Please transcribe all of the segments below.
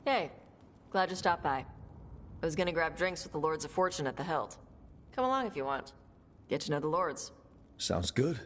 Hey, glad you stopped by. I was gonna grab drinks with the Lords of Fortune at the Hilt. Come along if you want. Get to know the Lords. Sounds good.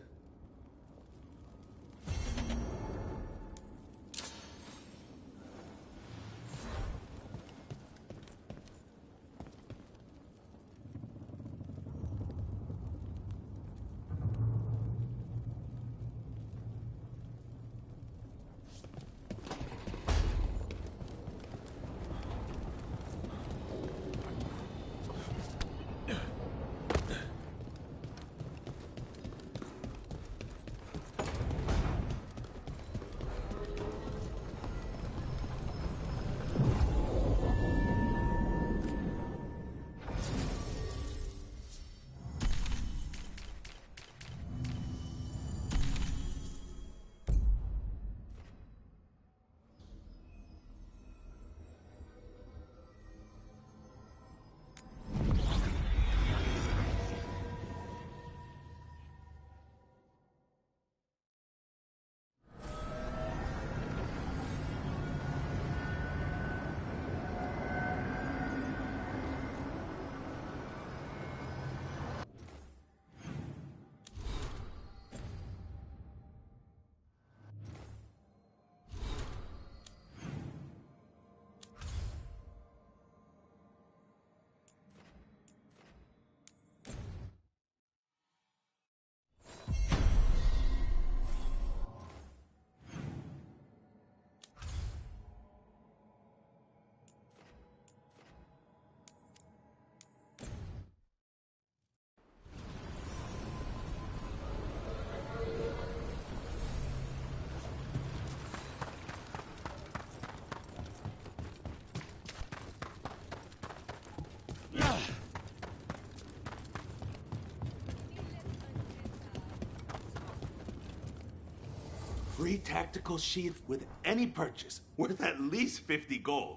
Free tactical sheath with any purchase, worth at least 50 gold.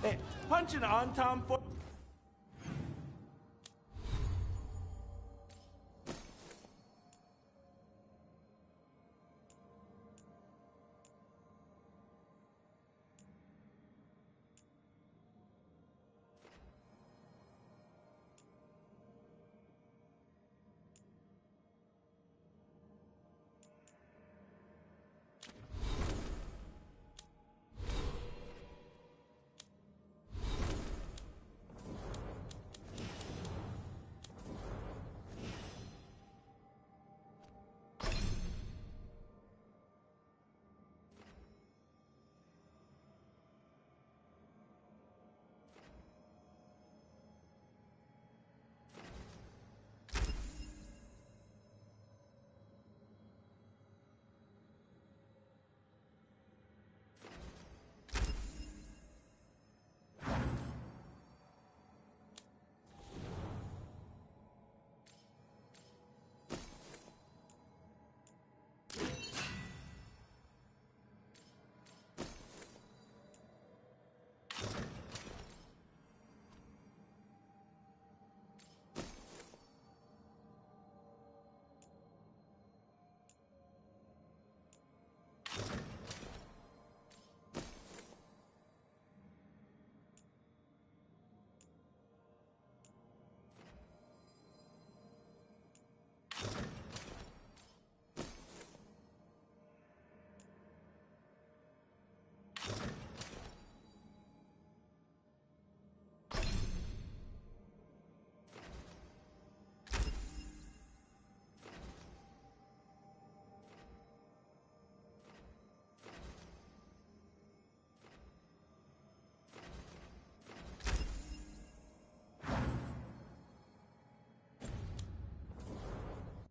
Hey, punching on, Tom.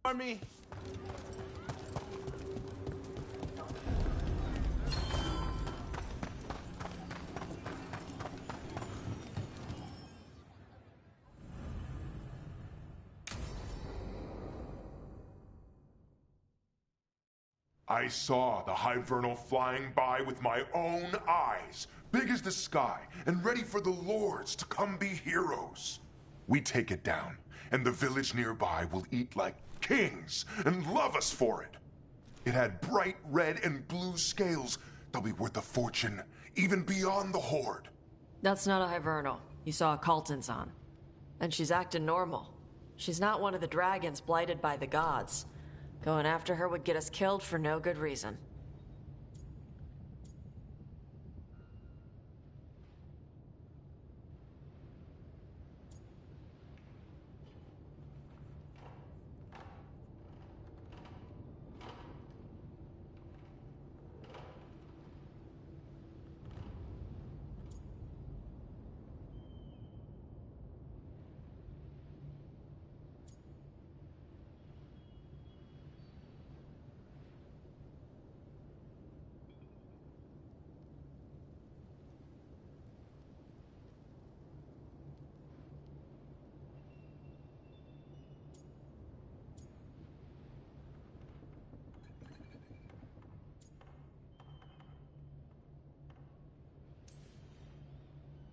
Army. I saw the Hivernal flying by with my own eyes, big as the sky, and ready for the lords to come be heroes. We take it down, and the village nearby will eat like kings and love us for it. It had bright red and blue scales. They'll be worth a fortune, even beyond the Horde. That's not a Hivernal. You saw a Kaltanzan. And she's acting normal. She's not one of the dragons blighted by the gods. Going after her would get us killed for no good reason.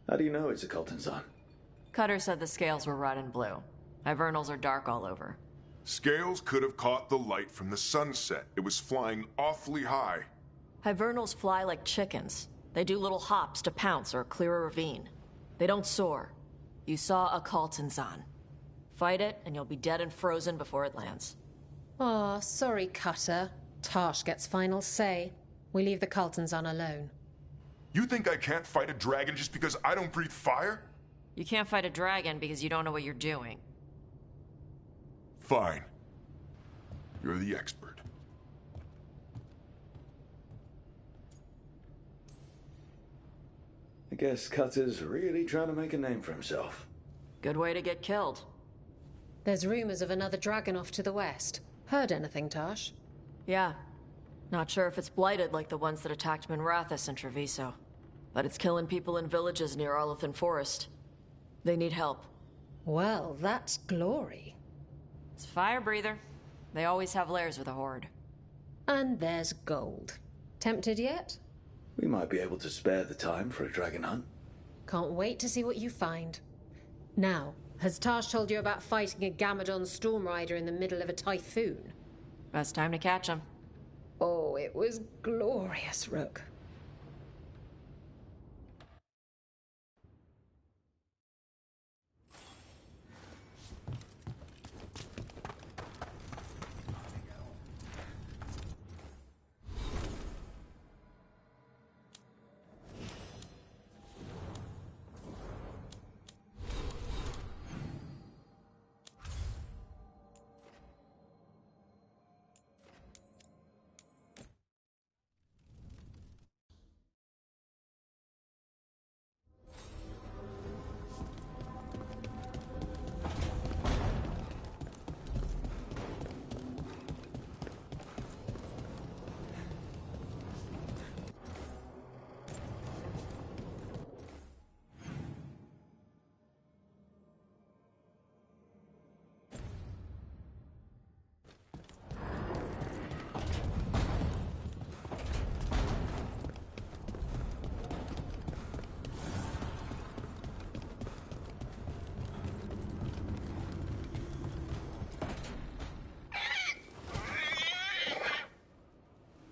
How do you know it's a Kaltanzan? Cutter said the scales were red and blue. Hivernals are dark all over. Scales could have caught the light from the sunset. It was flying awfully high. Hivernals fly like chickens. They do little hops to pounce or clear a ravine. They don't soar. You saw a Kaltanzan. Fight it, and you'll be dead and frozen before it lands. Aw, sorry, Cutter. Tarsh gets final say. We leave the Kaltanzan alone. You think I can't fight a dragon just because I don't breathe fire? You can't fight a dragon because you don't know what you're doing. Fine. You're the expert. I guess Cutter's really trying to make a name for himself. Good way to get killed. There's rumors of another dragon off to the west. Heard anything, Tarsh? Yeah. Not sure if it's blighted like the ones that attacked Minrathous and Treviso. But it's killing people in villages near Arlothan Forest. They need help. Well, that's glory. It's a fire breather. They always have lairs with a horde. And there's gold. Tempted yet? We might be able to spare the time for a dragon hunt. Can't wait to see what you find. Now, has Tarsh told you about fighting a Gamadon Stormrider in the middle of a typhoon? Best time to catch them. Oh, it was glorious, Rook.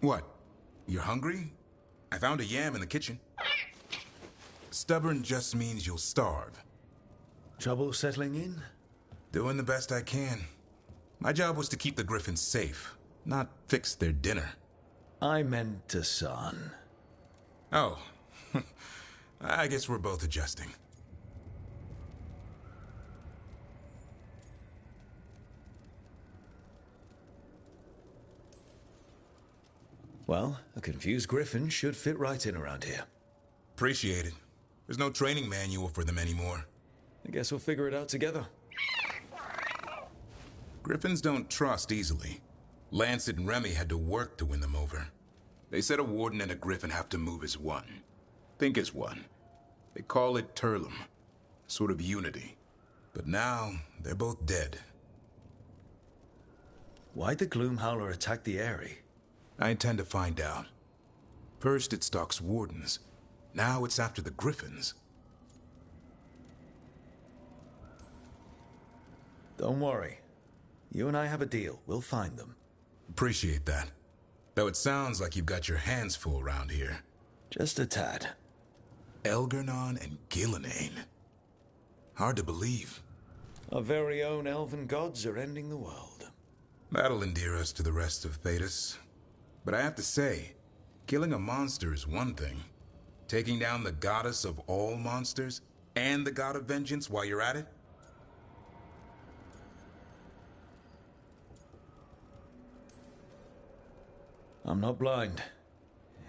What? You're hungry? I found a yam in the kitchen. Stubborn just means you'll starve. Trouble settling in? Doing the best I can. My job was to keep the Griffins safe, not fix their dinner. I meant to son. Oh. I guess we're both adjusting. Well, a confused griffin should fit right in around here. Appreciate it. There's no training manual for them anymore. I guess we'll figure it out together. Griffins don't trust easily. Lancet and Remy had to work to win them over. They said a warden and a Griffin have to move as one. Think as one. They call it Turlum. Sort of unity. But now, they're both dead. Why'd the Gloomhowler attack the Eyrie? I intend to find out. First it stalks wardens. Now it's after the Griffins. Don't worry. You and I have a deal. We'll find them. Appreciate that. Though it sounds like you've got your hands full around here. Just a tad. Elgernon and Gillenane. Hard to believe. Our very own elven gods are ending the world. That'll endear us to the rest of Thedas. But I have to say, killing a monster is one thing. Taking down the goddess of all monsters and the god of vengeance while you're at it? I'm not blind.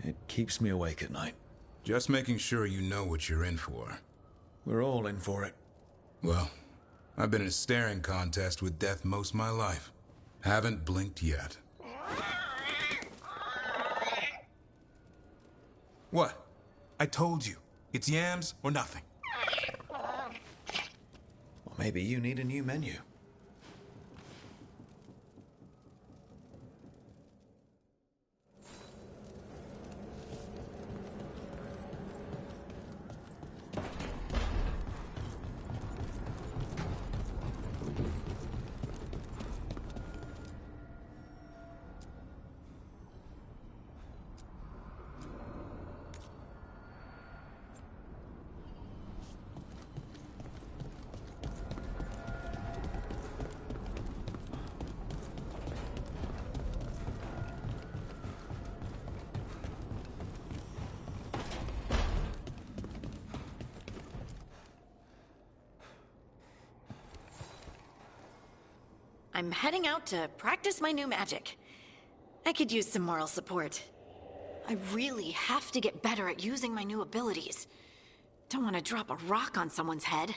It keeps me awake at night. Just making sure you know what you're in for. We're all in for it. Well, I've been in a staring contest with death most of my life. Haven't blinked yet. What? I told you. It's yams or nothing. Or maybe you need a new menu. I'm heading out to practice my new magic. I could use some moral support. I really have to get better at using my new abilities. Don't want to drop a rock on someone's head.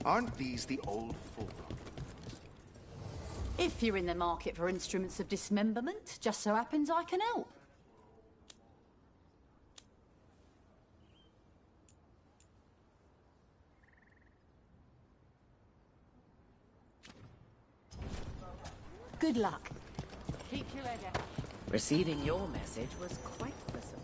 Aren't these the old folk? If you're in the market for instruments of dismemberment, just so happens I can help. Good luck. Keep your head out. Receiving your message was quite the surprise.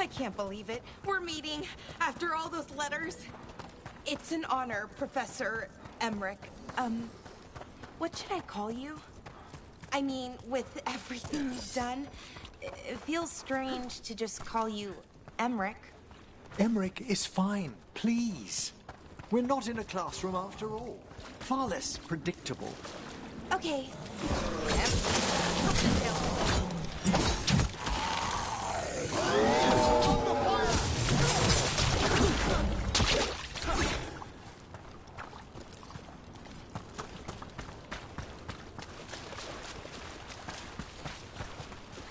I can't believe it. We're meeting after all those letters. It's an honor, Professor Emmerich. What should I call you? I mean, with everything you've done, it feels strange to just call you Emmerich. Emmerich is fine, please. We're not in a classroom after all. Far less predictable. Okay.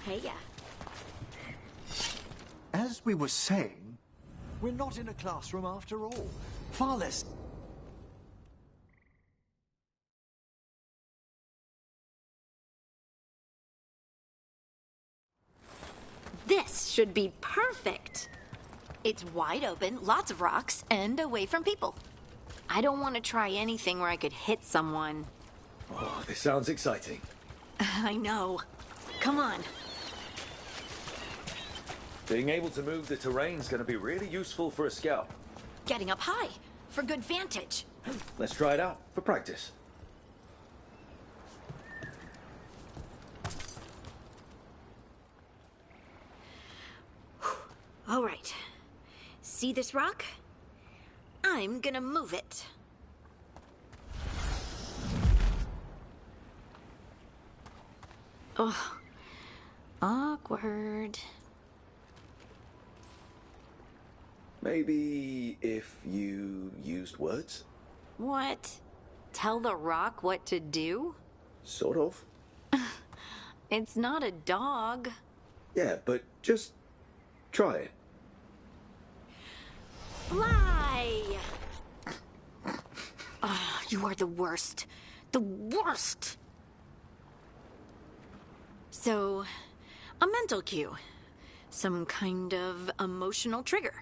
Hey, yeah. As we were saying, we're not in a classroom after all. Far less... This should be perfect. It's wide open, lots of rocks, and away from people. I don't want to try anything where I could hit someone. Oh, this sounds exciting. I know. Come on. Being able to move the terrain's going to be really useful for a scout. Getting up high for good vantage. Let's try it out for practice. All right. See this rock? I'm gonna move it. Oh, awkward. Maybe if you used words? What? Tell the rock what to do? Sort of. It's not a dog. Yeah, but just try it. Fly! Oh, you are the worst. The worst! So, a mental cue. Some kind of emotional trigger.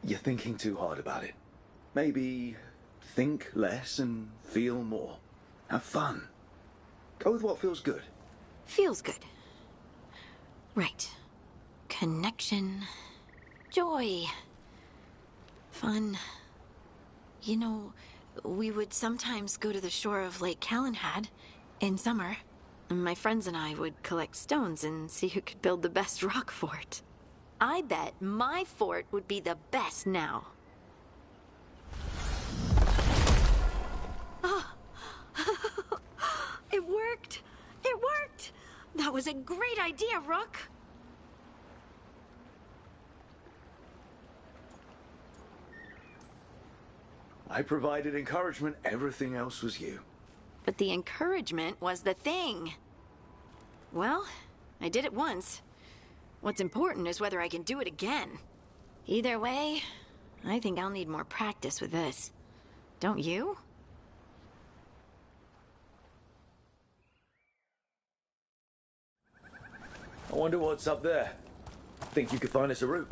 You're thinking too hard about it. Maybe think less and feel more. Have fun. Go with what feels good. Feels good. Right. Connection. Joy. Fun. You know, we would sometimes go to the shore of Lake Calenhad in summer. My friends and I would collect stones and see who could build the best rock fort. I bet my fort would be the best now. Oh. It worked! It worked! That was a great idea, Rook! I provided encouragement, everything else was you. But the encouragement was the thing. Well, I did it once. What's important is whether I can do it again. Either way, I think I'll need more practice with this. Don't you? I wonder what's up there. Think you could find us a route?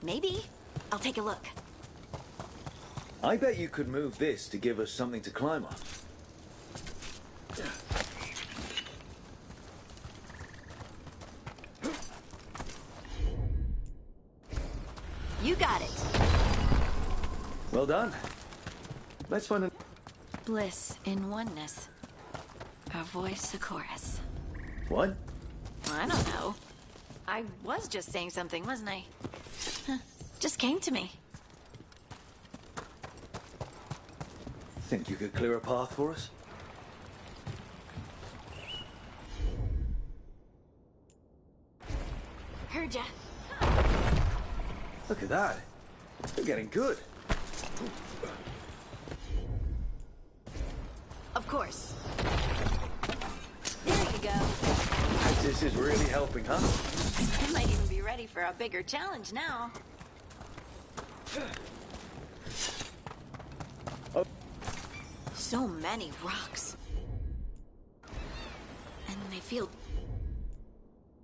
Maybe. I'll take a look. I bet you could move this to give us something to climb on. You got it. Well done. Let's find a... Bliss in oneness. A voice, a chorus. What? I don't know. I was just saying something, wasn't I? Just came to me. Think you could clear a path for us? Heard ya. Look at that. You're getting good. Of course. There you go. This is really helping, huh? I might even be ready for a bigger challenge now. Oh. So many rocks. And they feel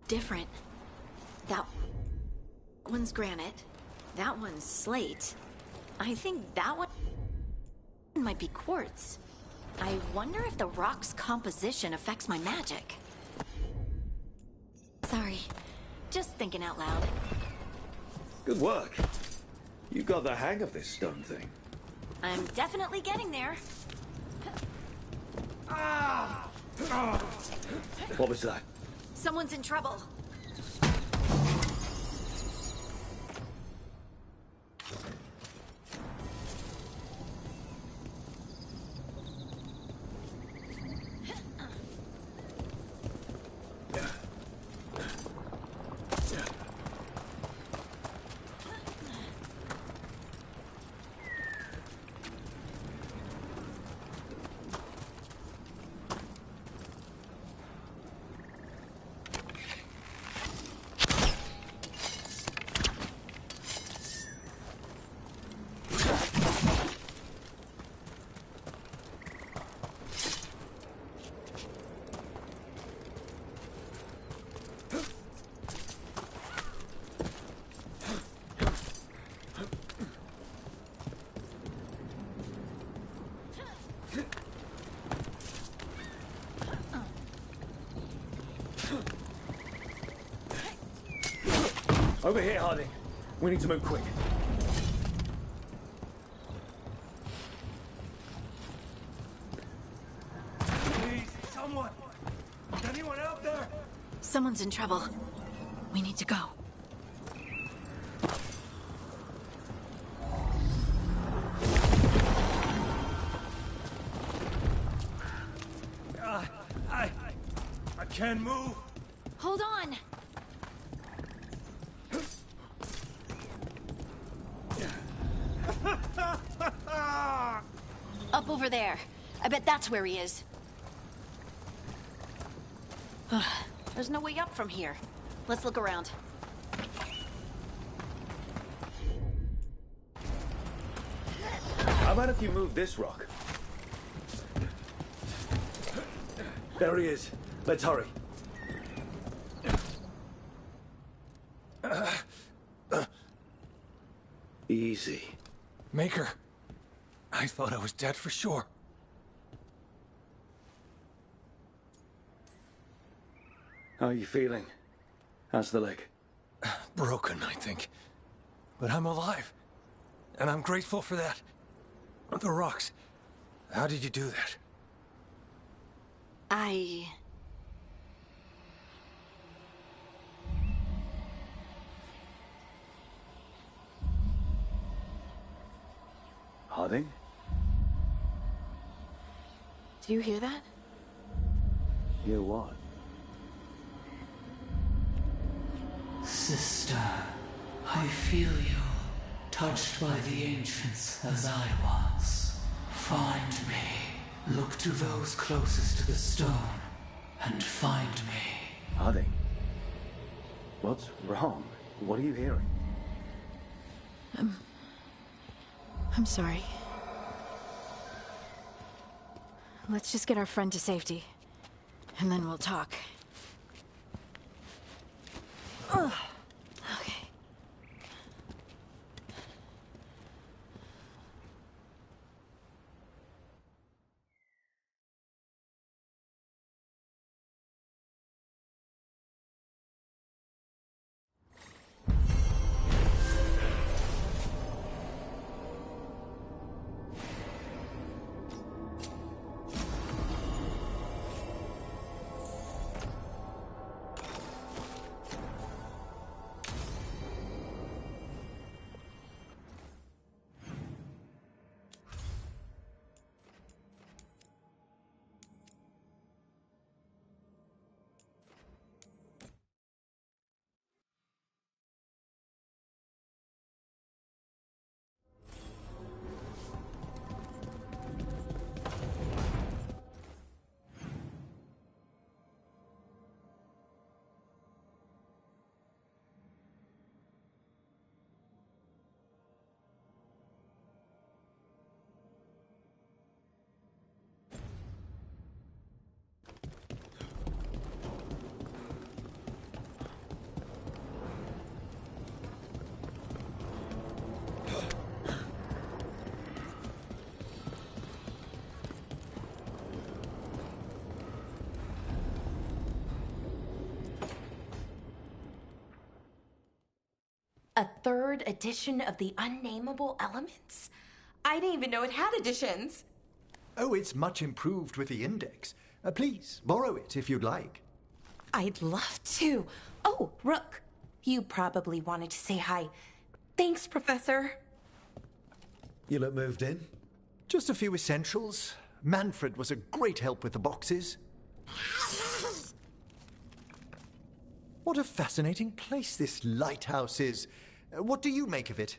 different. That one's granite. That one's slate. I think that one might be quartz. I wonder if the rock's composition affects my magic. Sorry. Just thinking out loud. Good work. You got the hang of this stone thing. I'm definitely getting there. What was that? Someone's in trouble. Over here, Harding. We need to move quick. Please, someone! Is anyone out there? Someone's in trouble. We need to go. I can't move. Hold on. Up over there. I bet that's where he is. There's no way up from here. Let's look around. How about if you move this rock? There he is. Let's hurry. Easy. Maker. I thought I was dead for sure. How are you feeling? How's the leg? Broken, I think. But I'm alive. And I'm grateful for that. The rocks. How did you do that? Harding? Do you hear that? Hear what? Sister, I feel you, touched by the ancients as I was. Find me. Look to those closest to the stone, and find me. Harding? What's wrong? What are you hearing? I'm sorry. Let's just get our friend to safety, and then we'll talk. Ugh. Okay. A third edition of the Unnameable Elements? I didn't even know it had editions. Oh, it's much improved with the index. Please, borrow it if you'd like. I'd love to. Oh, Rook, you probably wanted to say hi. Thanks, Professor. You look moved in. Just a few essentials. Manfred was a great help with the boxes. What a fascinating place this lighthouse is. What do you make of it?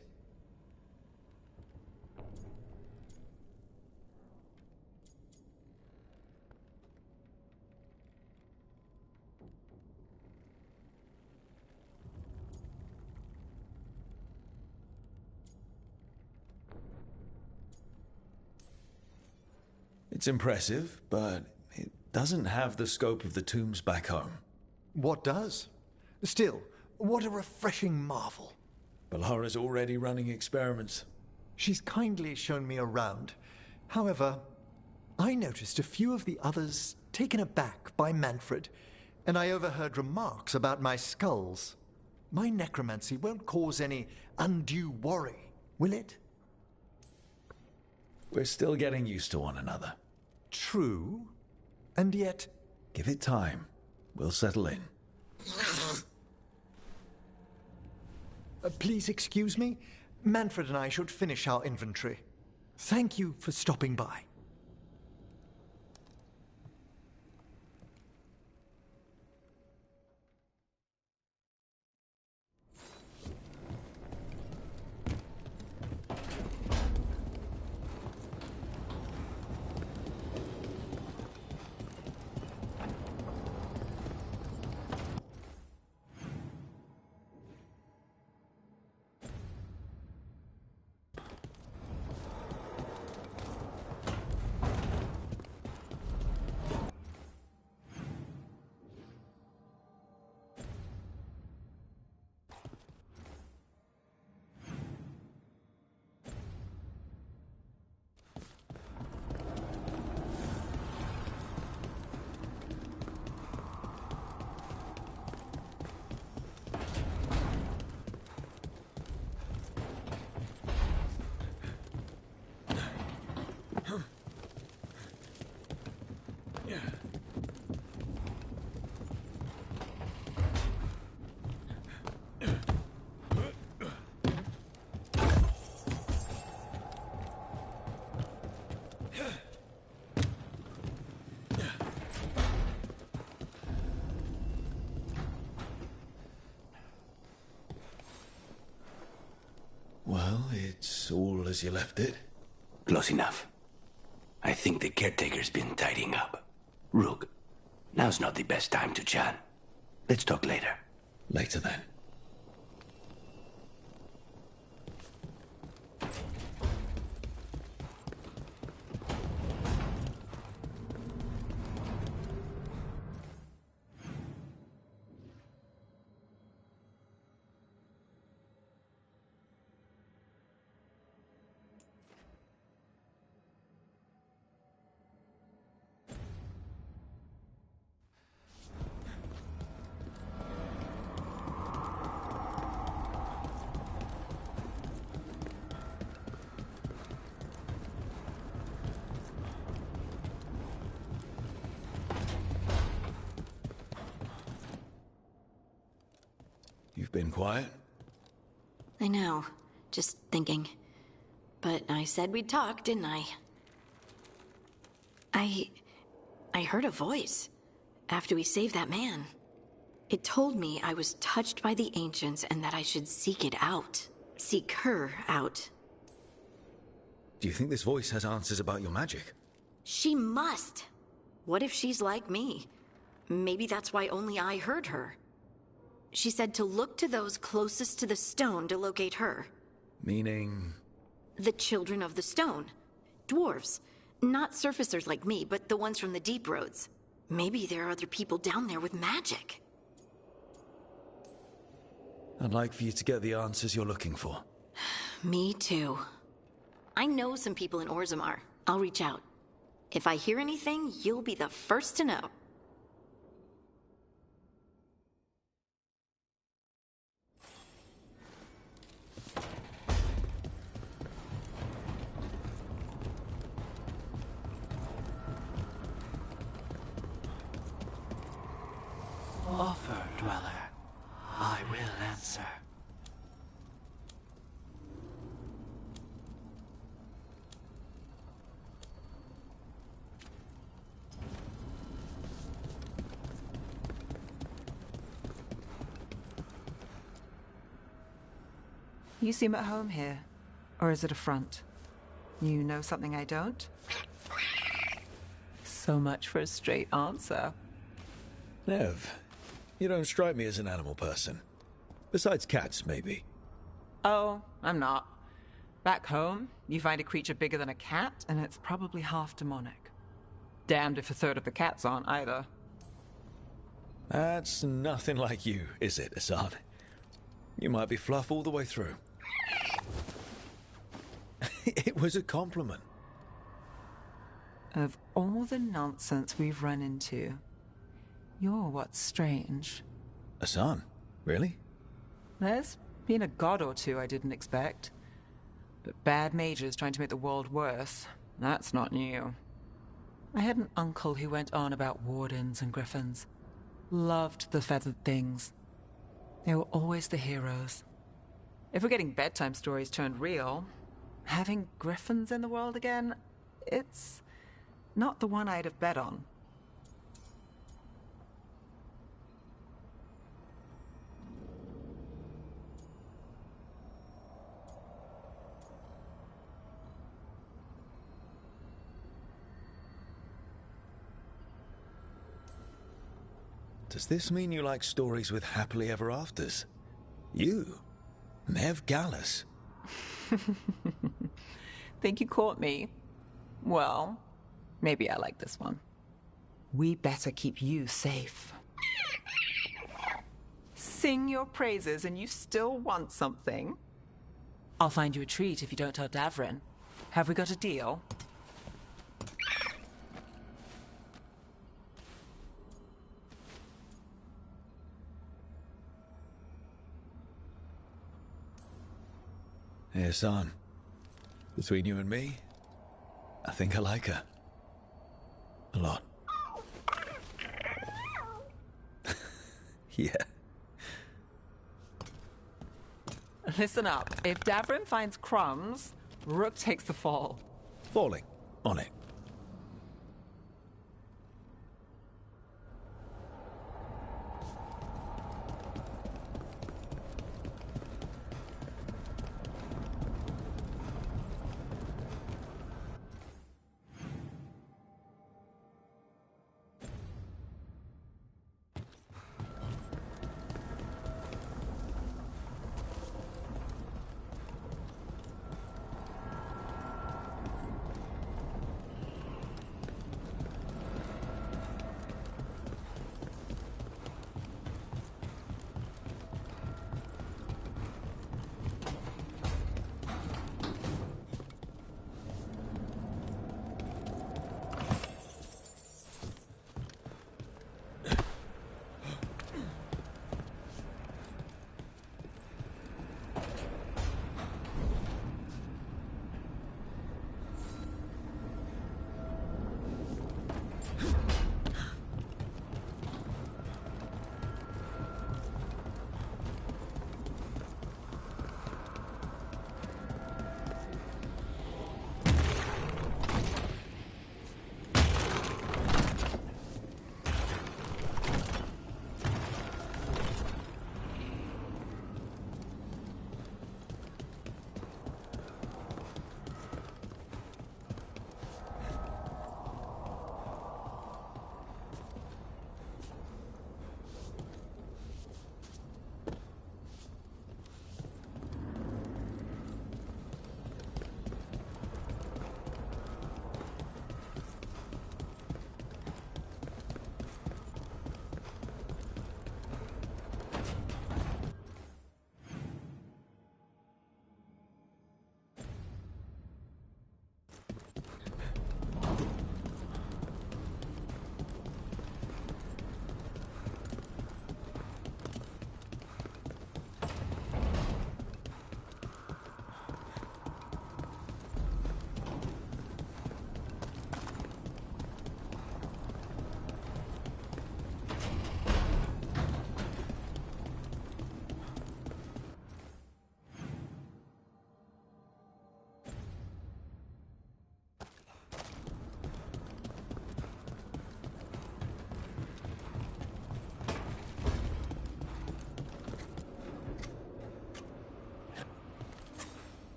It's impressive, but it doesn't have the scope of the tombs back home. What does? Still, what a refreshing marvel. Balhara's already running experiments. She's kindly shown me around. However, I noticed a few of the others taken aback by Manfred, and I overheard remarks about my skulls. My necromancy won't cause any undue worry, will it? We're still getting used to one another. True, and yet... Give it time. We'll settle in. Please excuse me. Manfred and I should finish our inventory. Thank you for stopping by. Well, it's all as you left it. Close enough. I think the caretaker's been tidying up. Rook, now's not the best time to chat. Let's talk later. Later then. You've been quiet? I know. Just thinking. But I said we'd talk, didn't I? I heard a voice after we saved that man. It told me I was touched by the Ancients and that I should seek it out. Seek her out. Do you think this voice has answers about your magic? She must! What if she's like me? Maybe that's why only I heard her. She said to look to those closest to the stone to locate her. Meaning? The Children of the Stone. Dwarves. Not surfacers like me, but the ones from the Deep Roads. Maybe there are other people down there with magic. I'd like for you to get the answers you're looking for. Me too. I know some people in Orzammar. I'll reach out. If I hear anything, you'll be the first to know. Offer, Dweller. I will answer. You seem at home here. Or is it a front? You know something I don't? So much for a straight answer. Nev, you don't strike me as an animal person. Besides cats, maybe. Oh, I'm not. Back home, you find a creature bigger than a cat, and it's probably half demonic. Damned if a third of the cats aren't either. That's nothing like you, is it, Hassan? You might be fluff all the way through. It was a compliment. Of all the nonsense we've run into, you're what's strange. Hassan? Really? There's been a god or two I didn't expect. But bad mages trying to make the world worse, that's not new. I had an uncle who went on about wardens and griffins. Loved the feathered things. They were always the heroes. If we're getting bedtime stories turned real, having griffins in the world again, it's not the one I'd have bet on. Does this mean you like stories with happily ever afters? You? Nev Gallus? Think you caught me? Well, maybe I like this one. We better keep you safe. Sing your praises and you still want something? I'll find you a treat if you don't tell Davrin. Have we got a deal? Hey, Hassan. Between you and me, I think I like her. A lot. Yeah. Listen up. If Davrin finds crumbs, Rook takes the fall. Falling. On it.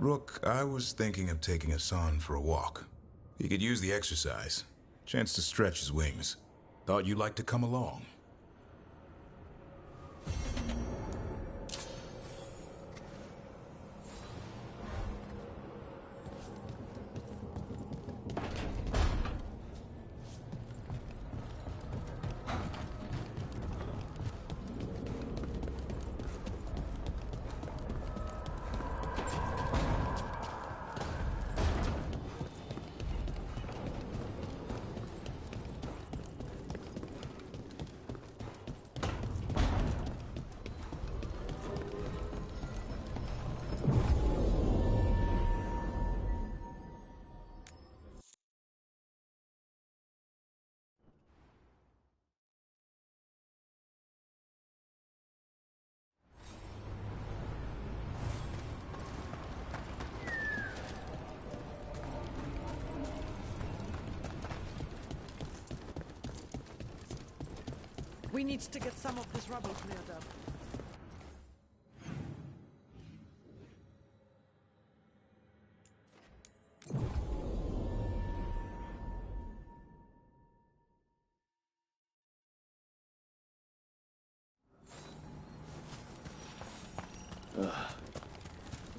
Rook, I was thinking of taking Hassan for a walk. He could use the exercise. Chance to stretch his wings. Thought you'd like to come along. We need to get some of this rubble cleared up.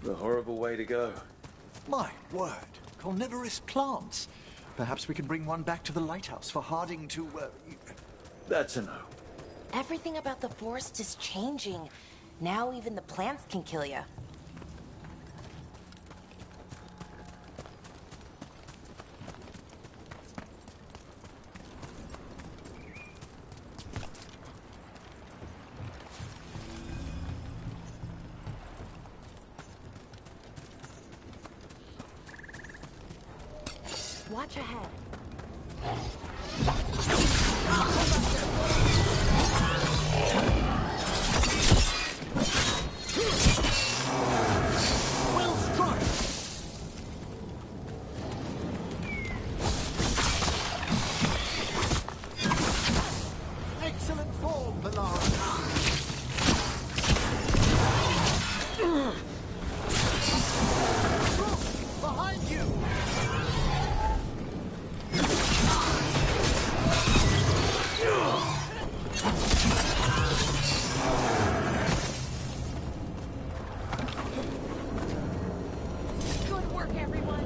The horrible way to go. My word, carnivorous plants. Perhaps we can bring one back to the lighthouse for Harding to, That's a no. Everything about the forest is changing. Now even the plants can kill you. Watch ahead. Will strike! Excellent form, Valara. Behind you! Good work, everyone.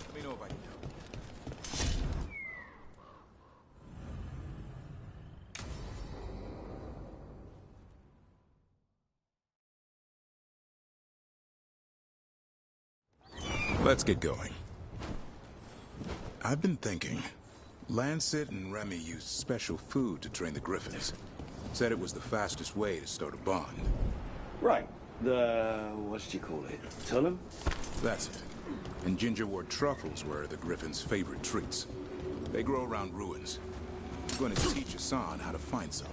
Let me know if I can help. Let's get going. I've been thinking. Lancet and Remy used special food to train the Griffins. Said it was the fastest way to start a bond. Right. What did you call it? Tullum? That's it. And gingerwort truffles were the Griffins' favorite treats. They grow around ruins. I'm going to teach Hassan how to find some.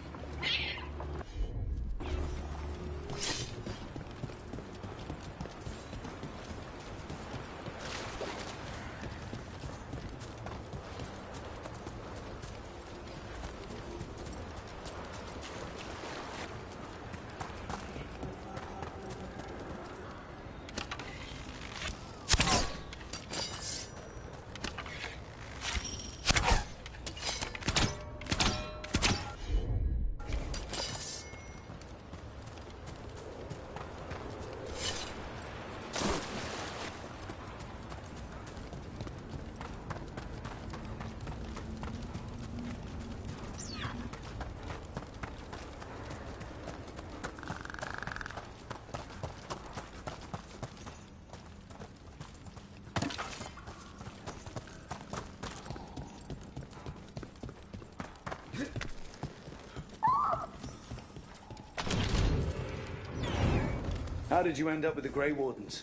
How did you end up with the Grey Wardens?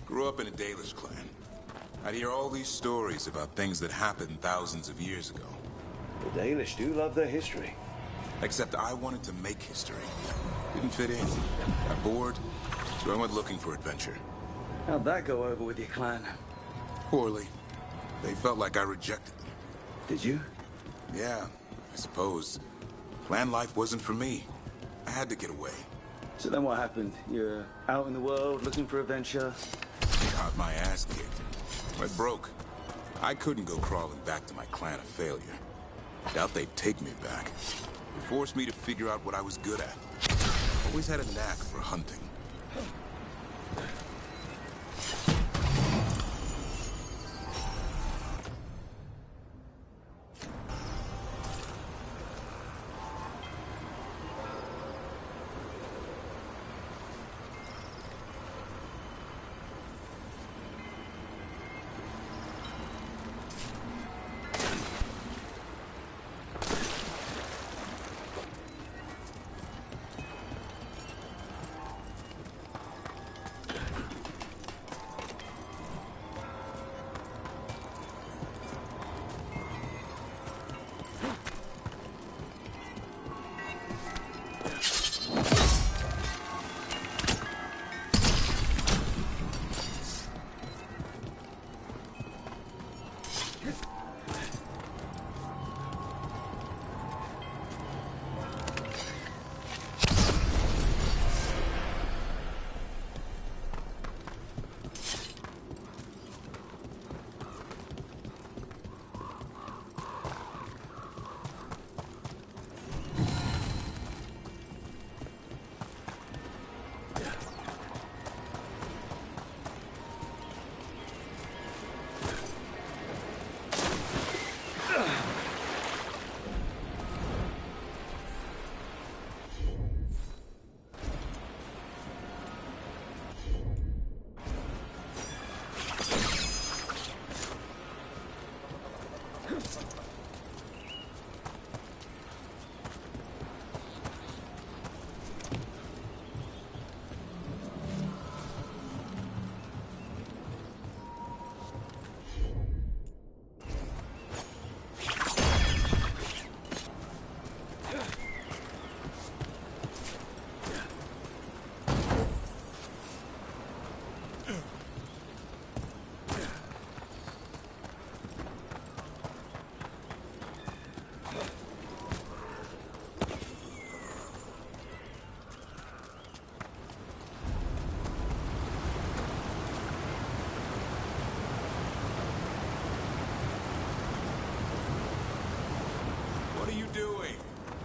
Grew up in a Dalish clan. I'd hear all these stories about things that happened thousands of years ago. The Dalish do love their history. Except I wanted to make history. Didn't fit in. Got bored, so I went looking for adventure. How'd that go over with your clan? Poorly. They felt like I rejected them. Did you? Yeah, I suppose. Clan life wasn't for me. I had to get away. So then what happened? You're out in the world looking for adventure? Got my ass kicked. Went broke. I couldn't go crawling back to my clan of failure. Doubt they'd take me back. It forced me to figure out what I was good at. Always had a knack for hunting.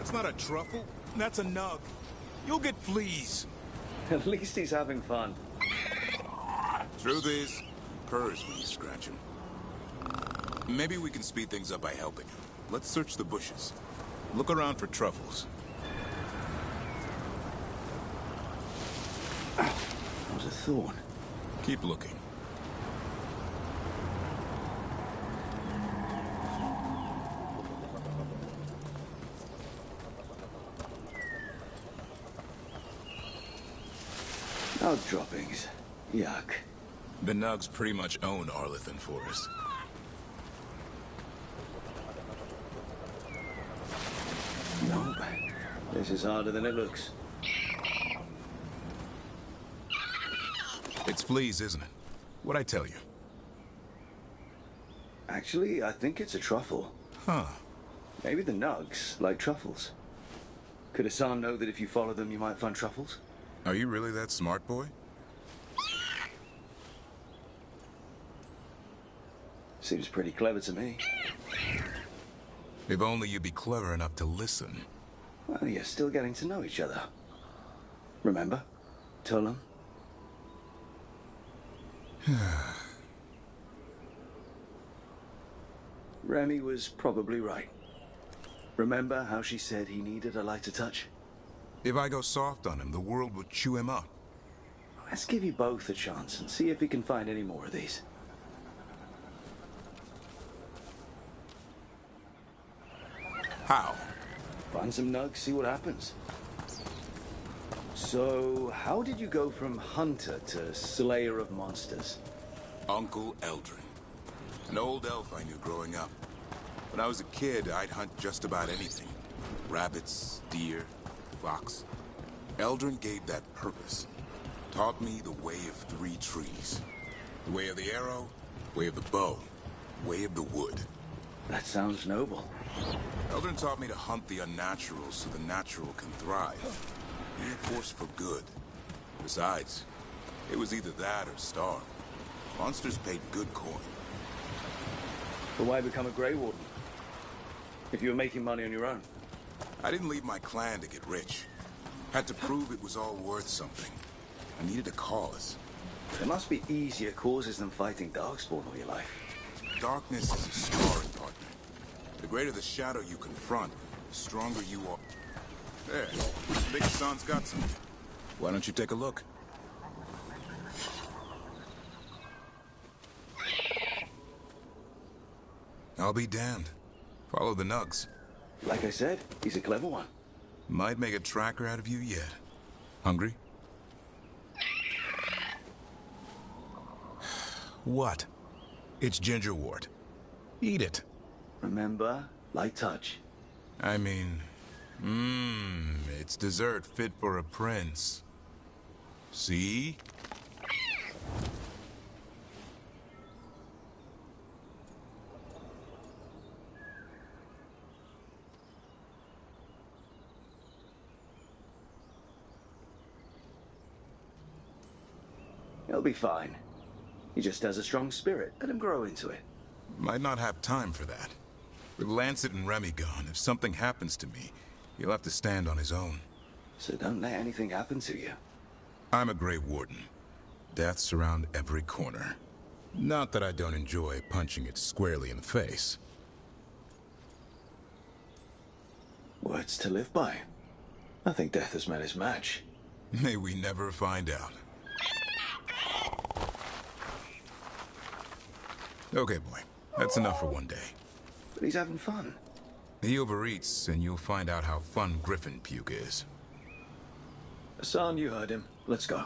That's not a truffle. That's a nug. You'll get fleas. At least he's having fun. Truth is, purrs when you scratch him. Maybe we can speed things up by helping. Let's search the bushes. Look around for truffles. What a thorn. Keep looking. Nug droppings. Yuck. The Nugs pretty much own Arlithan Forest. Nope. This is harder than it looks. It's fleas, isn't it? What'd I tell you? Actually, I think it's a truffle. Huh. Maybe the Nugs like truffles. Could Hassan know that if you follow them, you might find truffles? Are you really that smart, boy? Seems pretty clever to me. If only you'd be clever enough to listen. Well, you're still getting to know each other. Remember? Tullum? Remy was probably right. Remember how she said he needed a lighter touch? If I go soft on him, the world will chew him up. Let's give you both a chance and see if we can find any more of these. How? Find some nugs, see what happens. So, how did you go from hunter to slayer of monsters? Uncle Eldrin. An old elf I knew growing up. When I was a kid, I'd hunt just about anything. Rabbits, deer, fox. Eldrin gave that purpose. Taught me the way of 3 trees. The way of the arrow, way of the bow, way of the wood. That sounds noble. Eldrin taught me to hunt the unnatural so the natural can thrive. Be a force for good. Besides, it was either that or starve. Monsters paid good coin. But why become a Grey Warden? If you were making money on your own? I didn't leave my clan to get rich. Had to prove it was all worth something. I needed a cause. There must be easier causes than fighting Darkspawn all your life. Darkness is a sparring partner. The greater the shadow you confront, the stronger you are. There, Big Hassan's got some. Why don't you take a look? I'll be damned. Follow the nugs. Like I said, he's a clever one. Might make a tracker out of you yet. Hungry? What? It's gingerwort. Eat it. Remember, light touch. I mean, it's dessert fit for a prince. See? He'll be fine. He just has a strong spirit. Let him grow into it. Might not have time for that. With Lancet and Remy gone, if something happens to me, he'll have to stand on his own. So don't let anything happen to you. I'm a Grey Warden. Death's around every corner. Not that I don't enjoy punching it squarely in the face. Words to live by. I think death has met his match. May we never find out. Okay, boy. That's enough for one day. But he's having fun. He overeats, and you'll find out how fun Griffin puke is. Hassan, you heard him. Let's go.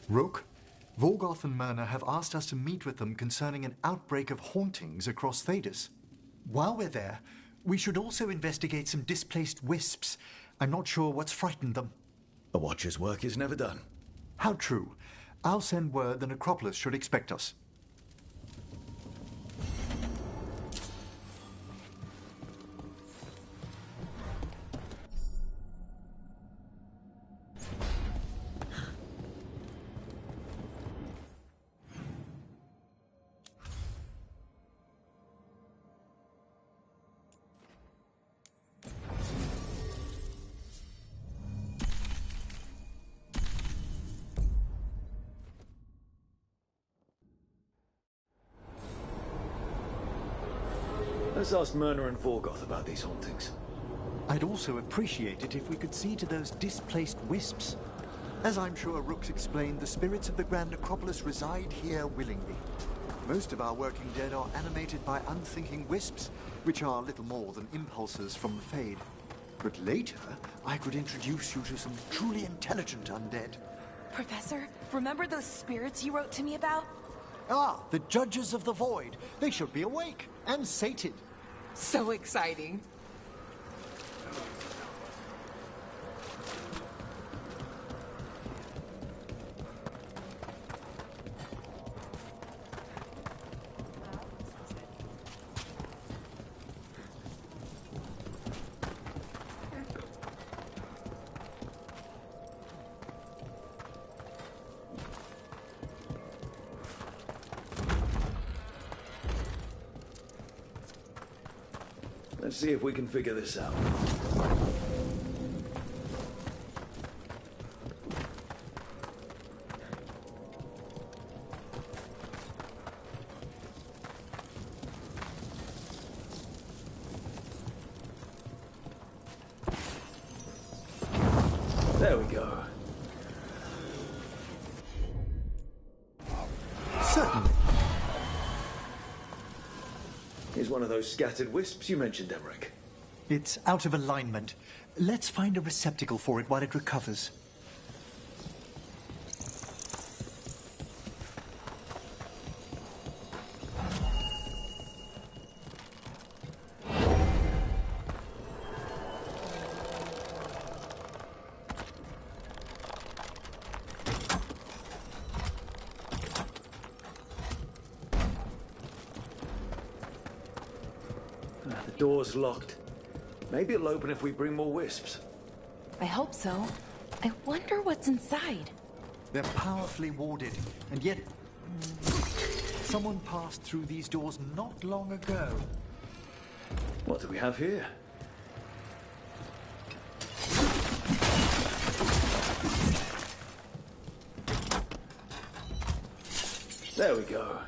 Rook, Vorgoth and Myrna have asked us to meet with them concerning an outbreak of hauntings across Thedas. While we're there, we should also investigate some displaced wisps. I'm not sure what's frightened them. A watcher's work is never done. How true. I'll send word the Necropolis should expect us. Let's ask Myrna and Vorgoth about these hauntings. I'd also appreciate it if we could see to those displaced wisps. As I'm sure Rook's explained, the spirits of the Grand Necropolis reside here willingly. Most of our working dead are animated by unthinking wisps, which are little more than impulses from the Fade. But later, I could introduce you to some truly intelligent undead. Professor, remember those spirits you wrote to me about? Ah, the Judges of the Void. They should be awake and sated. So exciting. Let's see if we can figure this out. There we go. Certainly. Here's one of those scattered wisps you mentioned, Emmerich. It's out of alignment. Let's find a receptacle for it while it recovers. The door's locked. Maybe it'll open if we bring more wisps. I hope so. I wonder what's inside. They're powerfully warded, and yet... someone passed through these doors not long ago. What do we have here? There we go.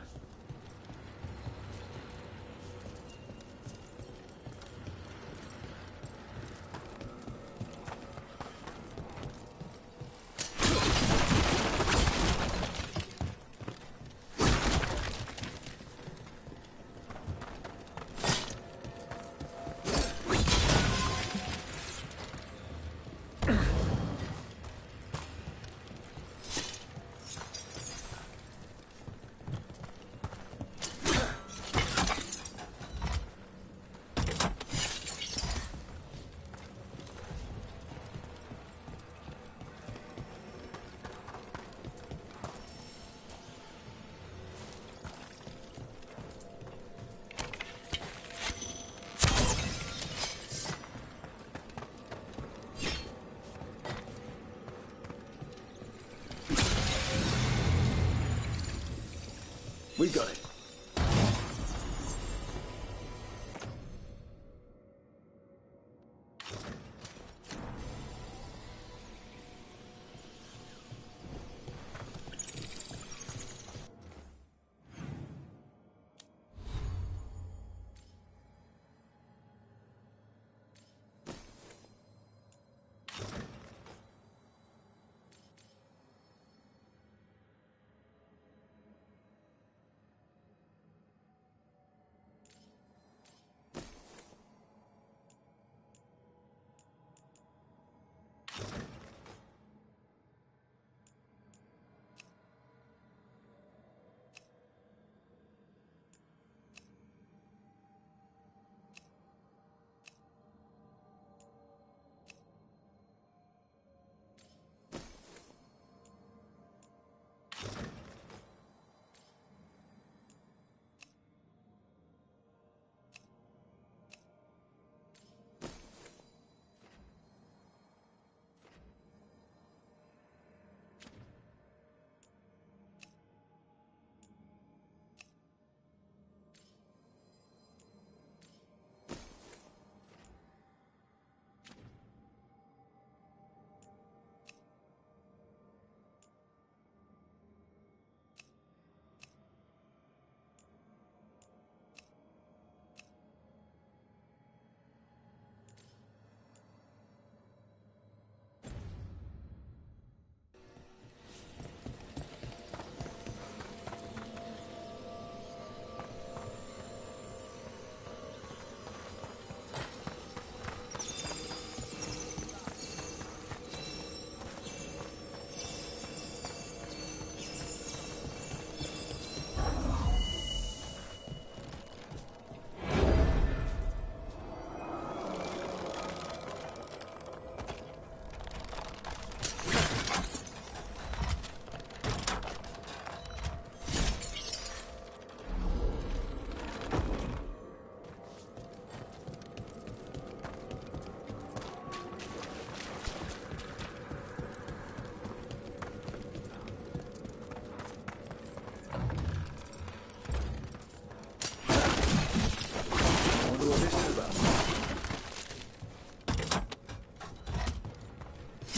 We got it.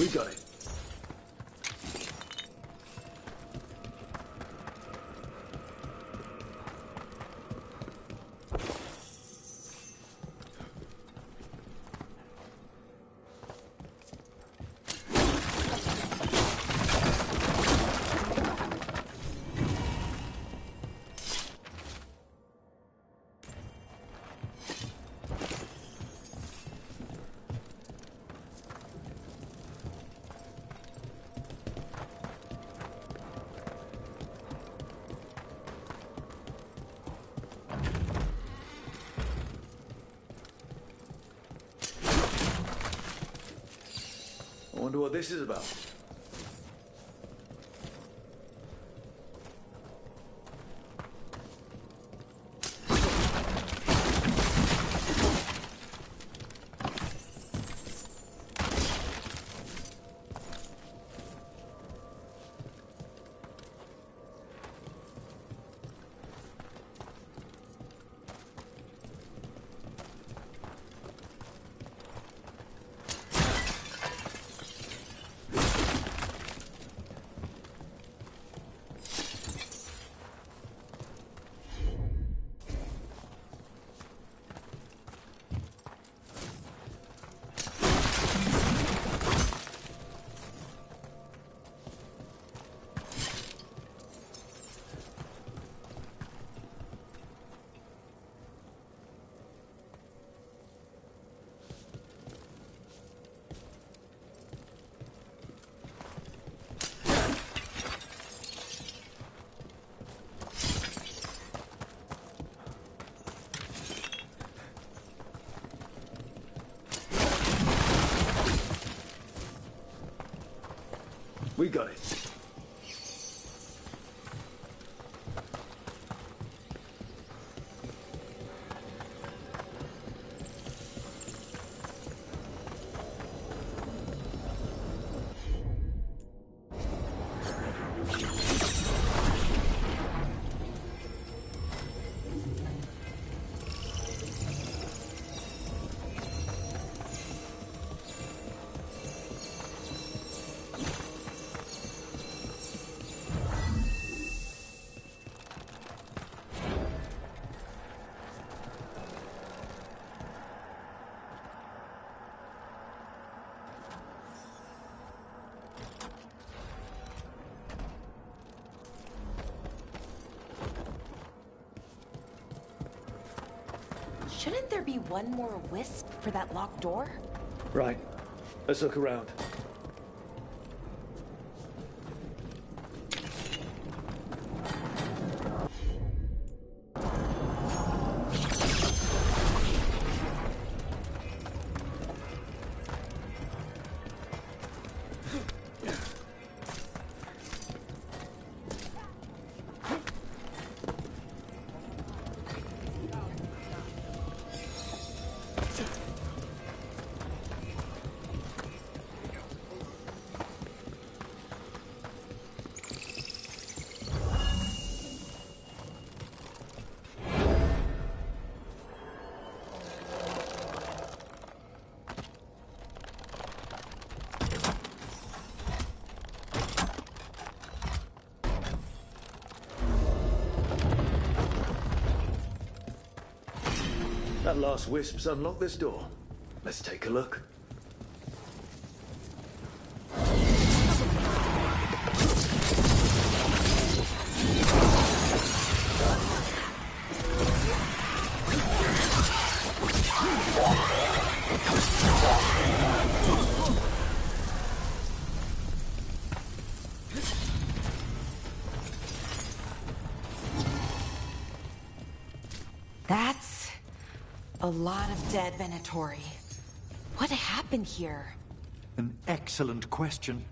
We got it. I wonder what this is about. We got it. Shouldn't there be one more wisp for that locked door? Right. Let's look around. That last wisp's unlocked this door. Let's take a look. That's a lot of dead Venatori. What happened here? An excellent question.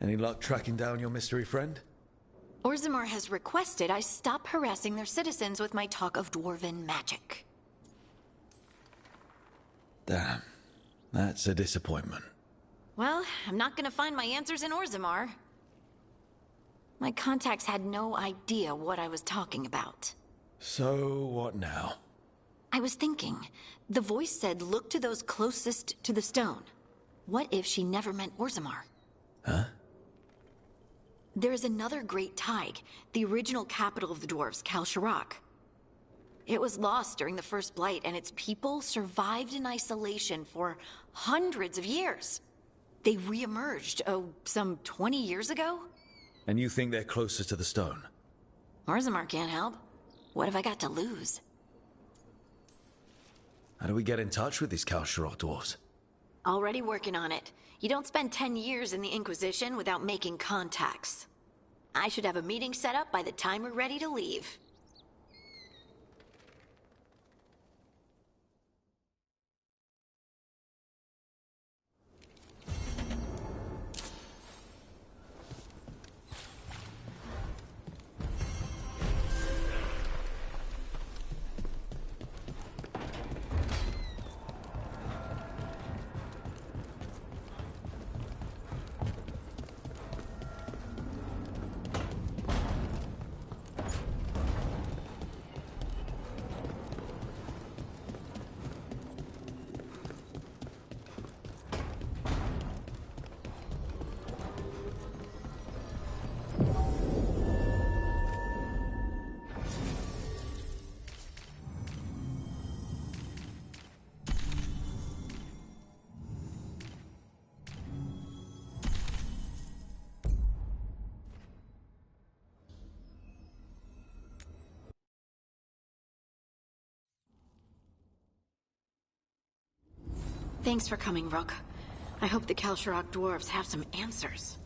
Any luck tracking down your mystery friend? Orzammar has requested I stop harassing their citizens with my talk of dwarven magic. Damn. That's a disappointment. Well, I'm not gonna find my answers in Orzammar. My contacts had no idea what I was talking about. So, what now? I was thinking, the voice said look to those closest to the stone. What if she never meant Orzammar? Huh? There is another great Tig, the original capital of the dwarves, Kalsharak. It was lost during the First Blight, and its people survived in isolation for hundreds of years. They re-emerged, some 20 years ago? And you think they're closest to the stone? Orzammar can't help. What have I got to lose? How do we get in touch with these Kalsharak dwarves? Already working on it. You don't spend 10 years in the Inquisition without making contacts. I should have a meeting set up by the time we're ready to leave. Thanks for coming, Rook. I hope the Kalsharak dwarves have some answers.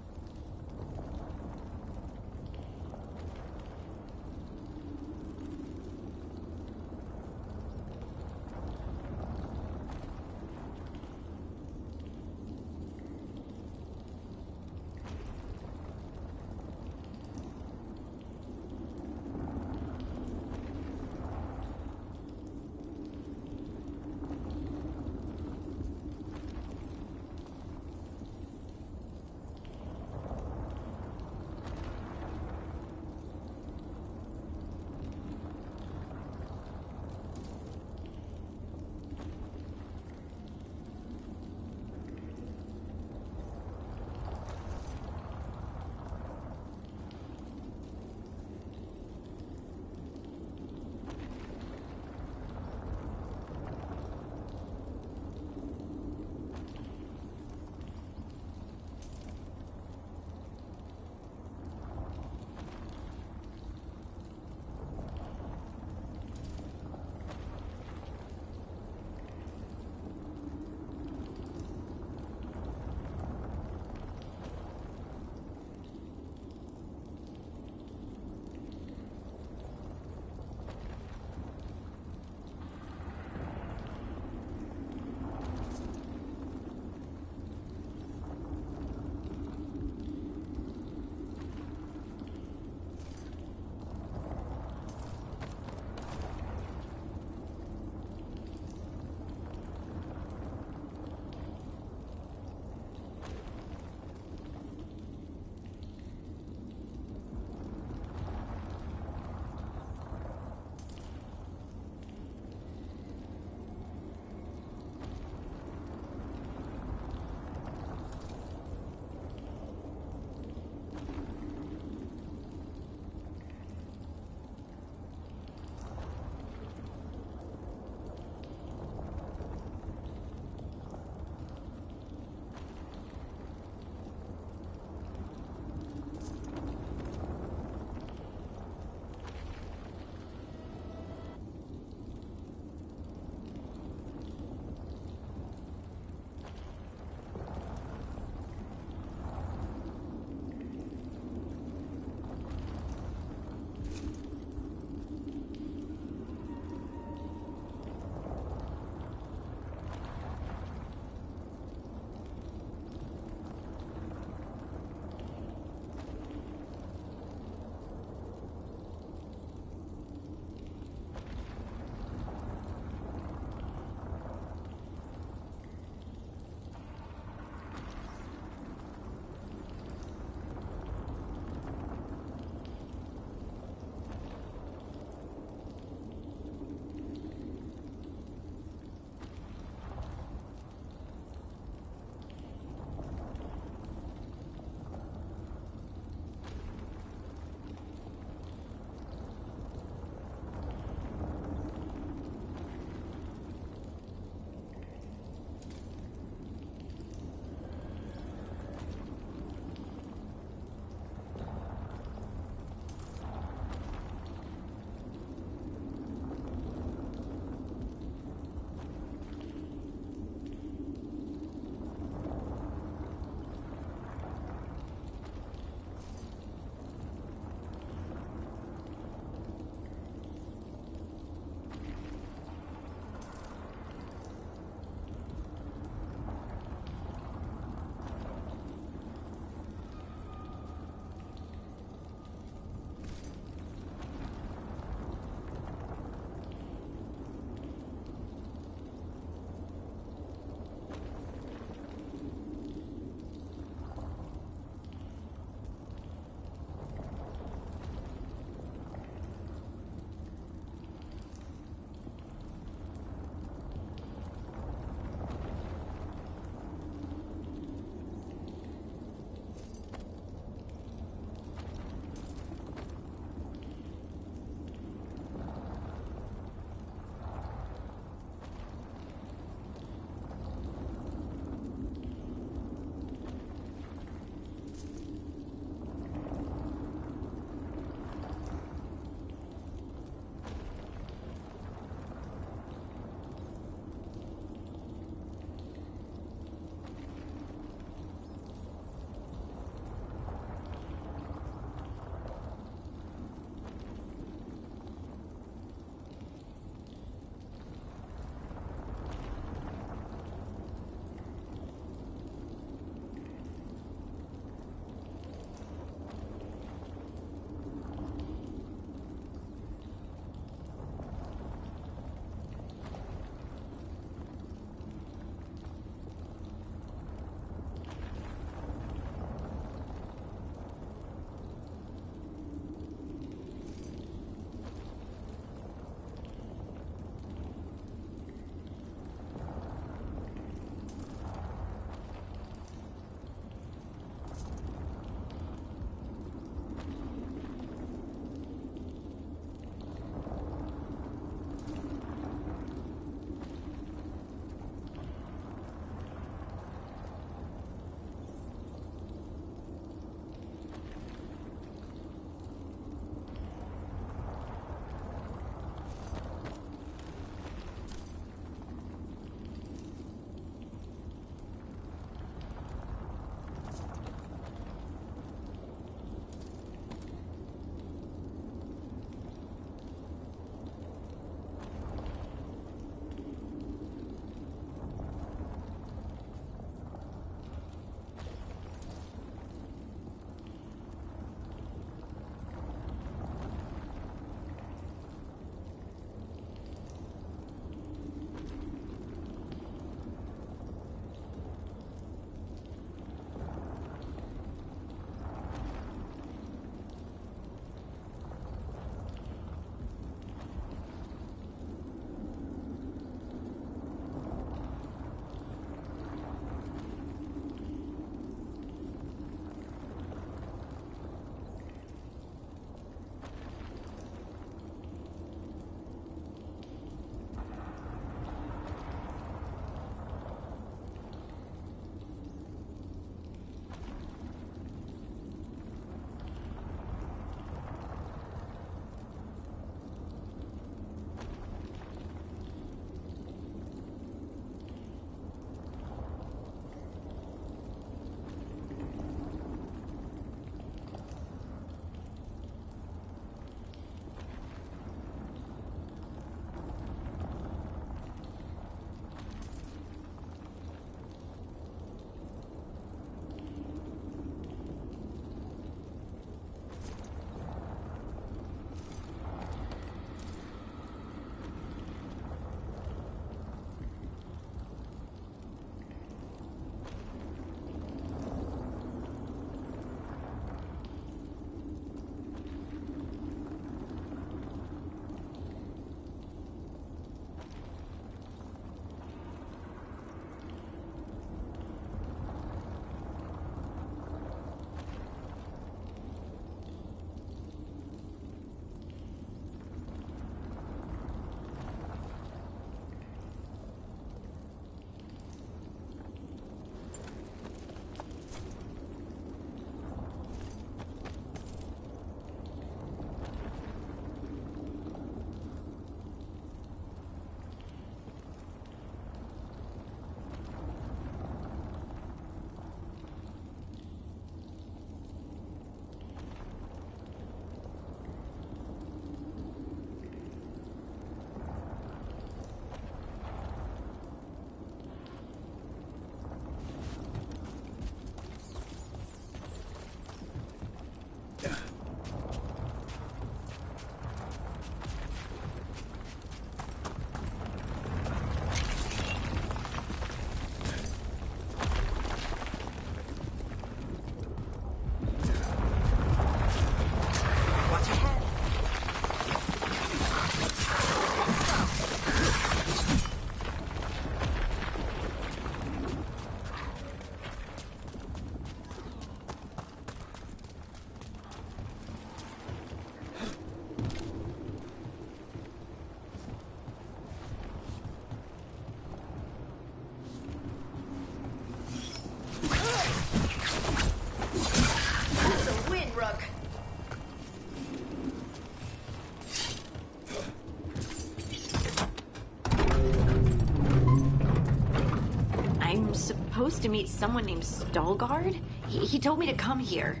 supposed to meet someone named Stalgard. He told me to come here.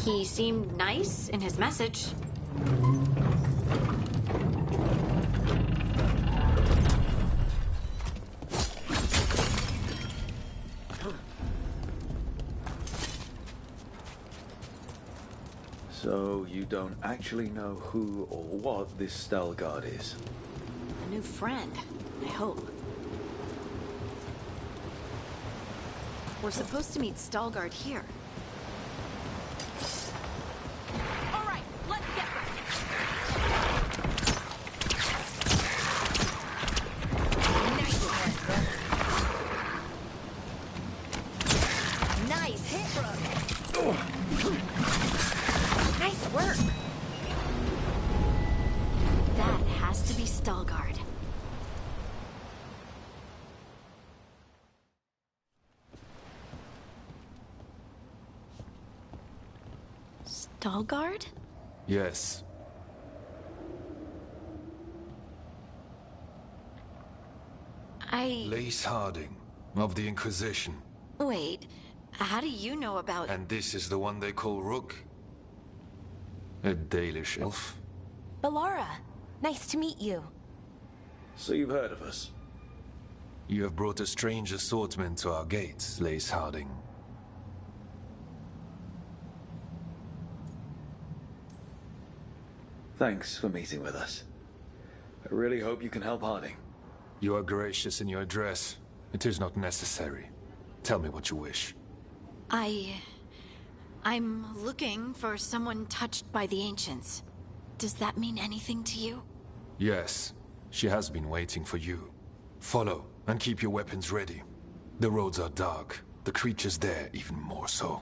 He seemed nice in his message. So you don't actually know who or what this Stalgard is? A new friend, I hope. We're supposed to meet Stalgard here. All right, let's get ready. Nice hit, Rook. Nice work. That has to be Stalgard. Stalgard? Yes. Lace Harding, of the Inquisition. Wait, how do you know about... And this is the one they call Rook? A Dalish elf? Bellara, nice to meet you. So you've heard of us? You have brought a strange assortment to our gates, Lace Harding. Thanks for meeting with us. I really hope you can help Harding. You are gracious in your address. It is not necessary. Tell me what you wish. I'm looking for someone touched by the Ancients. Does that mean anything to you? Yes. She has been waiting for you. Follow, and keep your weapons ready. The roads are dark. The creatures there even more so.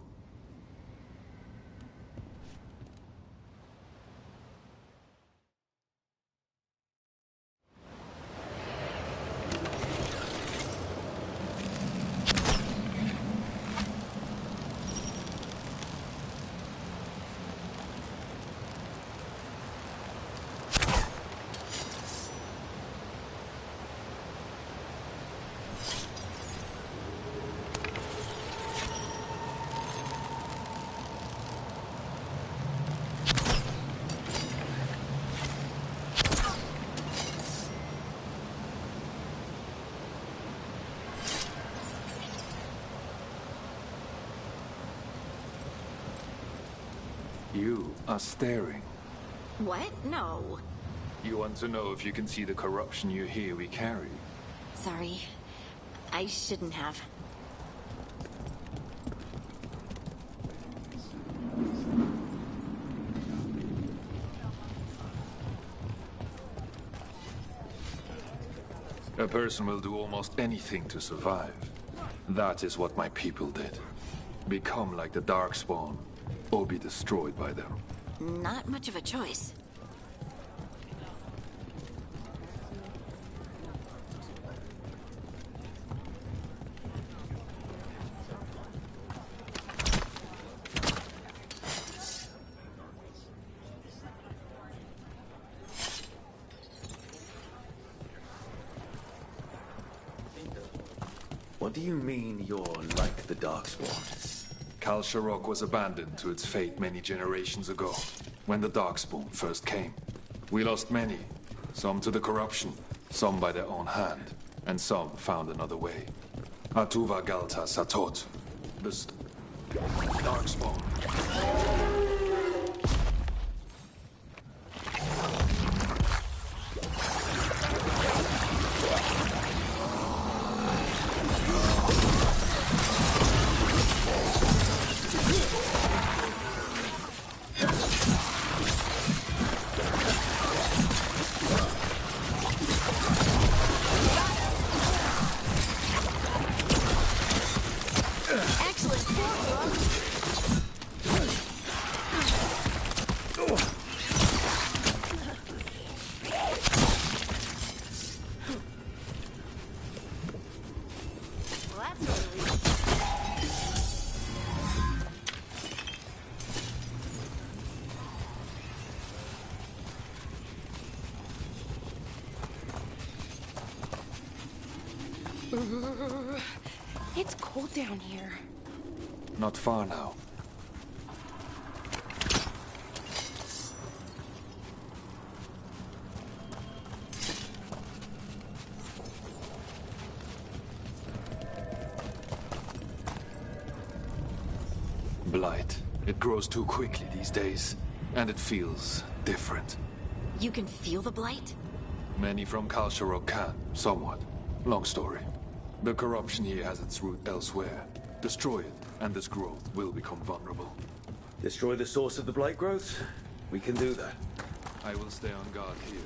You are staring. What? No. You want to know if you can see the corruption you hear we carry? Sorry. I shouldn't have. A person will do almost anything to survive. That is what my people did. Become like the Darkspawn, or be destroyed by them. Not much of a choice. What do you mean you're like the Darkspawn? Kal Sharok was abandoned to its fate many generations ago, when the Darkspawn first came. We lost many, some to the corruption, some by their own hand, and some found another way. Atuva Galta Satot, the Darkspawn. It's cold down here. Not far now. Blight. It grows too quickly these days, and it feels different. You can feel the blight? Many from Kalsharok can, somewhat. Long story. The corruption here has its root elsewhere. Destroy it, and this growth will become vulnerable. Destroy the source of the blight growth? We can do that. I will stay on guard here.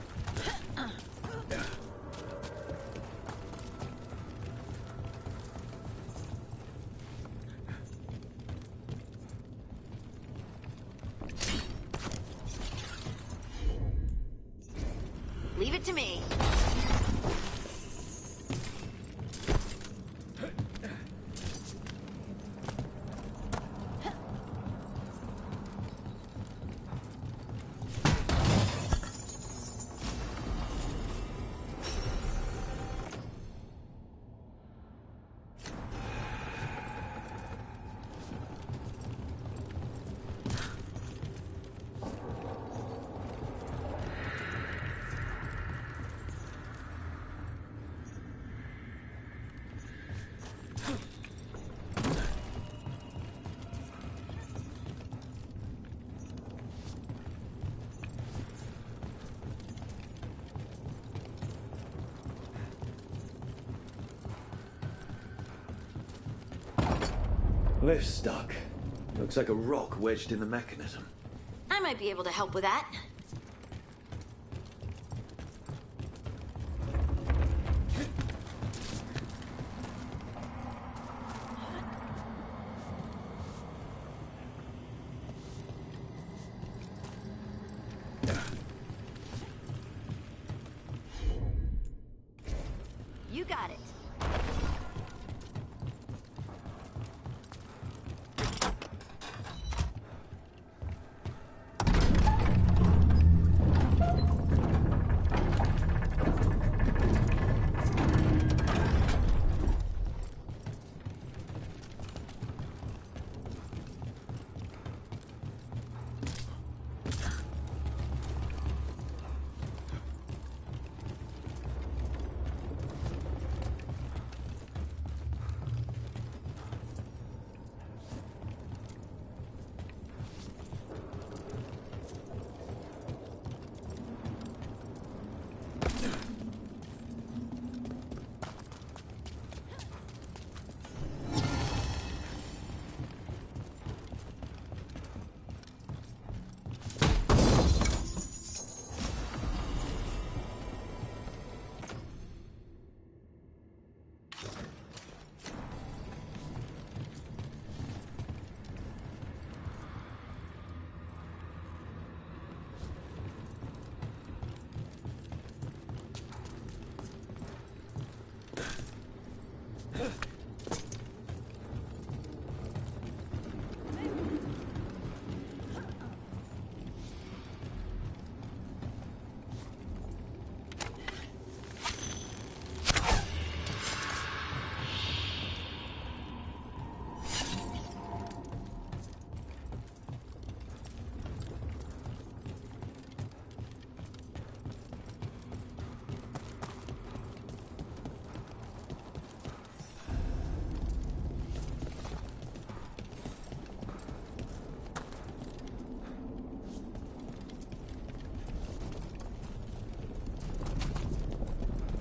Leave it to me. Lift's stuck. Looks like a rock wedged in the mechanism. I might be able to help with that. You got it.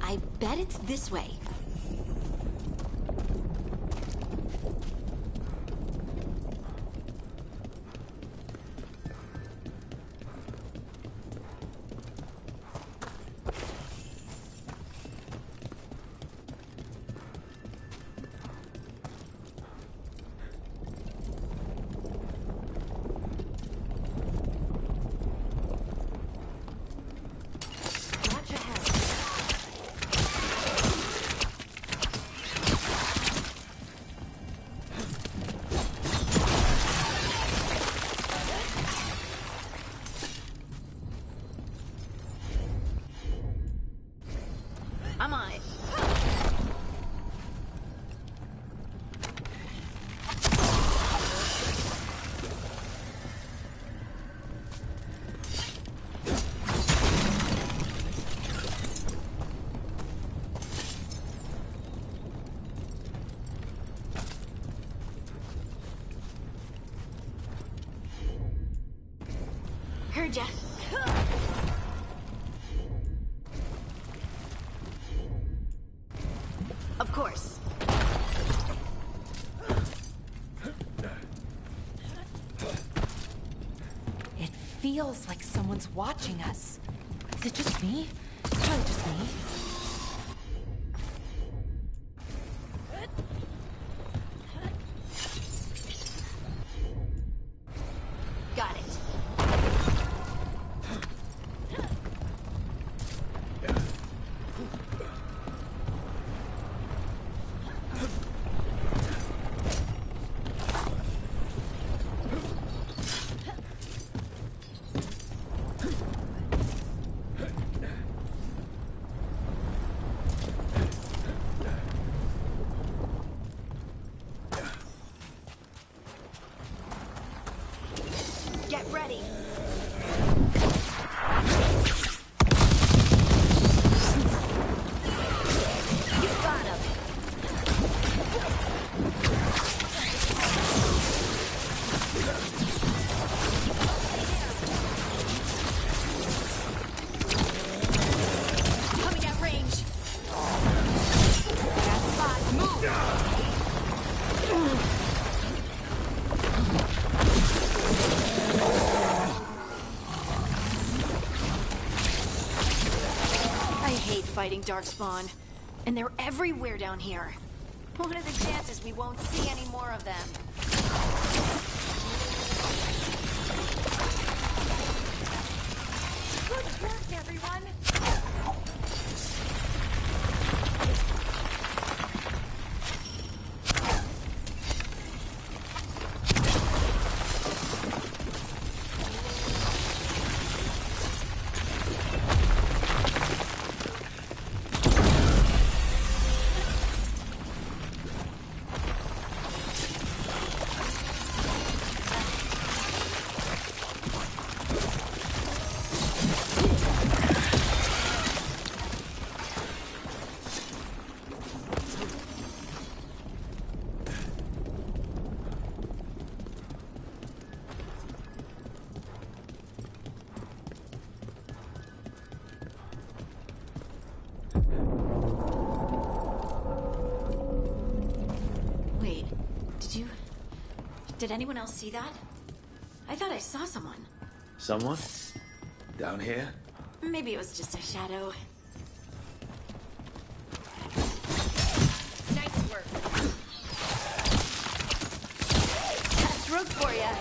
I bet it's this way. Of course. It feels like someone's watching us. Is it just me? It's probably just me. Got it. Get ready. You got him. Coming at range. Got spot. Move. I hate fighting Darkspawn. And they're everywhere down here. What are the chances we won't see any more of them? Good work, everyone! Wait, did anyone else see that? I thought I saw someone. Someone? Down here? Maybe it was just a shadow. Nice work. That's Rook for ya.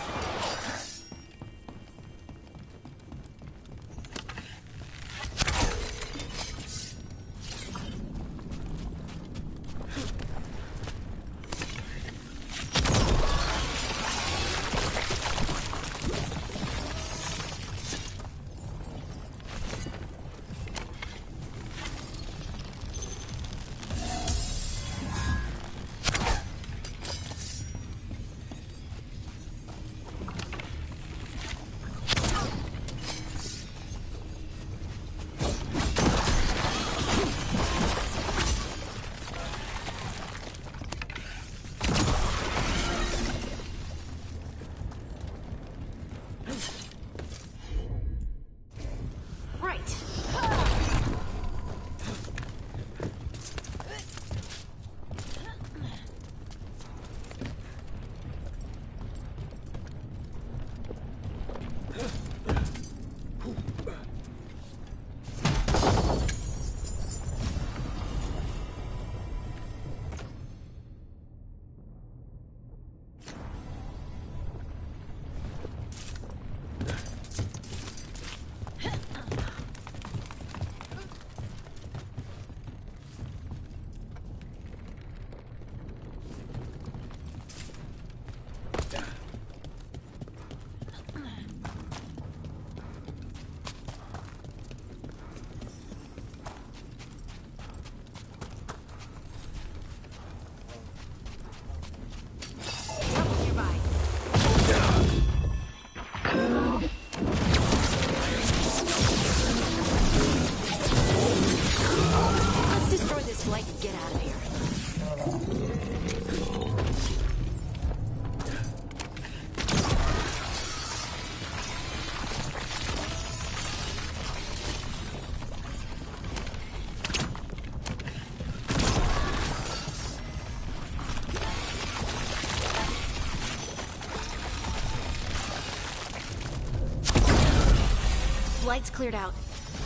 Light's cleared out.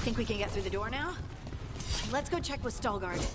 Think we can get through the door now? Let's go check with Stalgard.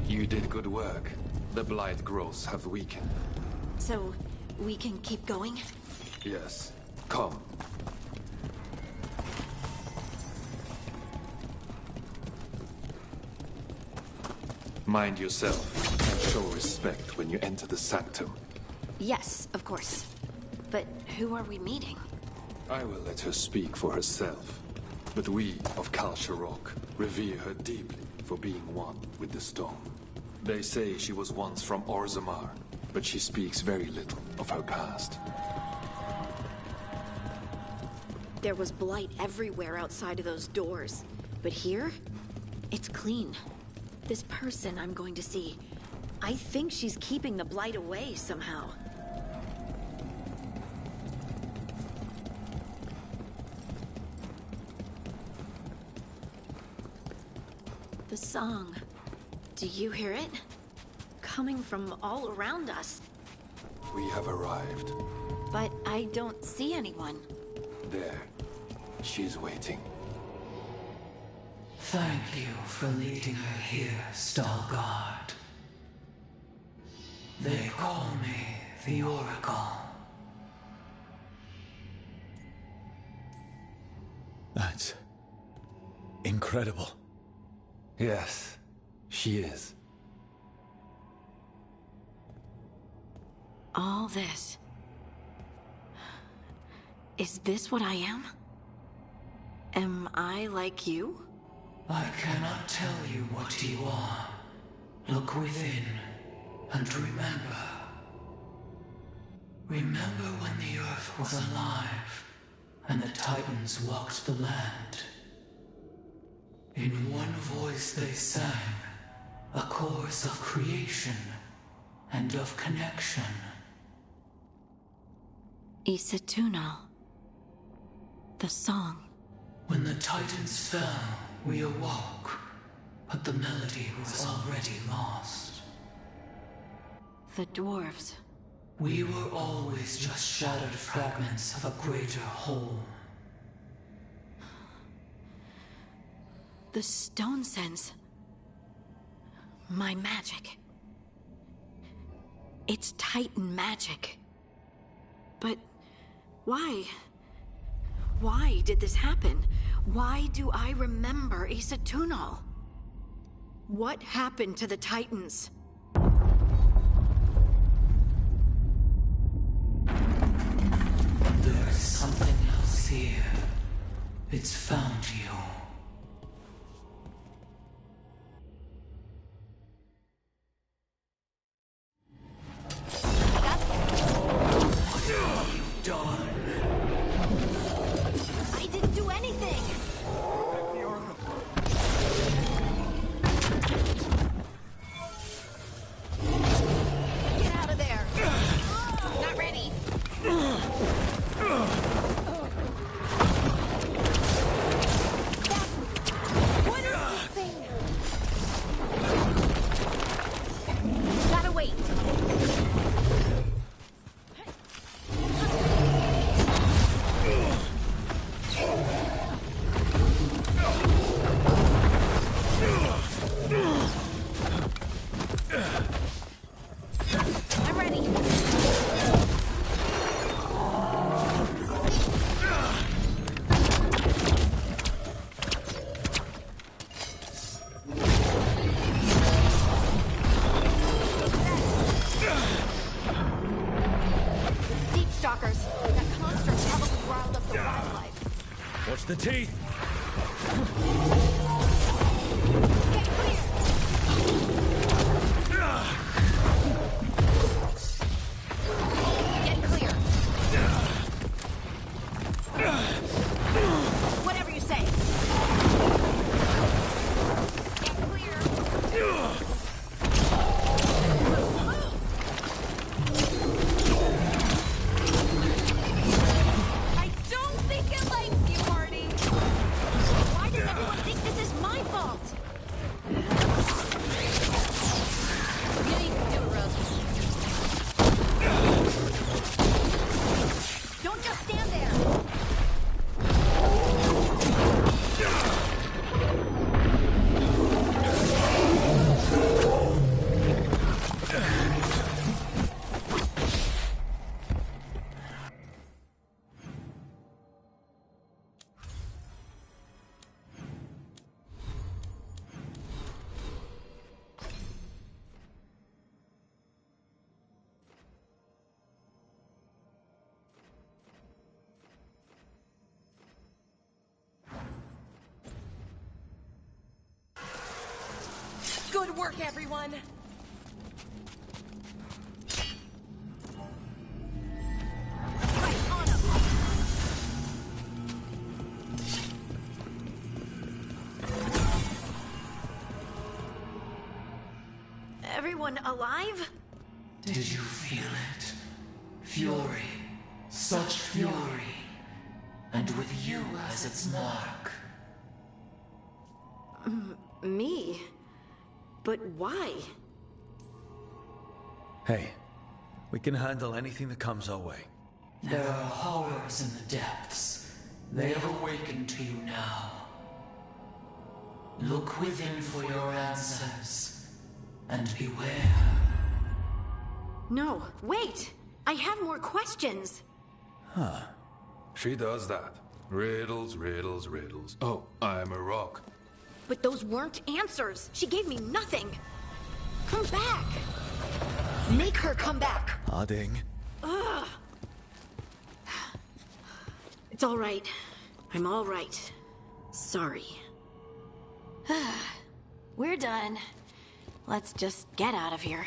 You did good work. The blight growths have weakened. So, we can keep going? Yes. Come. Mind yourself, and show respect when you enter the sanctum. Yes, of course. But who are we meeting? I will let her speak for herself. But we of Kalsha Rock revere her deeply for being one with the stone. They say she was once from Orzammar, but she speaks very little of her past. There was blight everywhere outside of those doors. But here, it's clean. This person I'm going to see, I think she's keeping the blight away somehow. The song. Do you hear it? Coming from all around us. We have arrived. But I don't see anyone. There. She's waiting. Thank you for leading her here, Stalgard. They call me the Oracle. That's incredible. Yes, she is. All this. Is this what I am? Am I like you? I cannot tell you what you are. Look within, and remember. Remember when the Earth was alive, and the Titans walked the land. In one voice they sang, a chorus of creation and of connection. Isatunal. The song. When the Titans fell, we awoke, but the melody was already lost. The dwarves. We were always just shattered fragments of a greater whole. The stone sense. My magic. It's Titan magic. But why? Why did this happen? Why do I remember Isatunal? What happened to the Titans? There is something else here. It's found you. I didn't do anything! Get out of there! Not ready! the teeth! Get clear. Whatever you say. Get clear. I don't think it likes you, Marty. Why does everyone think this is my fault? Yeah, you can do it, Rose. Don't just stand there. Good work, everyone! Right on 'em. Everyone alive? Did you feel it? Fury. Such fury. And with you as its mark. Me? But why? Hey, we can handle anything that comes our way. There are horrors in the depths. They have awakened to you now. Look within for your answers. And beware. No, wait! I have more questions! Huh. She does that. Riddles, riddles, riddles. Oh, I'm a rock. But those weren't answers! She gave me nothing! Come back! Make her come back! Harding. Ugh. It's all right. I'm all right. Sorry. We're done. Let's just get out of here.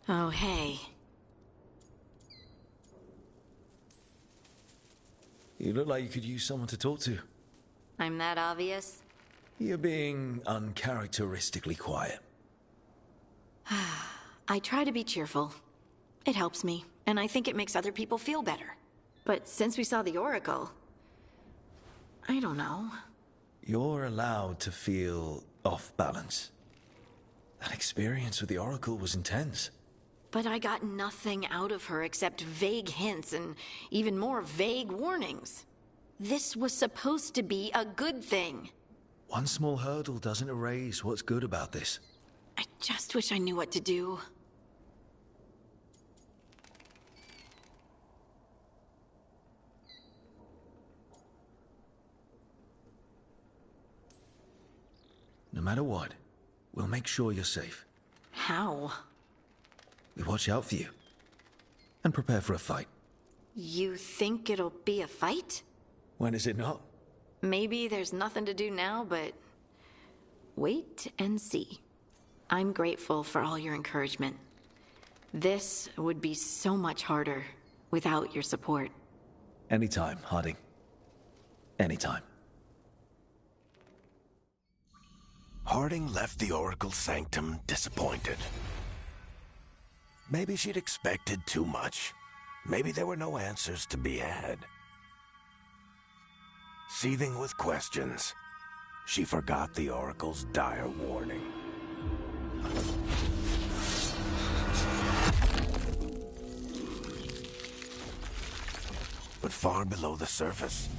Oh, hey. You look like you could use someone to talk to. I'm that obvious? You're being uncharacteristically quiet. I try to be cheerful. It helps me, and I think it makes other people feel better. But since we saw the Oracle... I don't know. You're allowed to feel off balance. That experience with the Oracle was intense. But I got nothing out of her except vague hints and even more vague warnings. This was supposed to be a good thing. One small hurdle doesn't erase what's good about this. I just wish I knew what to do. No matter what, we'll make sure you're safe. How? We watch out for you. And prepare for a fight. You think it'll be a fight? When is it not? Maybe there's nothing to do now, but... wait and see. I'm grateful for all your encouragement. This would be so much harder without your support. Anytime, Harding. Anytime. Harding left the Oracle Sanctum disappointed. Maybe she'd expected too much. Maybe there were no answers to be had. Seething with questions, she forgot the Oracle's dire warning. But far below the surface,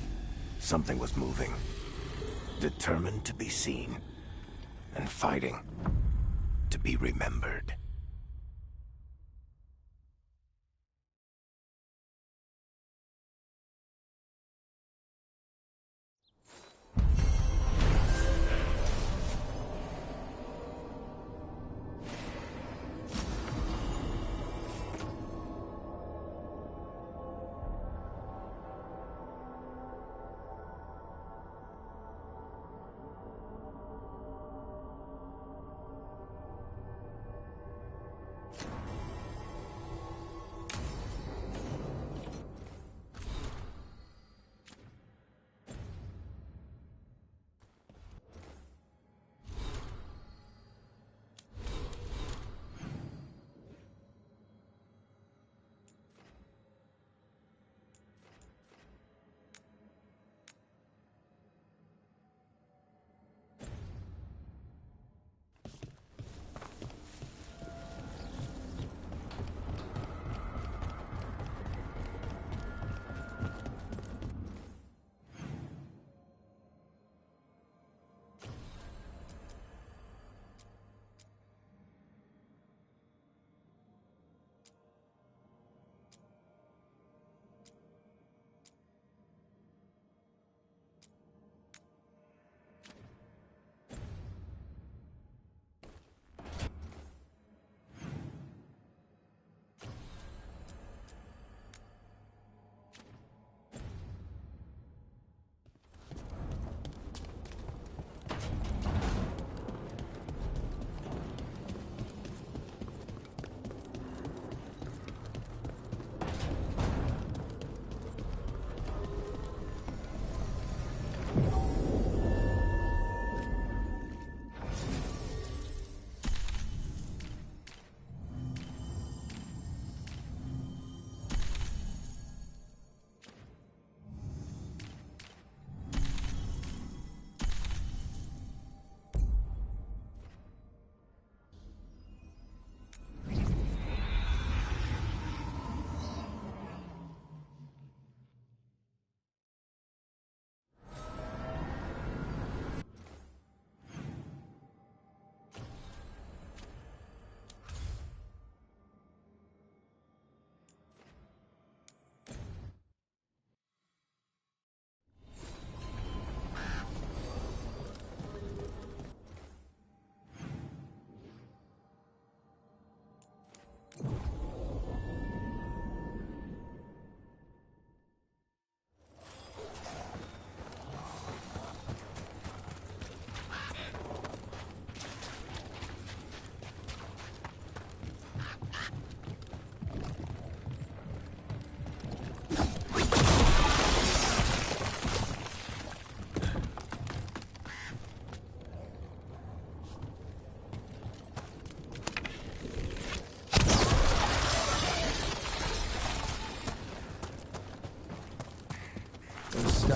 something was moving. Determined to be seen. And fighting to be remembered.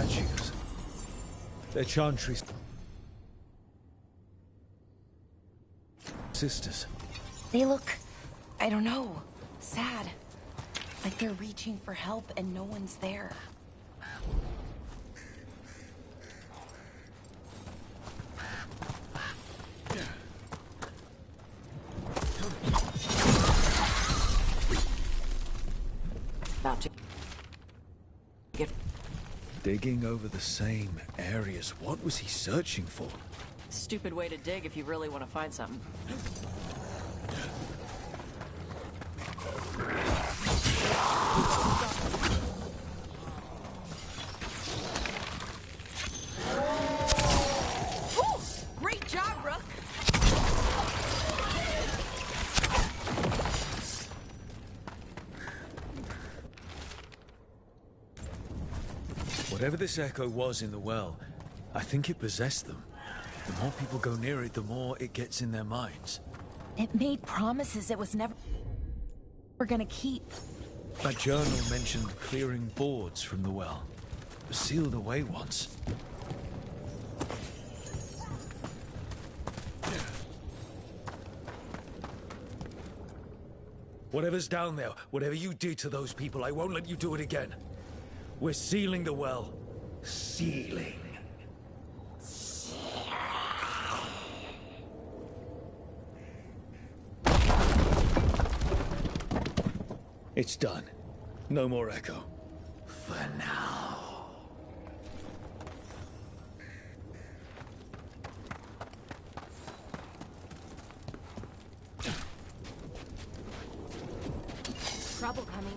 statues. They're Chantry's sisters. They look, I don't know, sad. Like they're reaching for help and no one's there. About to get... Digging over the same areas. What was he searching for? Stupid way to dig if you really want to find something. Ooh, great job, Rook! Whatever this echo was in the well, I think it possessed them. The more people go near it, the more it gets in their minds. It made promises it was never gonna keep. That journal mentioned clearing boards from the well. It was sealed away once. Whatever's down there, whatever you did to those people, I won't let you do it again. We're sealing the well. Sealing. It's done. No more echo. For now. Trouble coming.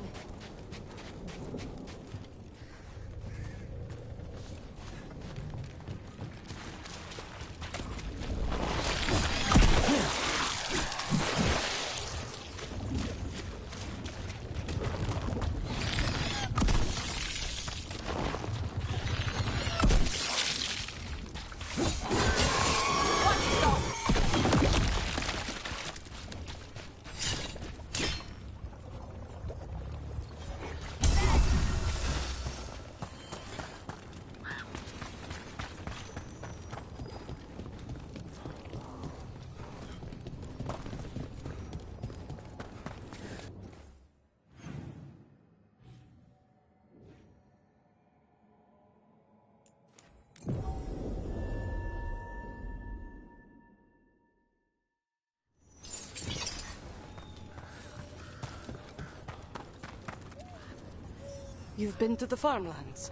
You've been to the farmlands.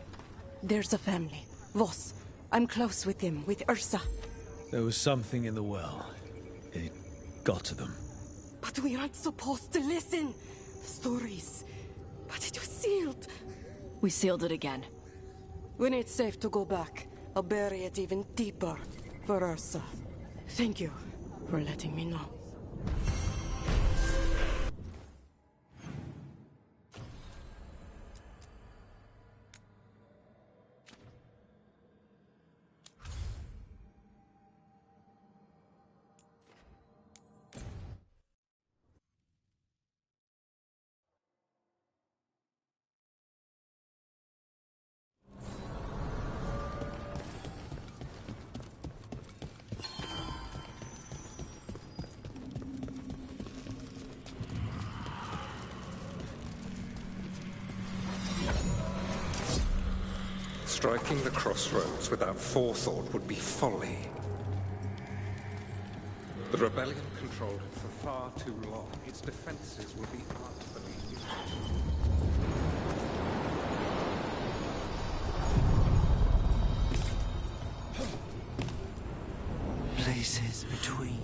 There's a family. Voss. I'm close with him, with Ursa. There was something in the well. It got to them. But we aren't supposed to listen. The stories. But it was sealed. We sealed it again. When it's safe to go back, I'll bury it even deeper for Ursa. Thank you for letting me know. Striking the crossroads without forethought would be folly. The rebellion controlled it for far too long. Its defenses will be artfully used. Places between.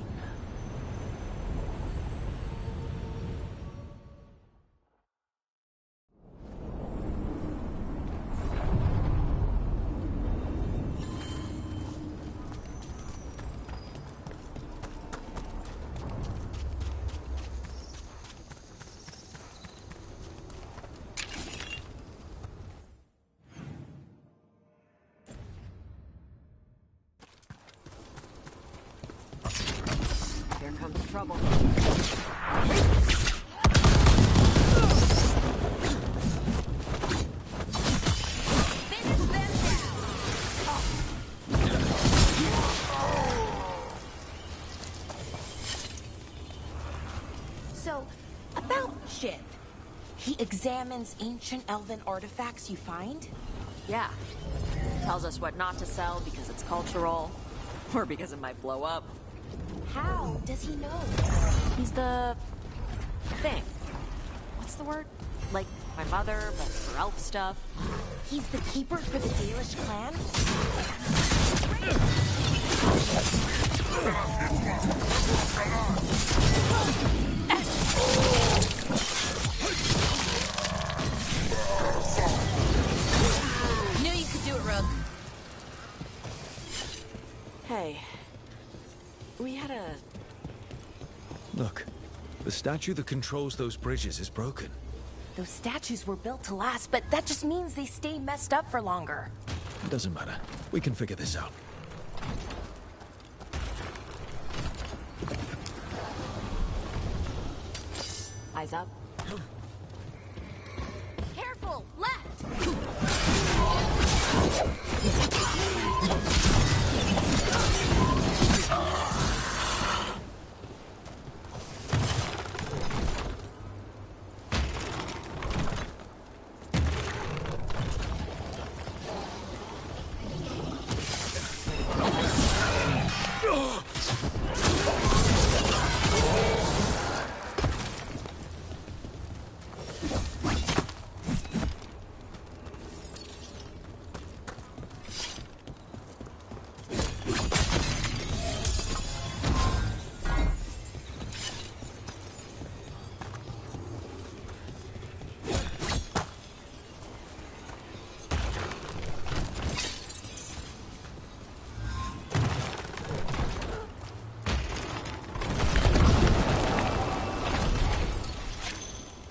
Here comes trouble. Finish them down! So, about Shiv. He examines ancient elven artifacts you find? Yeah. Tells us what not to sell because it's cultural, or because it might blow up. How does he know? He's the... thing. What's the word? Like my mother, but for elf stuff. He's the keeper for the Dalish clan? Knew you could do it, Rook. Hey. We had a... Look, the statue that controls those bridges is broken. Those statues were built to last, but that just means they stay messed up for longer. It doesn't matter. We can figure this out. Eyes up. Careful! Left!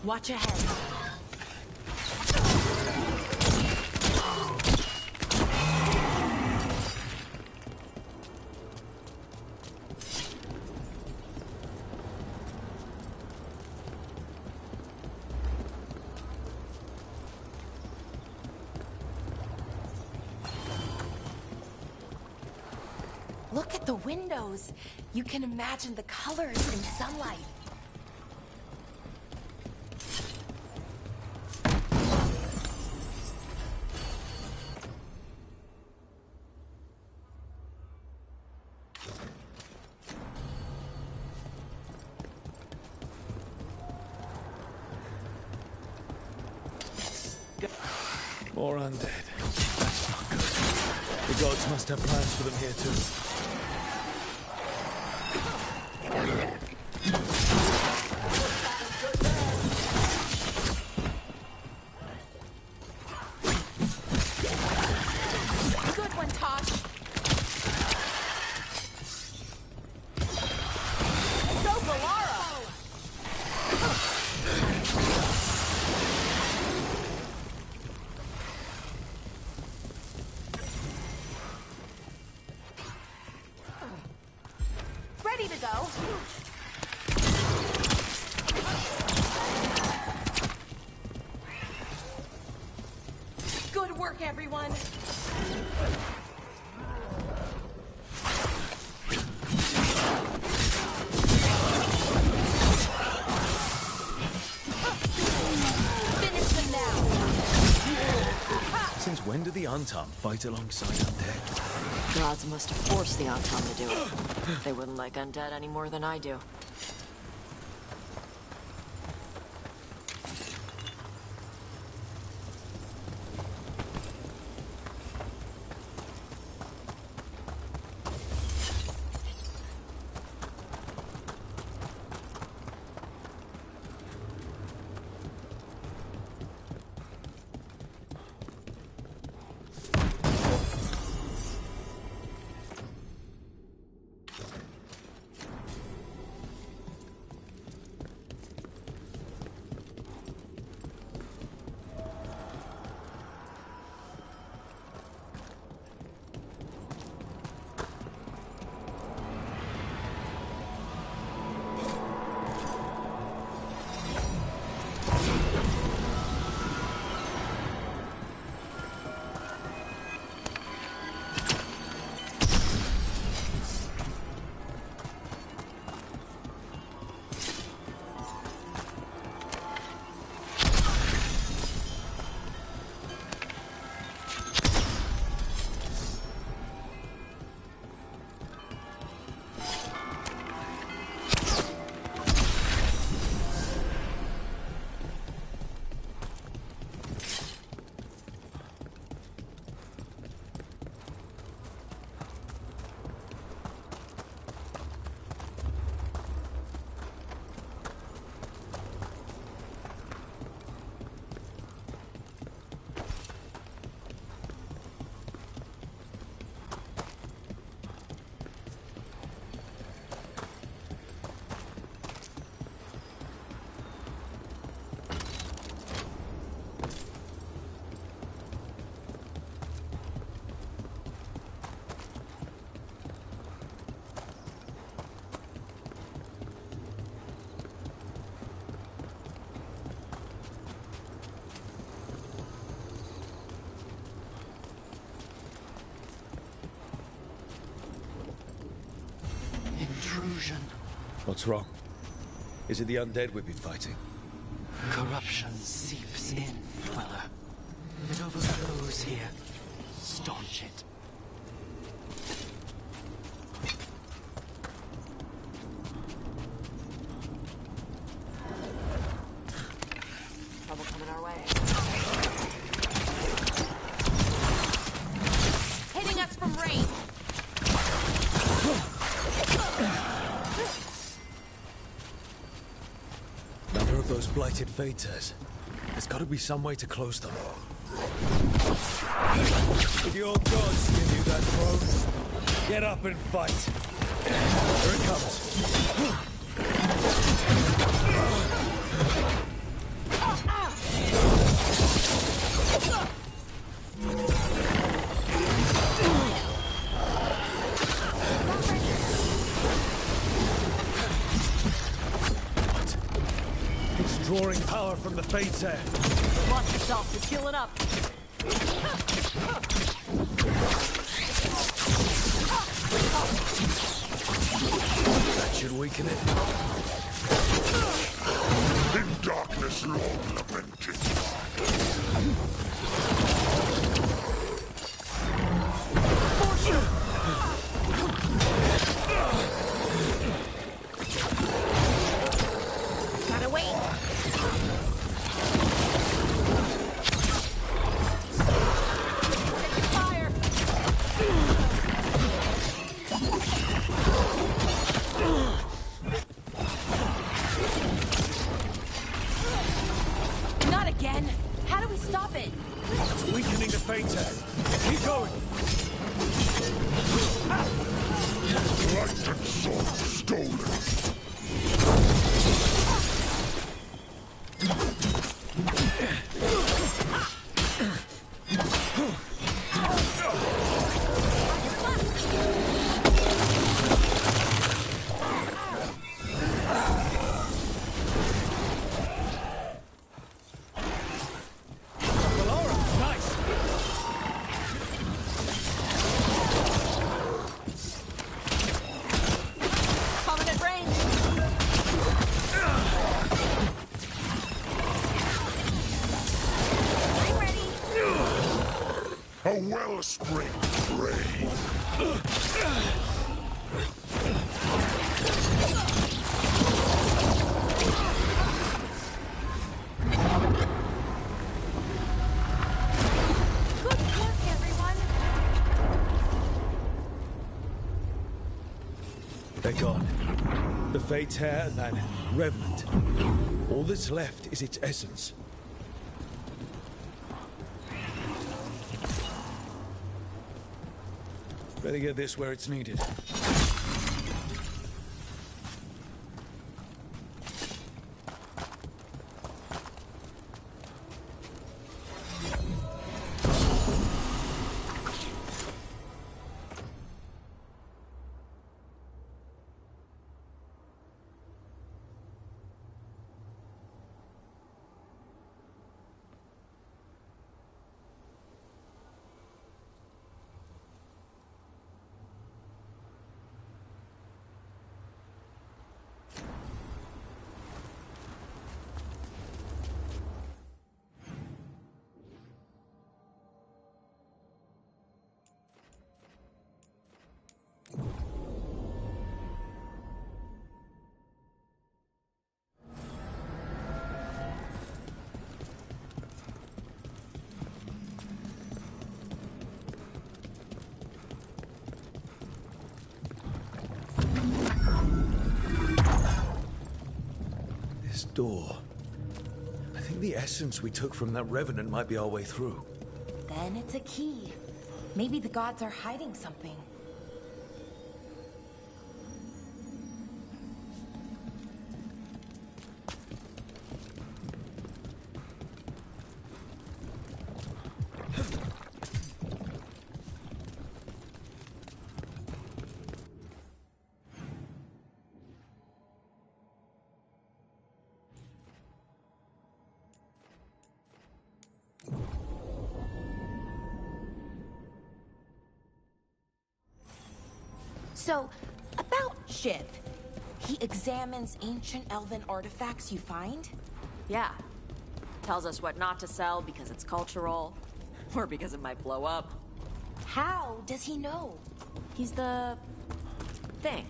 Watch ahead. Look at the windows. You can imagine the colors in sunlight. More undead. That's not good. The gods must have plans for them here too. Good one, Tosh. Go, Galara! Ready to go. Good work, everyone. Finish them now. Since when do the Antam fight alongside undead? Gods must have forced the Antam to do it. They wouldn't like undead any more than I do. What's wrong? Is it the undead we've been fighting? Corruption seeps in, Dweller. It overflows here. Staunch it. Trouble coming our way. Hitting us from range. Another of those blighted Vatas. There's got to be some way to close them. Did your gods give you that throne? Get up and fight. Here it comes. It's drawing power from the Vatar. Watch yourself, you're healing up. That should weaken it. In darkness long lamented. Gotta wait. Fire! Not again. How do we stop it? It's weakening the Vatar. Keep going. Light and sword stolen. Nice. Coming at range! I'm ready. A wellspring brave. Good work, everyone. They're gone. The Vatar and that Revenant. All that's left is its essence. Better get this where it's needed. This door. I think the essence we took from that Revenant might be our way through. Then it's a key. Maybe the gods are hiding something. So, about Shiv. He examines ancient elven artifacts you find? Yeah. Tells us what not to sell because it's cultural, or because it might blow up. How does he know? He's the... thing.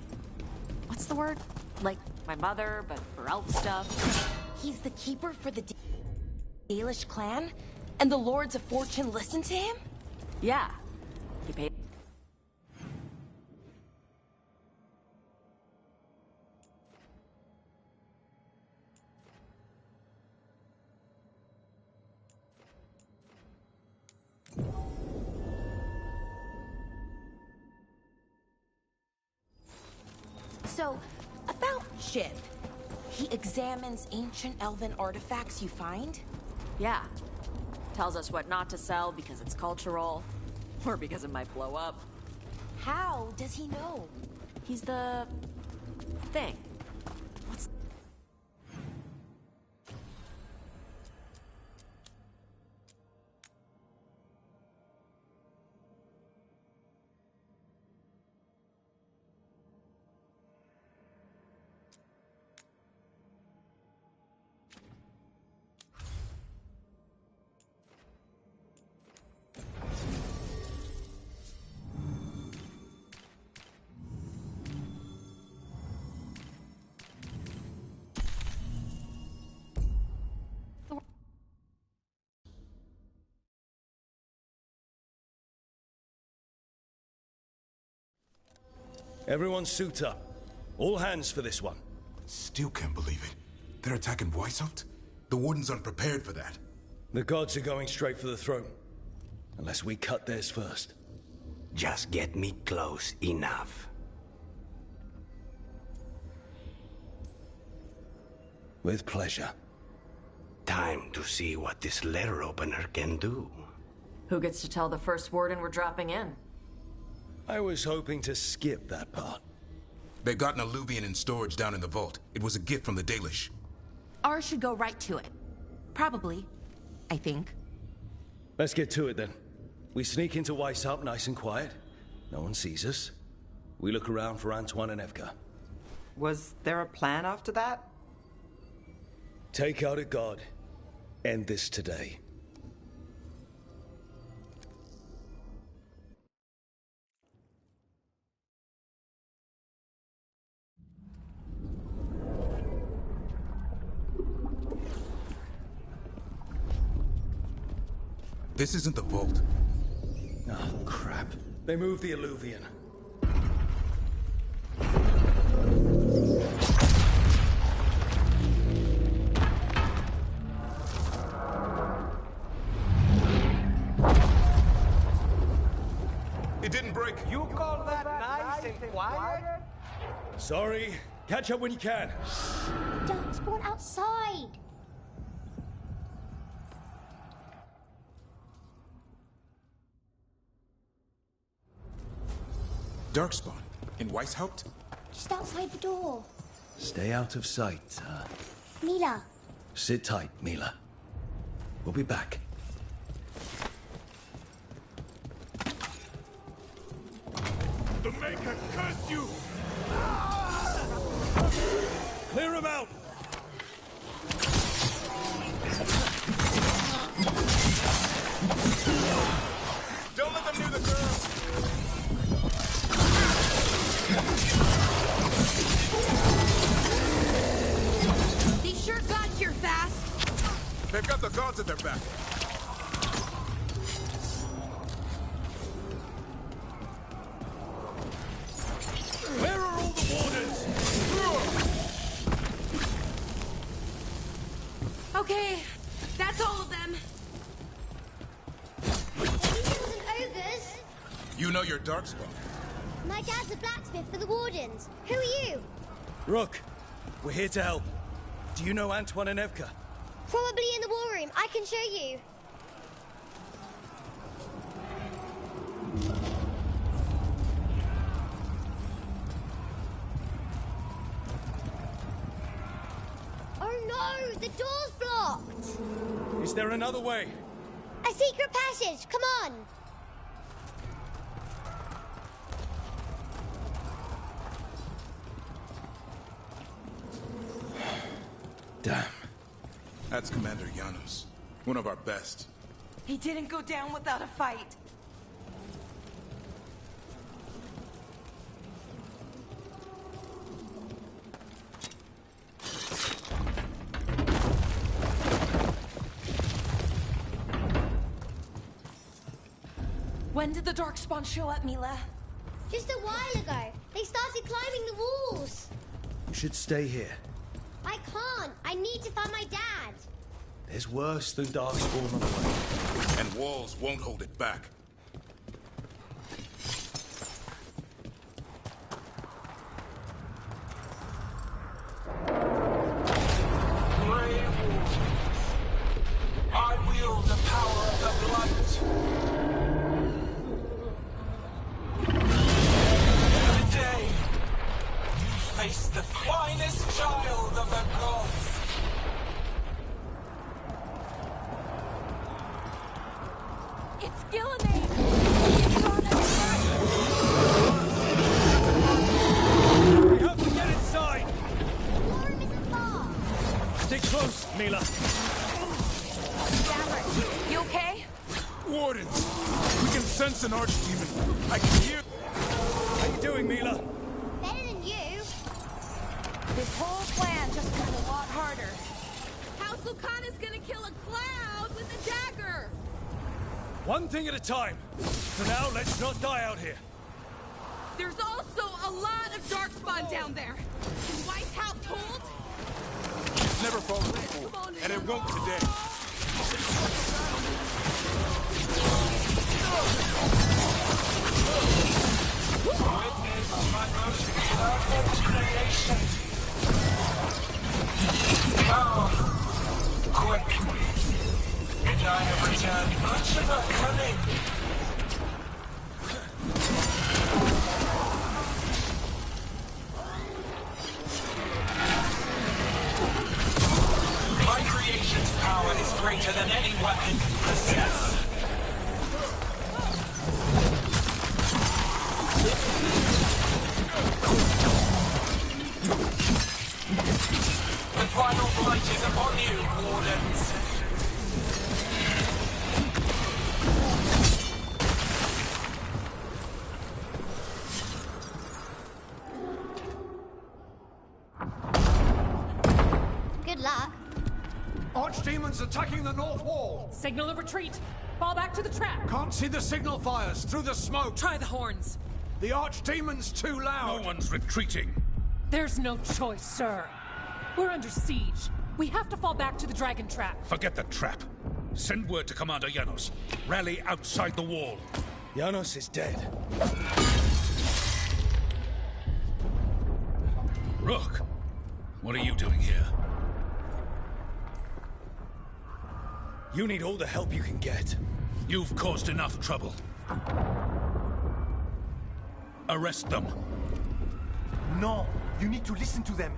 What's the word? Like my mother, but for elf stuff. He's the keeper for the Dalish clan? And the Lords of Fortune listen to him? Yeah. He paid... So, about Shiv. He examines ancient elven artifacts you find? Yeah. Tells us what not to sell because it's cultural, or because it might blow up. How does he know? He's the... thing. What's... Everyone suit up. All hands for this one. Still can't believe it. They're attacking Weishaupt? The Wardens aren't prepared for that. The gods are going straight for the throne. Unless we cut theirs first. Just get me close enough. With pleasure. Time to see what this letter opener can do. Who gets to tell the first warden we're dropping in? I was hoping to skip that part. They've got an Alluvian in storage down in the vault. It was a gift from the Dalish. Ours should go right to it. Probably. I think. Let's get to it then. We sneak into Weishaupt nice and quiet. No one sees us. We look around for Antoine and Evgar. Was there a plan after that? Take out a god. End this today. This isn't the vault. Oh, crap. They moved the Alluvian. It didn't break. You call that nice and quiet? Sorry. Catch up when you can. Don't spawn outside. Darkspawn? In Weishaupt? Just outside the door. Stay out of sight. Mila. Sit tight, Mila. We'll be back. The Maker curse you! Clear him out! Don't let them do the girl! They sure got here fast. They've got the gods at their back. Where are all the wardens? Okay, that's all of them. These an ogres. You know your Darkspawn. My dad's a blacksmith for the Wardens. Who are you? Rook, we're here to help. Do you know Antoine and Evgar? Probably in the war room. I can show you. Oh no! The door's blocked! Is there another way? A secret passage! Come on! Damn. That's Commander Janos. One of our best. He didn't go down without a fight. When did the Darkspawn show up, Mila? Just a while ago. They started climbing the walls. You should stay here. I can't. I need to find my dad. There's worse than Darkspawn on the way. And walls won't hold it back. Grey Wolves, I wield the power of the blight. Today, you face the finest child of the gods. It's Gillenade! We have to get inside! Stay close, Mila. Dammit, you okay? Wardens! We can sense an archdemon. I can hear... How you doing, Mila? Better than you. This whole plan just got a lot harder. House Lucana's gonna kill a cloud with a dagger! One thing at a time. For now, let's not die out here. There's also a lot of Darkspawn down there. Is Whitehouse told? It's never fallen before, and it won't today. Witness my most perfect creation. Now, quick. And I have returned much of our cunning. My creation's power is greater than any weapon can possess. The final blight is upon you, Wardens. Good luck. Archdemons attacking the north wall. Signal of retreat. Fall back to the trap. Can't see the signal fires through the smoke. Try the horns. The Archdemon's too loud. No one's retreating. There's no choice, sir. We're under siege. We have to fall back to the dragon trap. Forget the trap. Send word to Commander Janos. Rally outside the wall. Janos is dead. Rook, what are you doing here? You need all the help you can get. You've caused enough trouble. Arrest them. No, you need to listen to them.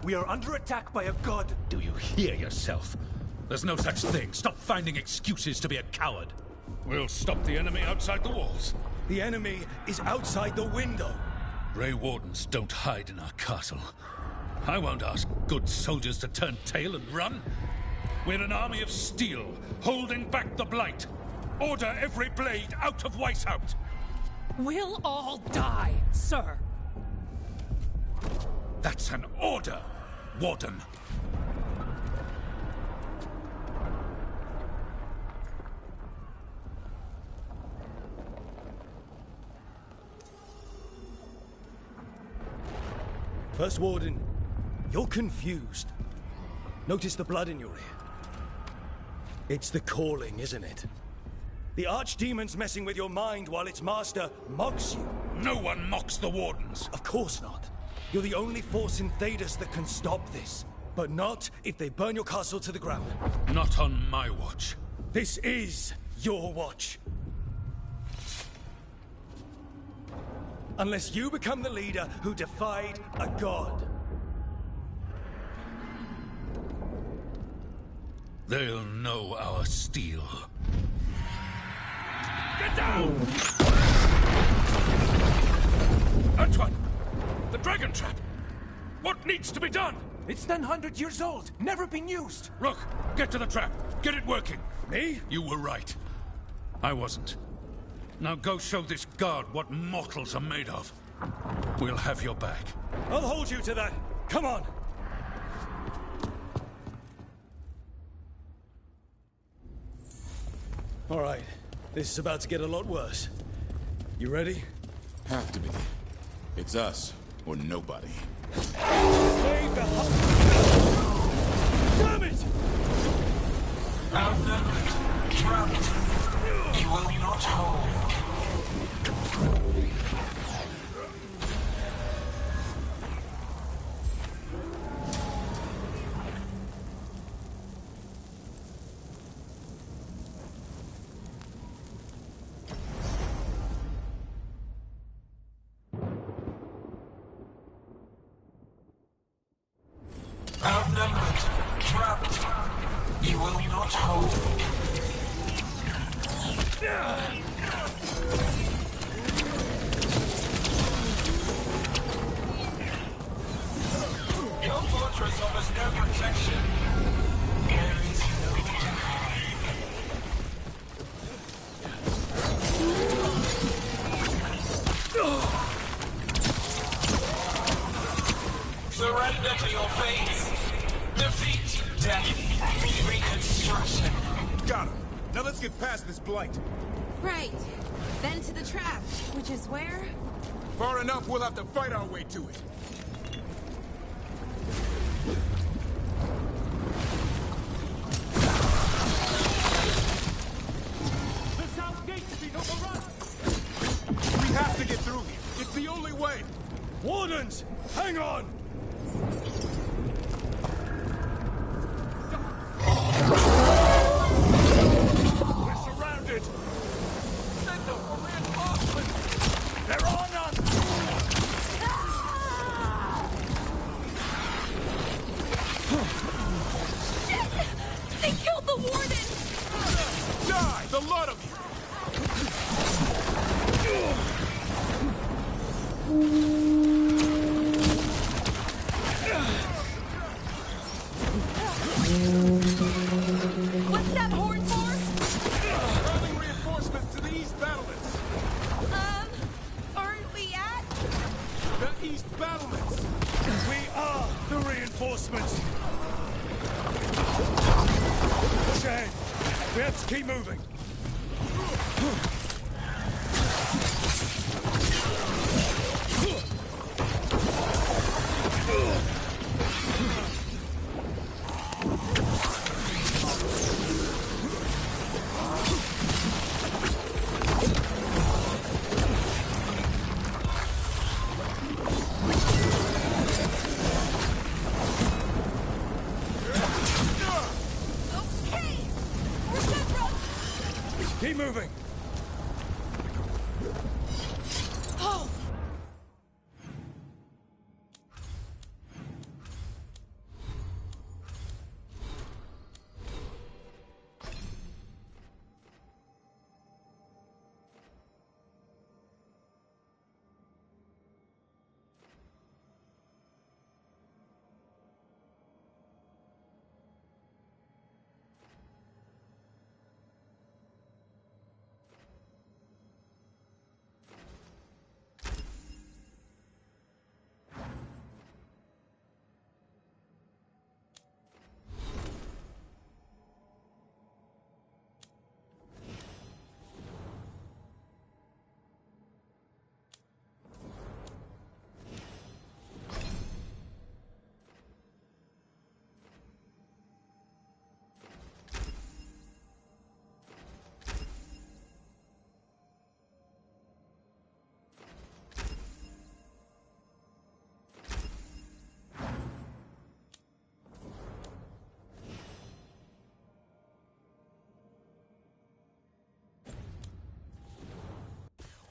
We are under attack by a god. Do you hear yourself? There's no such thing. Stop finding excuses to be a coward. We'll stop the enemy outside the walls. The enemy is outside the window. Grey Wardens don't hide in our castle. I won't ask good soldiers to turn tail and run. We're an army of steel, holding back the blight. Order every blade out of Weishaupt. We'll all die, sir. That's an order, Warden. First Warden, you're confused. Notice the blood in your ear. It's the calling, isn't it? The Archdemon's messing with your mind while its master mocks you. No one mocks the Wardens. Of course not. You're the only force in Thedas that can stop this. But not if they burn your castle to the ground. Not on my watch. This is your watch. Unless you become the leader who defied a god. They'll know our steel. Get down! Antoine! The dragon trap! What needs to be done? It's 900 years old. Never been used. Rook, get to the trap. Get it working. Me? You were right. I wasn't. Now go show this guard what mortals are made of. We'll have your back. I'll hold you to that. Come on. All right. This is about to get a lot worse. You ready? Have to be. It's us, or nobody. Stay behind. Damn it! Outnumbered, trapped. You will not hold. Outnumbered, trapped. You will not hold. Your fortress offers no protection. There is no surrender to your fate. Defeat, death, reconstruction. Got him. Now let's get past this blight. Right. Then to the trap, which is where? Far enough, we'll have to fight our way to it. The south gate is being overrun! We have to get through here. It's the only way. Wardens, hang on! We're surrounded! Send them for reinforcements! They're on us! They killed the warden! Die, the lot of What's that horn for? Early reinforcements to the east battlements. Aren't we at? The east battlements. We are the reinforcements. Push ahead. We have to keep moving. Keep moving. Oh!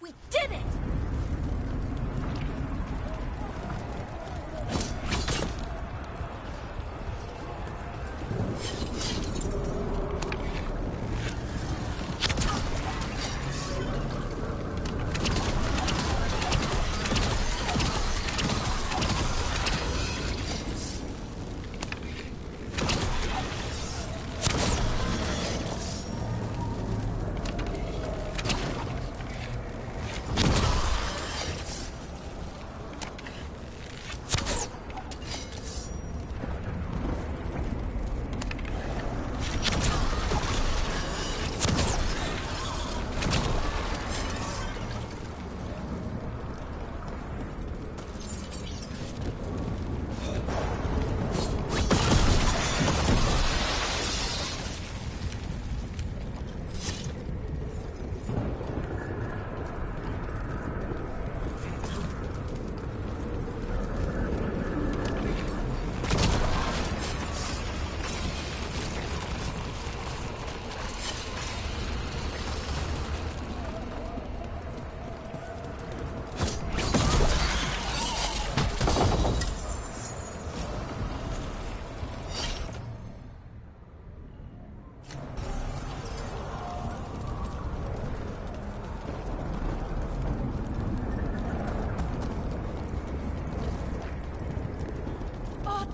We did it!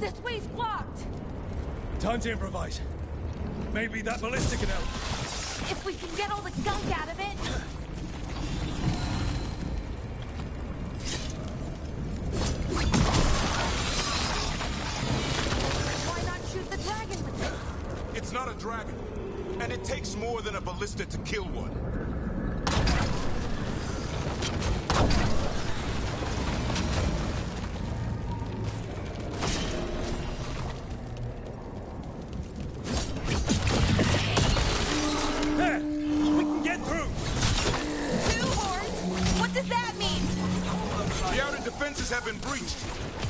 This way's blocked! Time to improvise. Maybe that ballista can help. If we can get all the gunk out of it... Why not shoot the dragon with it? It's not a dragon. And it takes more than a ballista to kill one. Have been breached.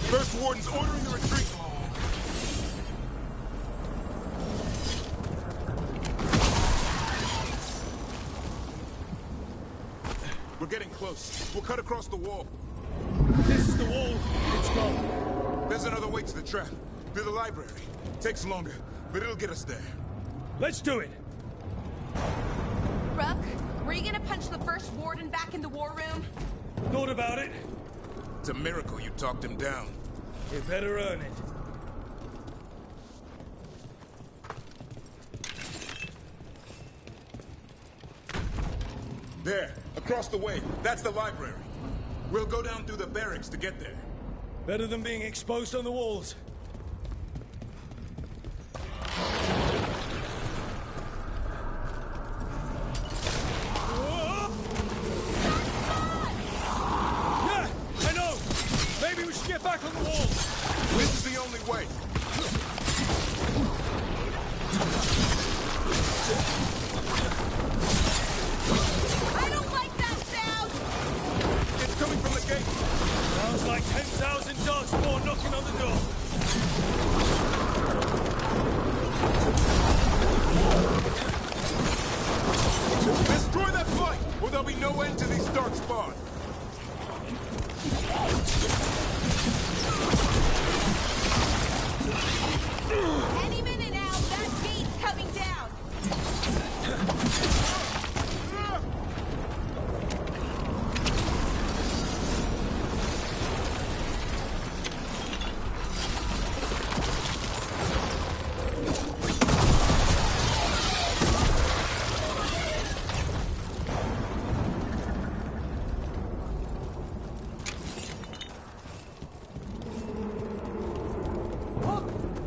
First Warden's ordering the retreat. We're getting close. We'll cut across the wall. This is the wall. It's gone. There's another way to the trap. Through the library. Takes longer, but it'll get us there. Let's do it. Rook, were you gonna punch the First Warden back in the war room? Thought about it. It's a miracle you talked him down. You better earn it. There, across the way. That's the library. We'll go down through the barracks to get there. Better than being exposed on the walls. Get back on the wall! This is the only way. I don't like that sound! It's coming from the gate. Sounds like 10,000 Darkspawn knocking on the door. Destroy that flight, or there'll be no end to these Darkspawn. Any minute now, that gate's coming down!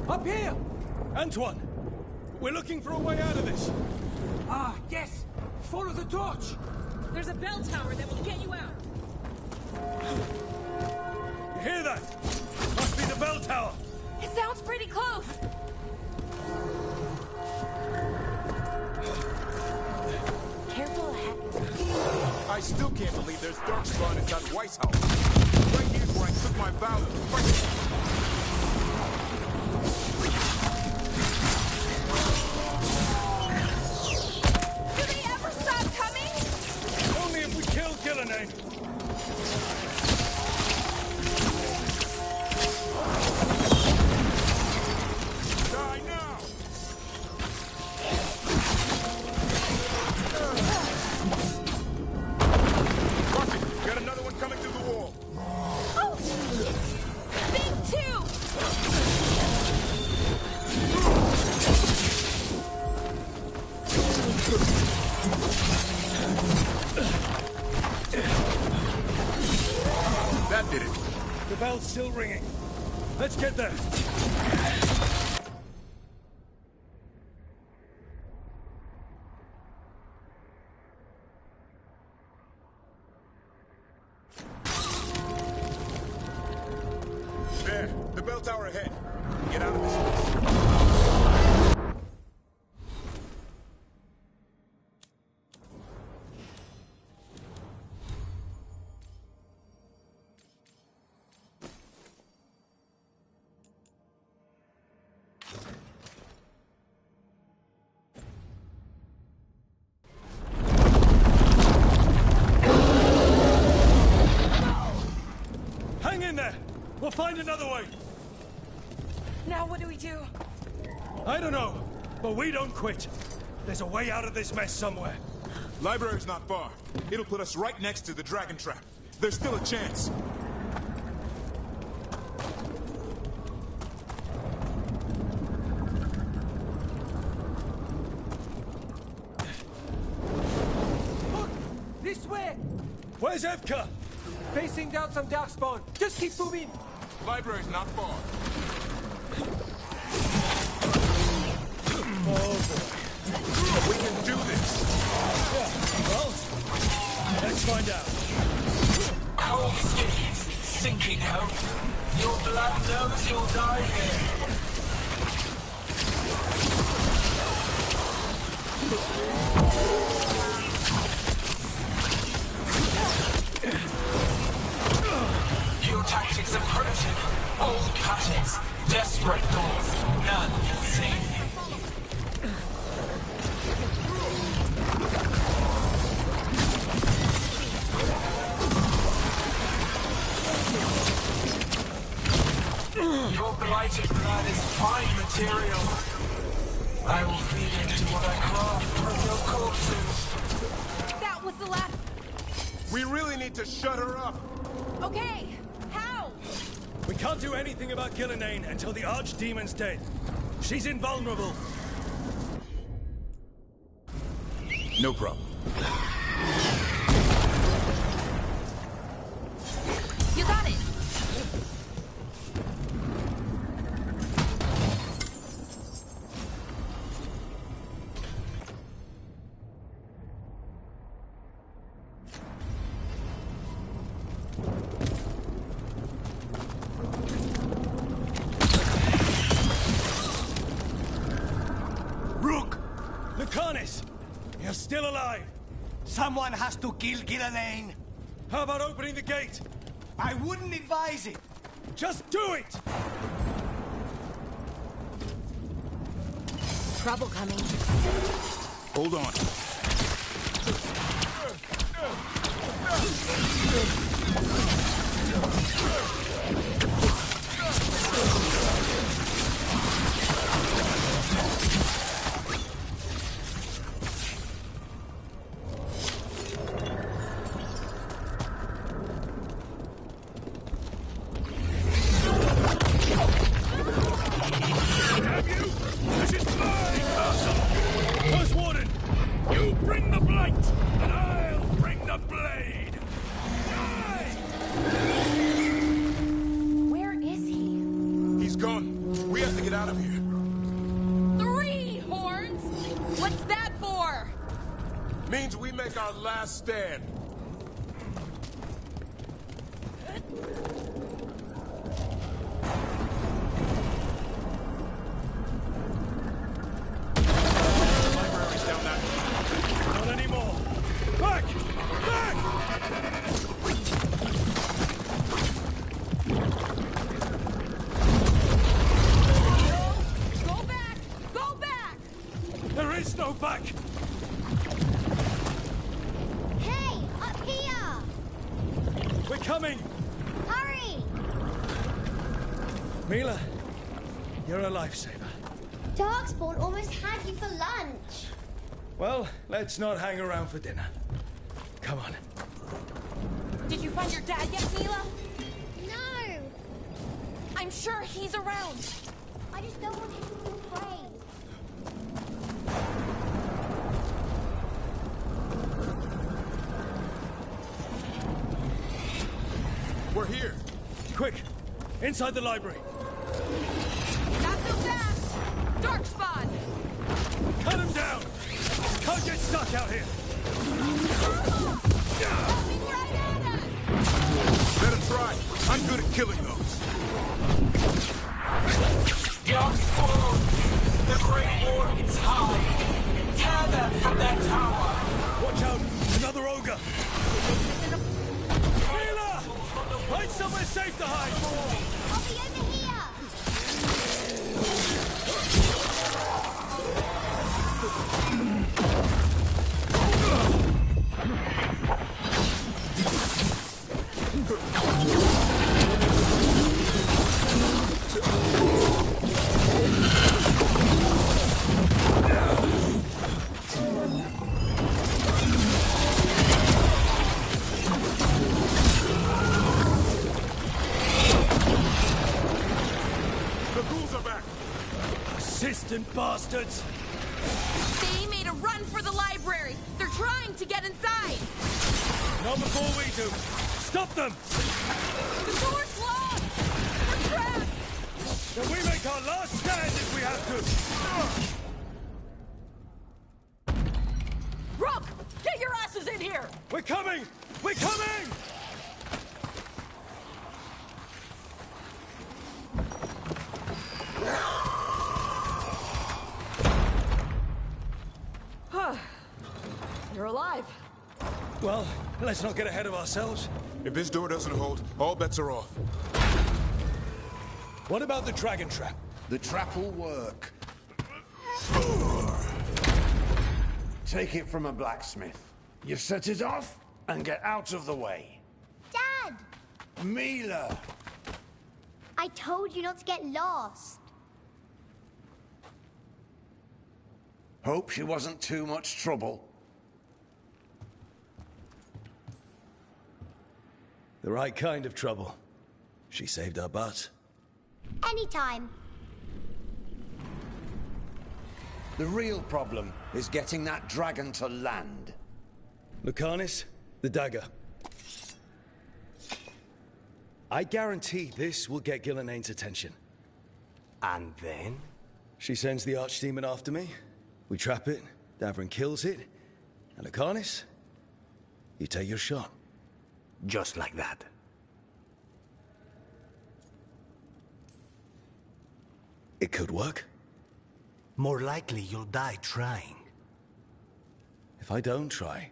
Up here! Antoine! We're looking for a way out of this! Ah, yes! Follow the torch! There's a bell tower that will get you out! You hear that? Must be the bell tower! It sounds pretty close! Careful ahead. I still can't believe there's Darkspawn inside Weishaupt. Right here's where I took my vow to fight. Gillenane! Die now! Watch it! Got another one coming through the wall! Oh! Big two! That did it. The bell's still ringing. Let's get there. There, the bell tower ahead. Get out of this place. Hang in there! We'll find another way! Now what do we do? I don't know, but we don't quit. There's a way out of this mess somewhere. Library's not far. It'll put us right next to the dragon trap. There's still a chance. Where's Evka? Facing down some darkspawn. Just keep moving. Library's not far. Oh boy. We can do this. Yeah, well, let's find out. Cold cities, sinking hope. Your blood knows you'll die here. Your tactics are primitive. Old cuttings, desperate thoughts. None can save you. Your blighted blood is fine material. I will feed into what I craft from your corpses. That was the last... We really need to shut her up. Okay, how? We can't do anything about Gillenane until the Archdemon's dead. She's invulnerable. No problem. You got it. Rook! Lucanus! You're still alive! Someone has to kill Gillenane. How about opening the gate? I wouldn't advise it. Just do it! Trouble coming. Hold on. First Warden! You bring the blight, and I'll bring the blade! Where is he? He's gone. We have to get out of here. 3 horns? What's that for? Means we make our last stand. Library's down that. Not anymore! Back! Back! Go back! Go back! There is no back! Hey, up here! We're coming! Hurry! Mila, you're a lifesaver. Darkspawn almost had you for lunch. Well, let's not hang around for dinner. Come on. Did you find your dad yet, Mila? No! I'm sure he's around. I just don't want him to feel afraid. We're here. Quick! Inside the library! Not so fast! Darkspawn! Cut him down! Can't get stuck out here! Coming right at us! Let him try. I'm good at killing those. Darkspawn! The Great War is high. Tear them from their tower. Watch out! Another ogre! Mila! Find somewhere safe to hide! I'll be over here! Persistent bastards! They made a run for the library. They're trying to get inside. Not before we do. Stop them! The door's locked. We're trapped. Then we make our last stand if we have to. Rook! Get your asses in here! We're coming! We're coming! You're alive. Well, let's not get ahead of ourselves. If this door doesn't hold, all bets are off. What about the dragon trap? The trap will work. Take it from a blacksmith. You set it off and get out of the way. Dad! Mila! I told you not to get lost. Hope she wasn't too much trouble. The right kind of trouble. She saved our butt. Anytime. The real problem is getting that dragon to land. Lucanis, the dagger. I guarantee this will get Gillenane's attention. And then? She sends the Archdemon after me. We trap it, Davrin kills it. And Lucanis, you take your shot. Just like that. It could work. More likely you'll die trying. If I don't try,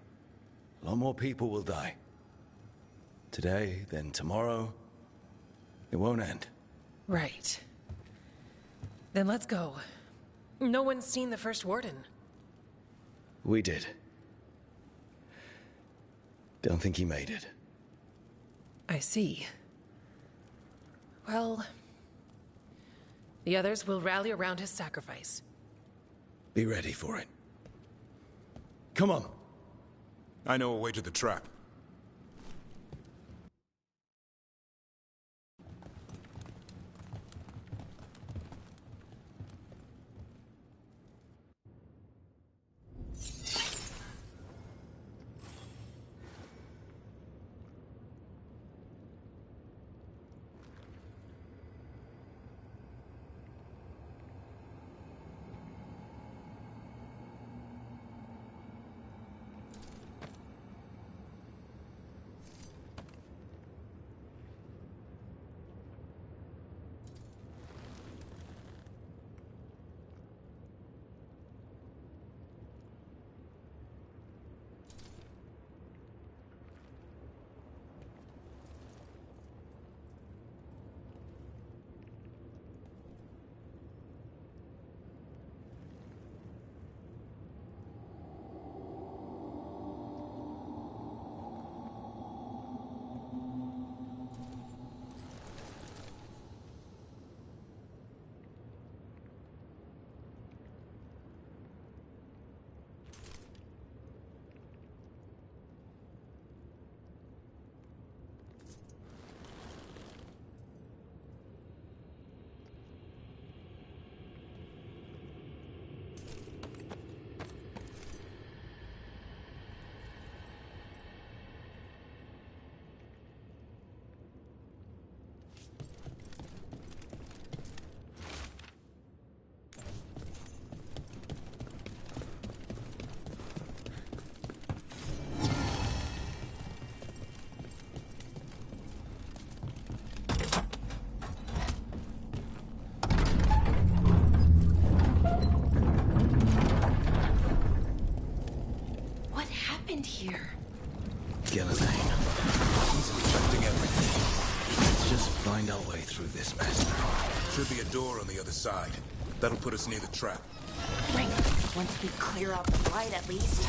a lot more people will die. Today, then tomorrow. It won't end. Right. Then let's go. No one's seen the first warden. We did. Don't think he made it. I see. Well, the others will rally around his sacrifice. Be ready for it. Come on. I know a way to the trap. Here. Gillenane. He's infecting everything. Let's just find our way through this mess. Should be a door on the other side. That'll put us near the trap. Right. Once we clear out the light, at least.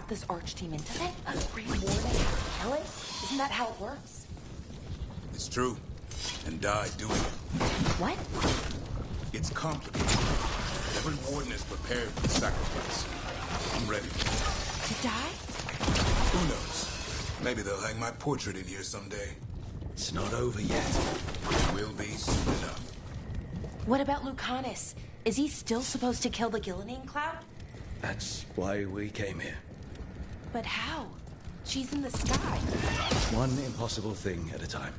This Archdemon, doesn't Green Warden have to kill it? Isn't that how it works? It's true. and die doing it. What? It's complicated. Every warden is prepared for the sacrifice. I'm ready. To die? Who knows? Maybe they'll hang my portrait in here someday. It's not over yet. It will be soon enough. What about Lucanus? Is he still supposed to kill the Gillenane cloud? That's why we came here. But how? She's in the sky. One impossible thing at a time.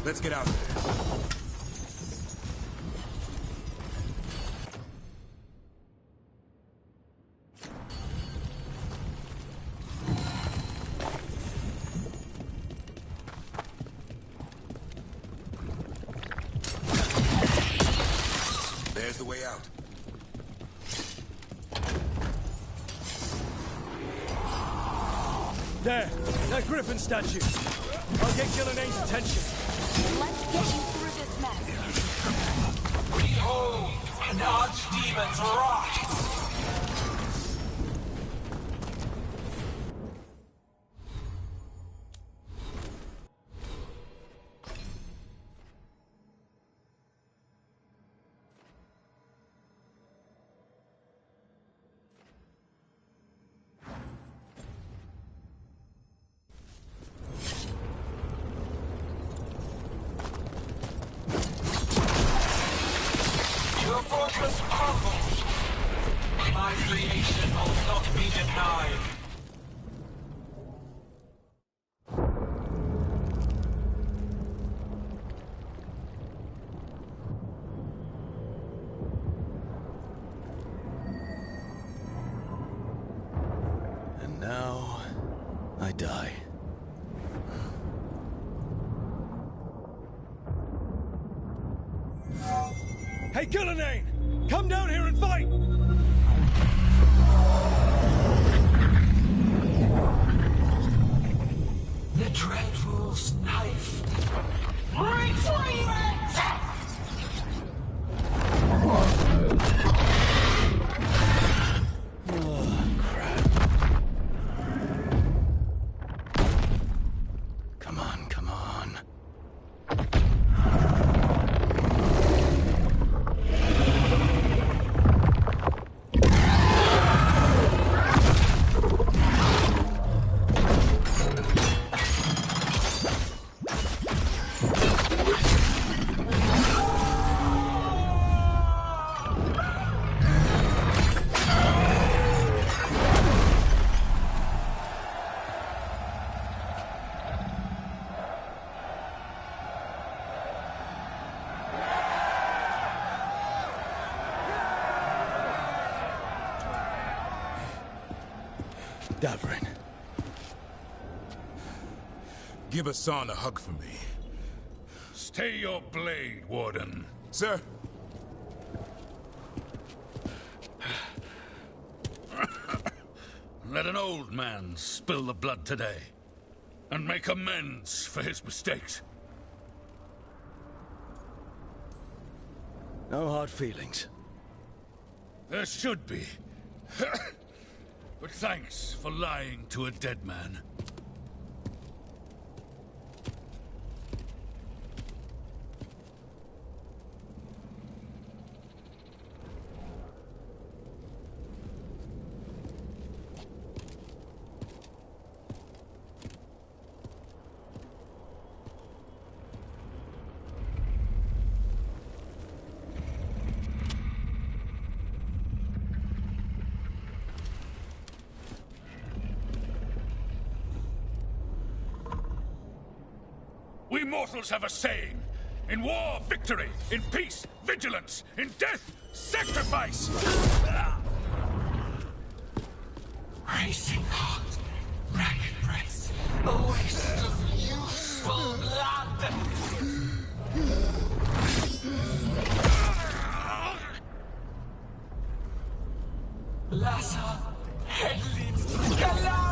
Let's get out there. There's the way out. There, that Griffin statue. I'll get Gillenane's attention. Let's get you through this mess. Behold, an archdemon's wrath! Your fortress crumbles. My creation will not be denied. And now, I die. Hey, Gillenane! Come down here and fight! The Dreadwolf's knife. Retreat! Oh, crap. Come on, come on. Davrin. Give Hassan a hug for me. Stay your blade, Warden. Sir. Let an old man spill the blood today, and make amends for his mistakes. No hard feelings. There should be. But thanks for lying to a dead man. We mortals have a saying. In war, victory. In peace, vigilance. In death, sacrifice. Racing heart, ragged breath, a waste of useful blood. Lassa, Hedlin, Galara.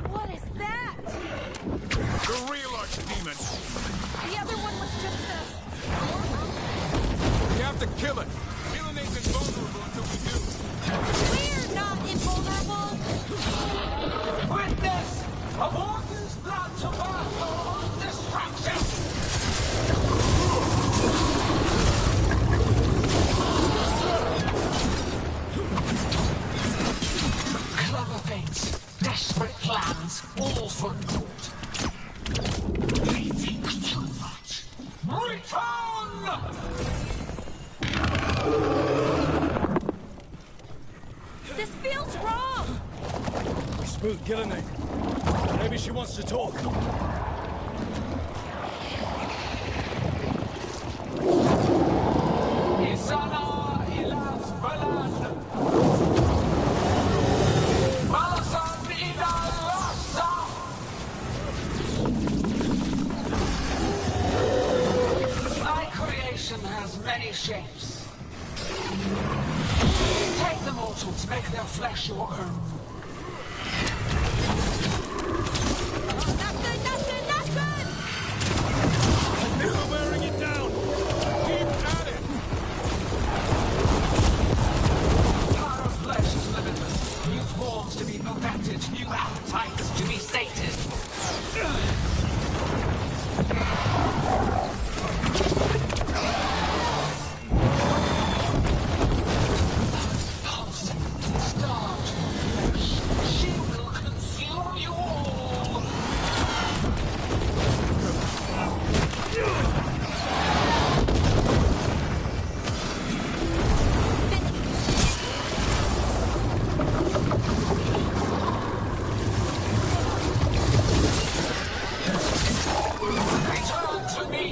What is that? The real archdemon. The other one was just We have to kill it. Milanese invulnerable until we do. We're not invulnerable. Witness a warden's blood to Barthol's destruction. Clever fates, desperate plans, all for naught. They think too much. Return! This feels wrong. Spook Gillenay. Maybe she wants to talk. Isana ilas balan. Malasan idalasa. My creation has many shapes. Take the mortals, make their flesh your own. Not good, not good, not good! We're wearing it down! Keep at it! Power of flesh is limitless. New forms to be perfected, new appetites to be sated. Pulsing, starved flesh. She will consume you all. Return to me.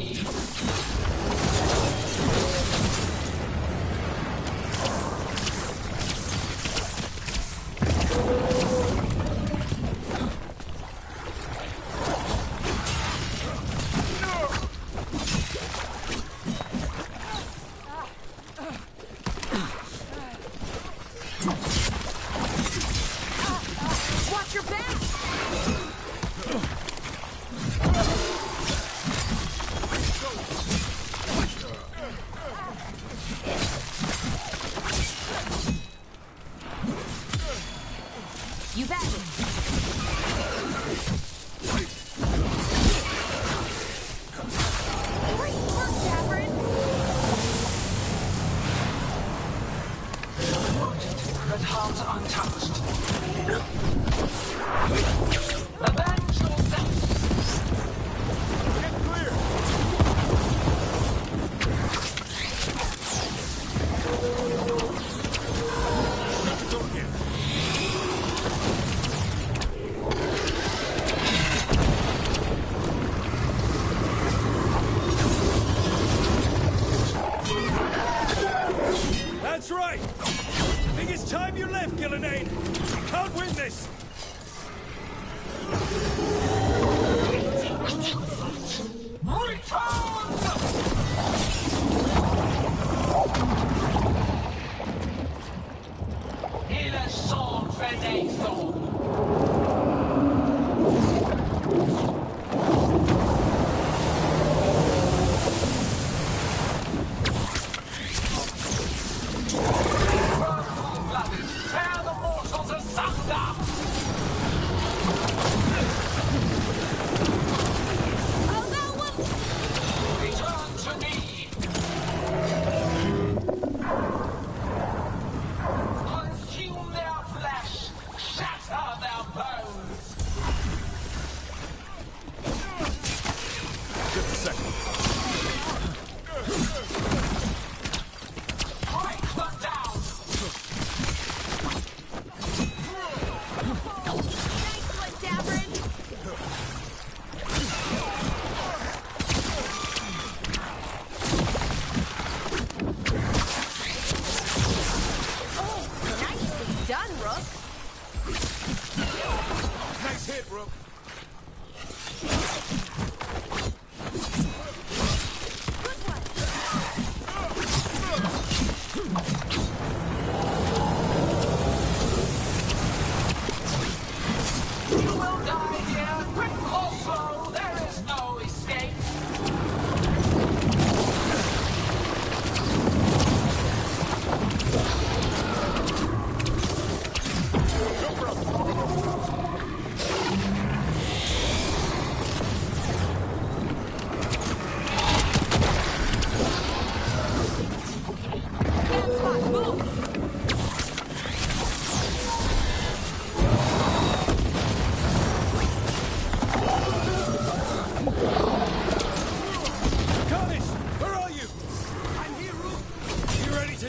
Watch your back!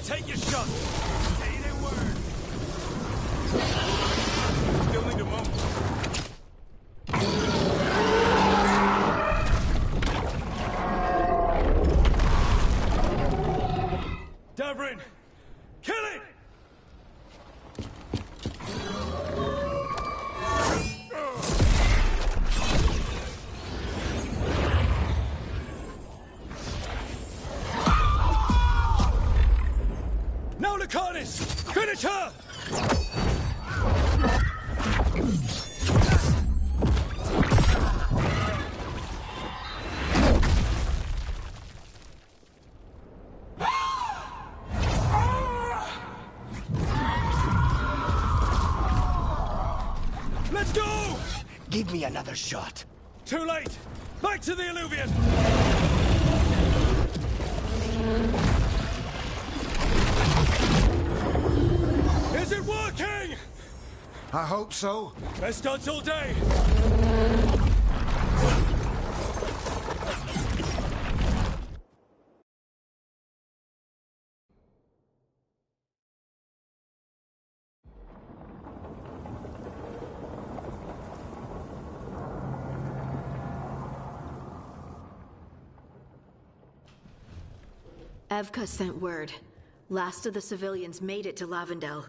take your shot! Say the word! Still need a moment. Davrin! Kill it! Now, Lucanus! Finish her! Let's go! Give me another shot. Too late! Back to the Illuvian! Is it working? I hope so. Best odds all day! Evka sent word. Last of the civilians made it to Lavendel.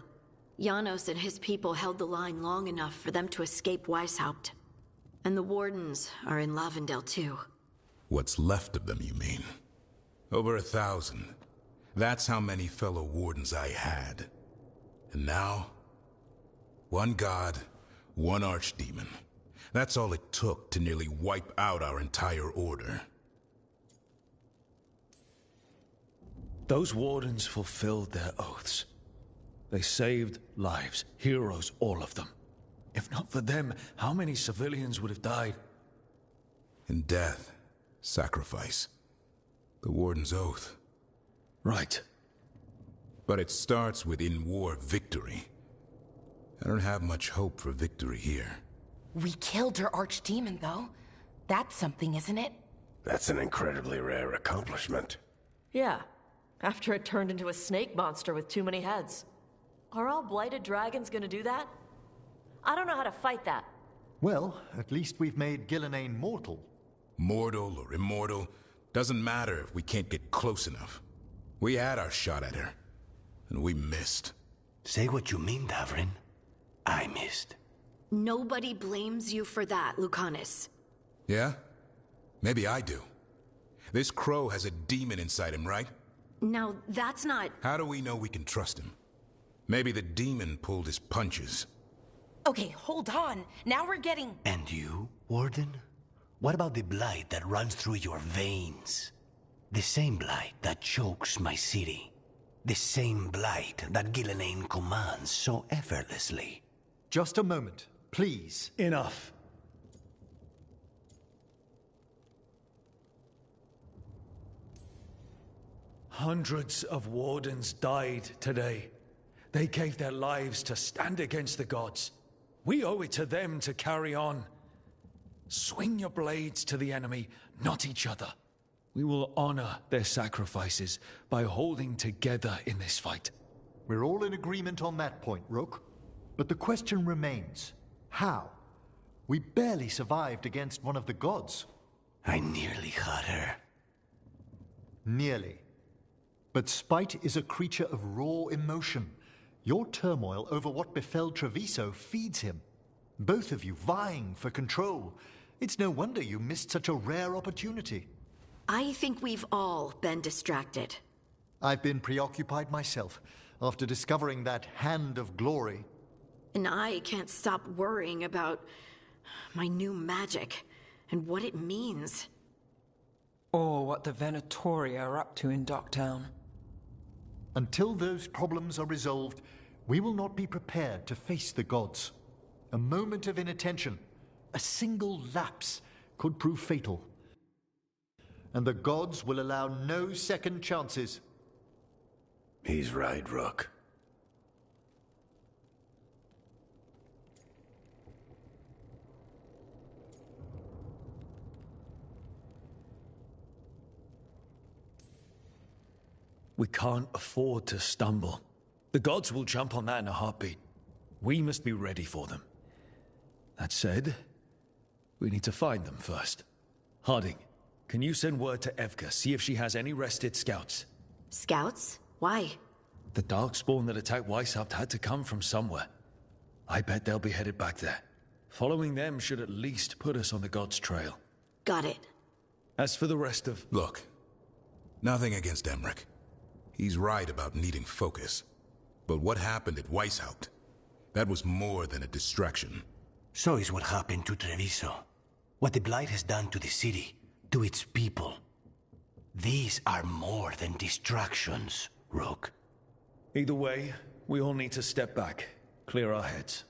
Janos and his people held the line long enough for them to escape Weishaupt. And the Wardens are in Lavendel too. What's left of them, you mean? Over 1,000. That's how many fellow Wardens I had. And now? One god, one archdemon. That's all it took to nearly wipe out our entire order. Those Wardens fulfilled their oaths. They saved lives, heroes, all of them. If not for them, how many civilians would have died? In death, sacrifice. The Warden's oath. Right. But it starts with in-war victory. I don't have much hope for victory here. We killed her archdemon, though. That's something, isn't it? That's an incredibly rare accomplishment. Yeah, after it turned into a snake monster with too many heads. Are all blighted dragons gonna do that? I don't know how to fight that. Well, at least we've made Gillenane mortal. Mortal or immortal, doesn't matter if we can't get close enough. We had our shot at her, and we missed. Say what you mean, Davrin. I missed. Nobody blames you for that, Lucanus. Yeah? Maybe I do. This crow has a demon inside him, right? Now, that's not... How do we know we can trust him? Maybe the demon pulled his punches. Okay, hold on. Now we're getting... And you, Warden? What about the blight that runs through your veins? The same blight that chokes my city. The same blight that Gillenane commands so effortlessly. Just a moment, please. Enough. Hundreds of Wardens died today. They gave their lives to stand against the gods. We owe it to them to carry on. Swing your blades to the enemy, not each other. We will honor their sacrifices by holding together in this fight. We're all in agreement on that point, Rook. But the question remains, how? We barely survived against one of the gods. I nearly had her. Nearly. But spite is a creature of raw emotion. Your turmoil over what befell Treviso feeds him. Both of you vying for control. It's no wonder you missed such a rare opportunity. I think we've all been distracted. I've been preoccupied myself after discovering that Hand of Glory. And I can't stop worrying about my new magic and what it means. Or what the Venatori are up to in Docktown. Until those problems are resolved, we will not be prepared to face the gods. A moment of inattention, a single lapse, could prove fatal. And the gods will allow no second chances. He's right, Rook. We can't afford to stumble. The gods will jump on that in a heartbeat. We must be ready for them. That said, we need to find them first. Harding, can you send word to Evka, see if she has any rested scouts? Scouts? Why? The Darkspawn that attacked Weishaupt had to come from somewhere. I bet they'll be headed back there. Following them should at least put us on the gods' trail. Got it. As for the rest of... Look, nothing against Emmerich. He's right about needing focus. But what happened at Weishaupt? That was more than a distraction. So is what happened to Treviso. What the Blight has done to the city, to its people. These are more than distractions, Rook. Either way, we all need to step back, clear our heads.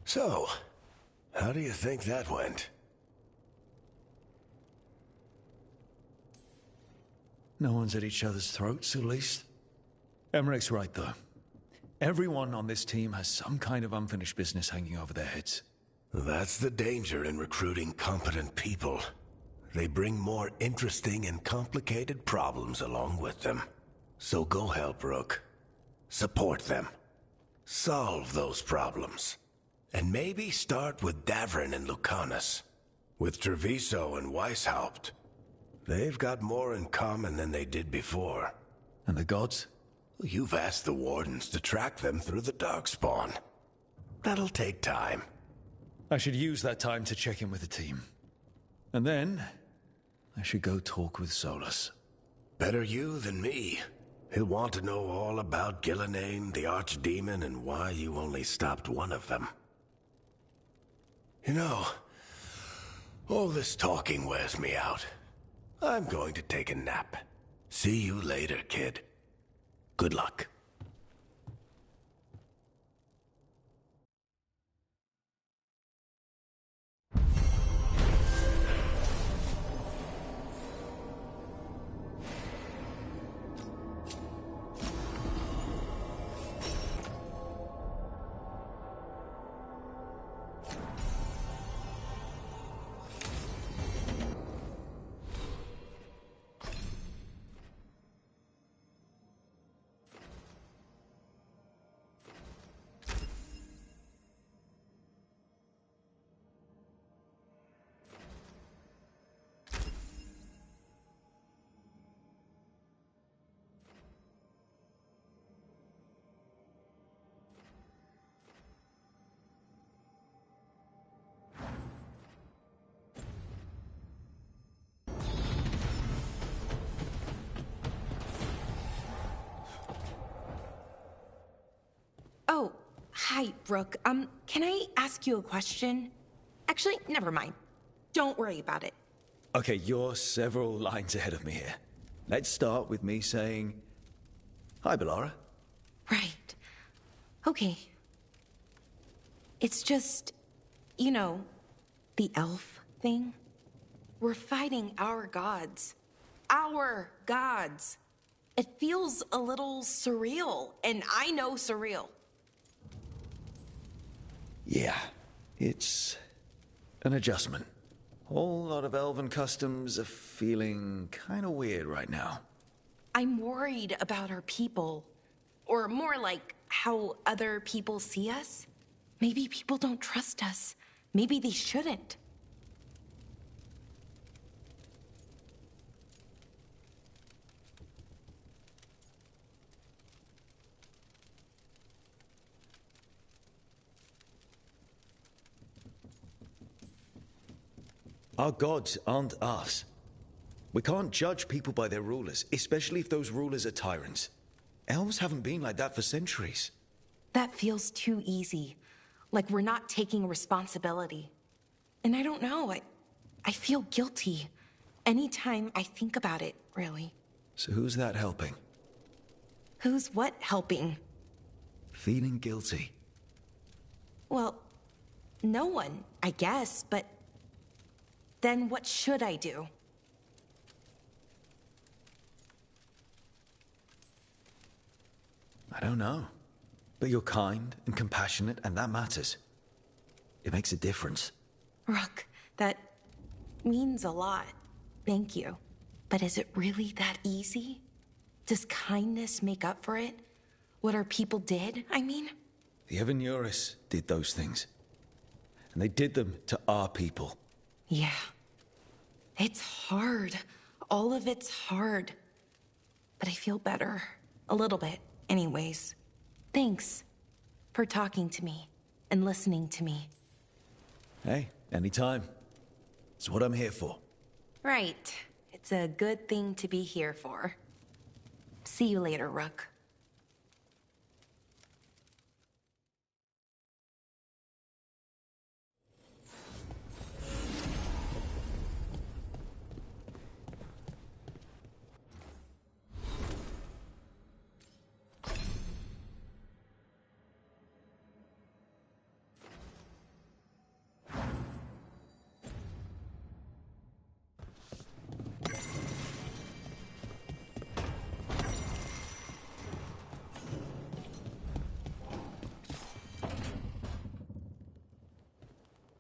So, how do you think that went? No one's at each other's throats, at least. Emmerich's right, though. Everyone on this team has some kind of unfinished business hanging over their heads. That's the danger in recruiting competent people. They bring more interesting and complicated problems along with them. So go help, Rook. Support them. Solve those problems. And maybe start with Davrin and Lucanus. With Treviso and Weishaupt. They've got more in common than they did before. And the gods? You've asked the Wardens to track them through the Darkspawn. That'll take time. I should use that time to check in with the team. And then, I should go talk with Solas. Better you than me. He'll want to know all about Gillenane, the Archdemon, and why you only stopped one of them. You know, all this talking wears me out. I'm going to take a nap. See you later, kid. Good luck. Oh, hi, Brooke. Can I ask you a question? Actually, never mind. Don't worry about it. Okay, you're several lines ahead of me here. Let's start with me saying, hi, Bellara. Right. Okay. It's just, you know, the elf thing. We're fighting our gods. Our gods. It feels a little surreal, and I know surreal. Yeah, it's an adjustment. Whole lot of elven customs are feeling kind of weird right now. I'm worried about our people. Or more like how other people see us. Maybe people don't trust us. Maybe they shouldn't. Our gods aren't us. We can't judge people by their rulers, especially if those rulers are tyrants. Elves haven't been like that for centuries. That feels too easy. Like we're not taking responsibility. And I don't know, I feel guilty. Anytime I think about it, really. So who's that helping? Who's what helping? Feeling guilty. Well, no one, I guess, but... Then what should I do? I don't know. But you're kind and compassionate, and that matters. It makes a difference. Rook, that means a lot. Thank you. But is it really that easy? Does kindness make up for it? What our people did, I mean? The Evanuris did those things. And they did them to our people. Yeah. It's hard. All of it's hard. But I feel better. A little bit, anyways. Thanks for talking to me and listening to me. Hey, anytime. It's what I'm here for. Right. It's a good thing to be here for. See you later, Rook.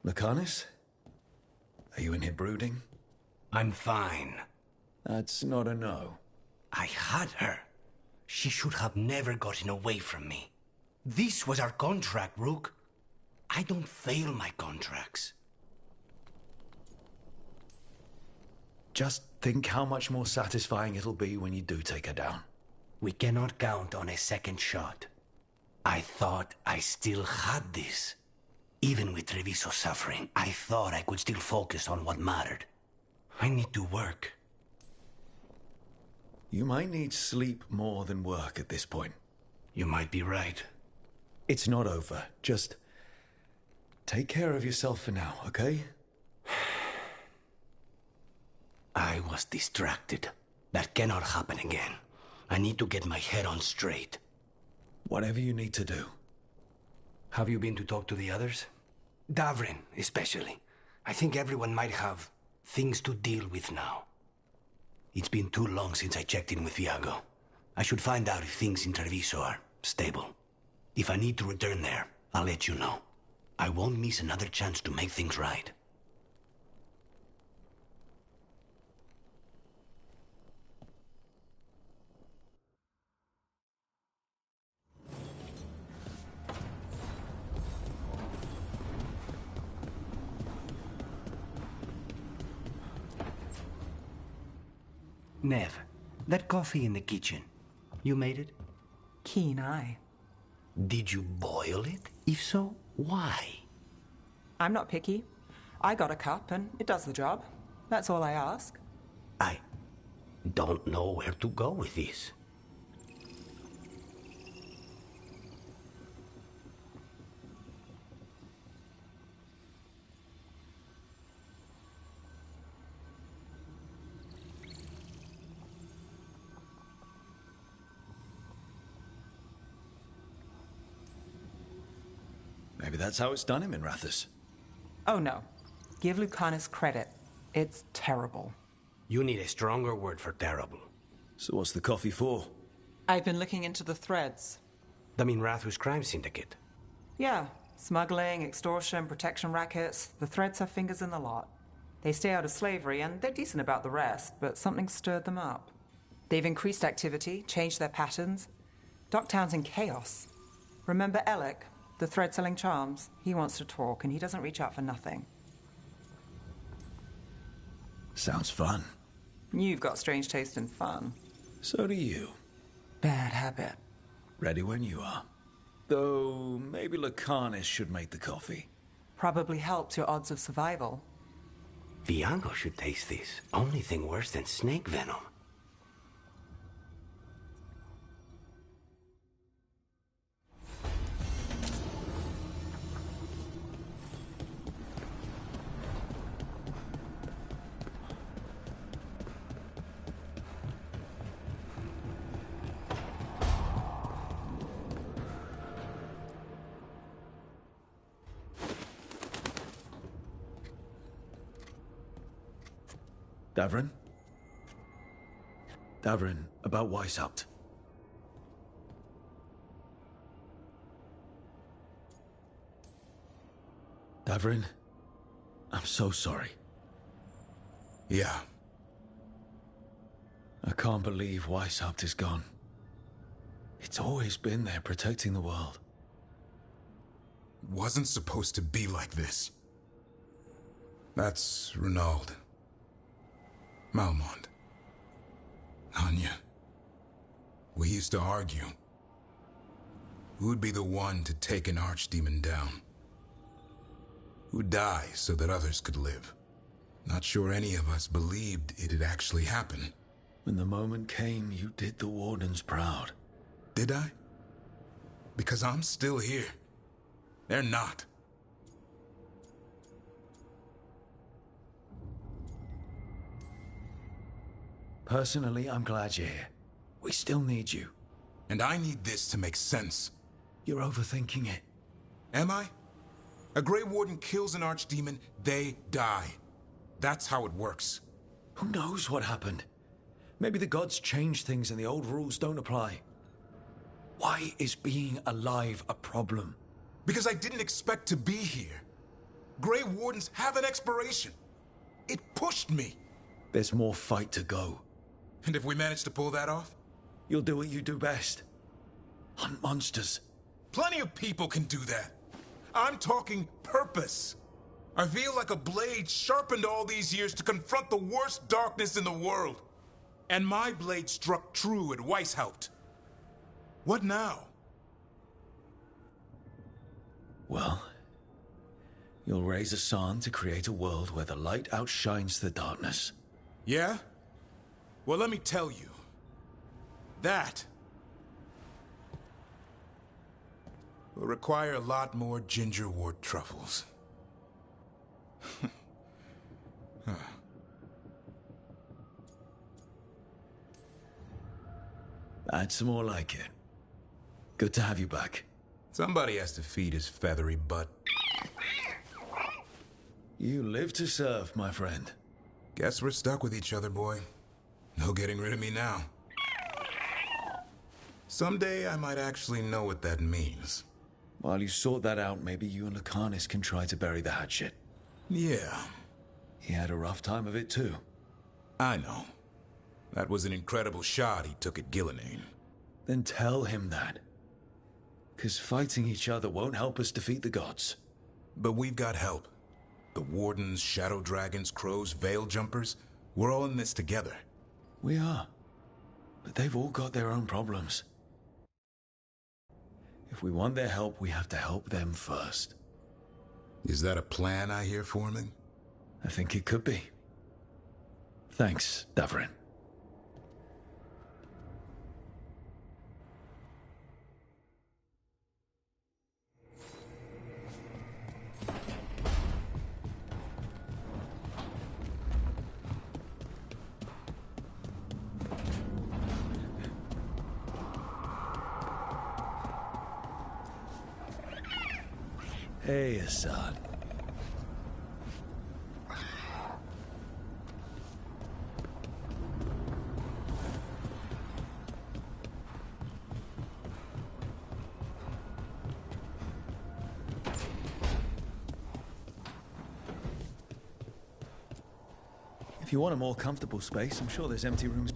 Lucanus? Are you in here brooding? I'm fine. That's not a no. I had her. She should have never gotten away from me. This was our contract, Rook. I don't fail my contracts. Just think how much more satisfying it'll be when you do take her down. We cannot count on a second shot. I thought I still had this. Even with Treviso suffering, I thought I could still focus on what mattered. I need to work. You might need sleep more than work at this point. You might be right. It's not over. Just take care of yourself for now, okay? I was distracted. That cannot happen again. I need to get my head on straight. Whatever you need to do. Have you been to talk to the others? Davrin, especially. I think everyone might have things to deal with now. It's been too long since I checked in with Viago. I should find out if things in Treviso are stable. If I need to return there, I'll let you know. I won't miss another chance to make things right. Nev, that coffee in the kitchen, you made it? Keen eye. Did you boil it? If so, why? I'm not picky. I got a cup and it does the job. That's all I ask. I don't know where to go with this. Maybe that's how it's done in Minrathous. Oh no. Give Lucanus credit. It's terrible. You need a stronger word for terrible. So what's the coffee for? I've been looking into the threads. The Minrathous crime syndicate. Yeah. Smuggling, extortion, protection rackets. The threads have fingers in the lot. They stay out of slavery and they're decent about the rest, but something stirred them up. They've increased activity, changed their patterns. Docktown's in chaos. Remember Alec? The thread-selling charms? He wants to talk, and he doesn't reach out for nothing. Sounds fun. You've got strange taste in fun. So do you. Bad habit. Ready when you are. Though, maybe Lucanus should make the coffee. Probably helps your odds of survival. Viago should taste this. Only thing worse than snake venom. Davrin? Davrin, about Weishaupt. Davrin, I'm so sorry. Yeah. I can't believe Weishaupt is gone. It's always been there, protecting the world. Wasn't supposed to be like this. That's Renaud. Malmont. Anya. We used to argue. Who'd be the one to take an archdemon down? Who'd die so that others could live? Not sure any of us believed it'd actually happen. When the moment came, you did the Wardens proud. Did I? Because I'm still here. They're not. Personally, I'm glad you're here. We still need you. And I need this to make sense. You're overthinking it. Am I? A Grey Warden kills an archdemon, they die. That's how it works. Who knows what happened? Maybe the gods changed things and the old rules don't apply. Why is being alive a problem? Because I didn't expect to be here. Grey Wardens have an expiration. It pushed me. There's more fight to go. And if we manage to pull that off? You'll do what you do best. Hunt monsters. Plenty of people can do that. I'm talking purpose. I feel like a blade sharpened all these years to confront the worst darkness in the world. And my blade struck true at Weishaupt. What now? Well, you'll raise Asan to create a world where the light outshines the darkness. Yeah? Well, let me tell you. That will require a lot more gingerwort truffles. Huh. That's more like it. Good to have you back. Somebody has to feed his feathery butt. You live to serve, my friend. Guess we're stuck with each other, boy. No getting rid of me now. Someday I might actually know what that means. While you sort that out, maybe you and Lucanus can try to bury the hatchet. Yeah. He had a rough time of it too. I know. That was an incredible shot he took at Gillenane. Then tell him that. 'Cause fighting each other won't help us defeat the gods. But we've got help. The Wardens, Shadow Dragons, Crows, Veil Jumpers, we're all in this together. We are. But they've all got their own problems. If we want their help, we have to help them first. Is that a plan I hear forming? I think it could be. Thanks, Davrin. Hey, Assad. If you want a more comfortable space, I'm sure there's empty rooms.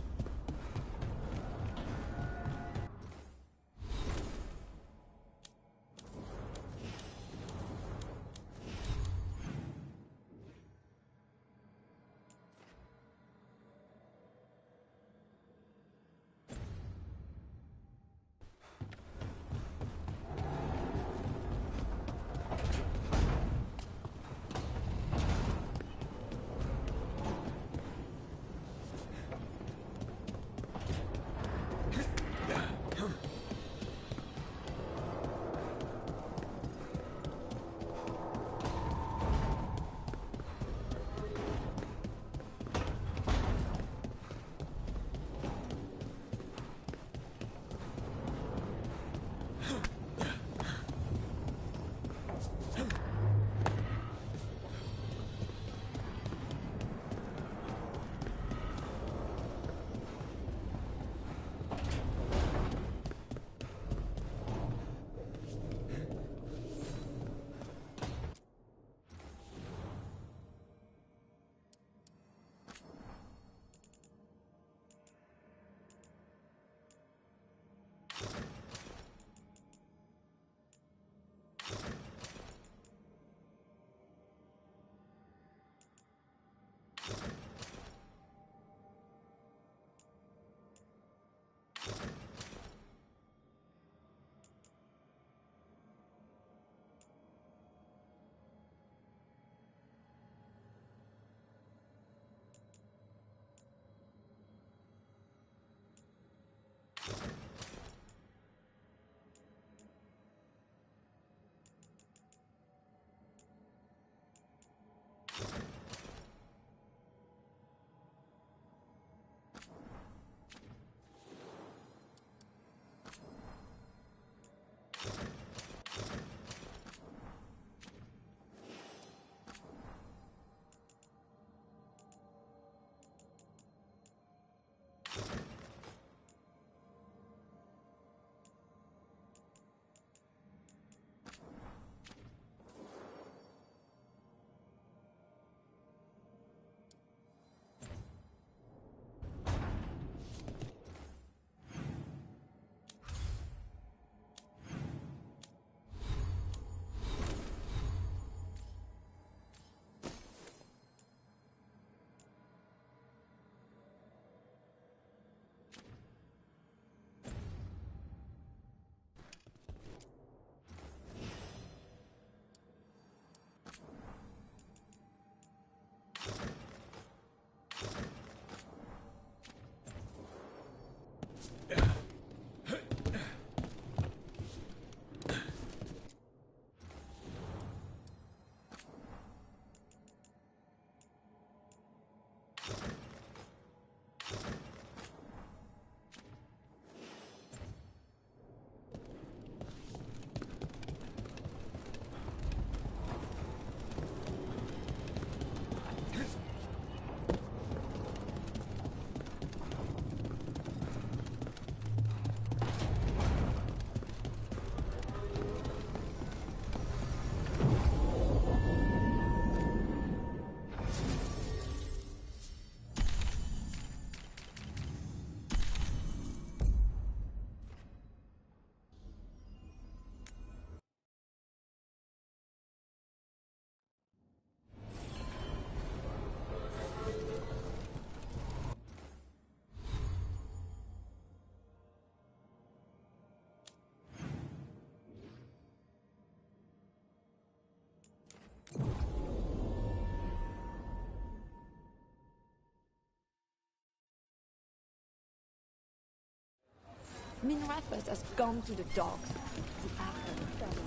Minrathos has gone to the dogs.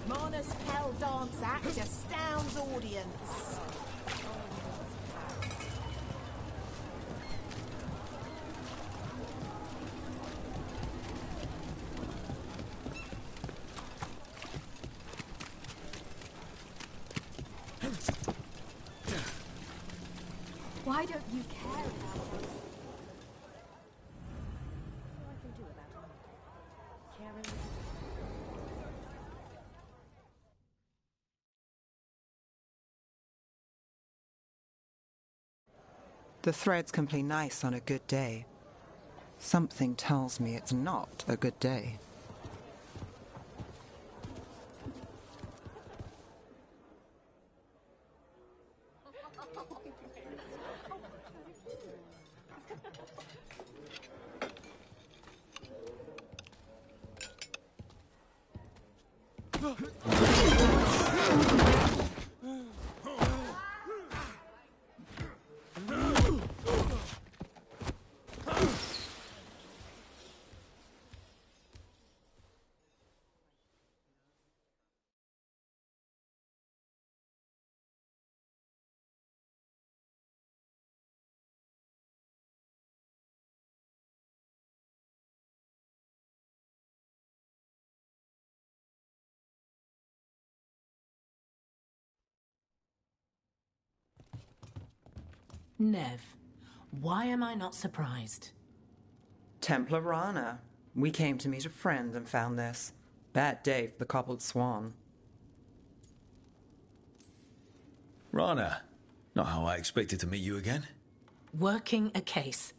Mona's Hell Dance Act astounds audience. Why don't you care about us? What I can do about it? Caring. The threads can play nice on a good day. Something tells me it's not a good day. Nev, why am I not surprised? Templar Rana. We came to meet a friend and found this. Bad day for the cobbled swan. Rana, not how I expected to meet you again. Working a case.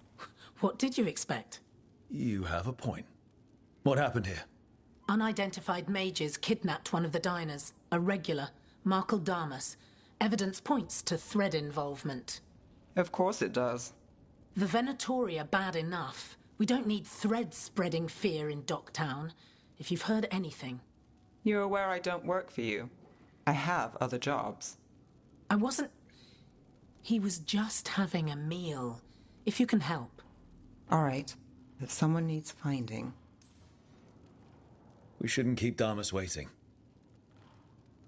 What did you expect? You have a point. What happened here? Unidentified mages kidnapped one of the diners, a regular, Markle Damas. Evidence points to thread involvement. Of course it does. The Venatori are bad enough. We don't need threads spreading fear in Docktown. If you've heard anything. You're aware I don't work for you. I have other jobs. I wasn't... He was just having a meal. If you can help. All right. If someone needs finding... We shouldn't keep Damas waiting.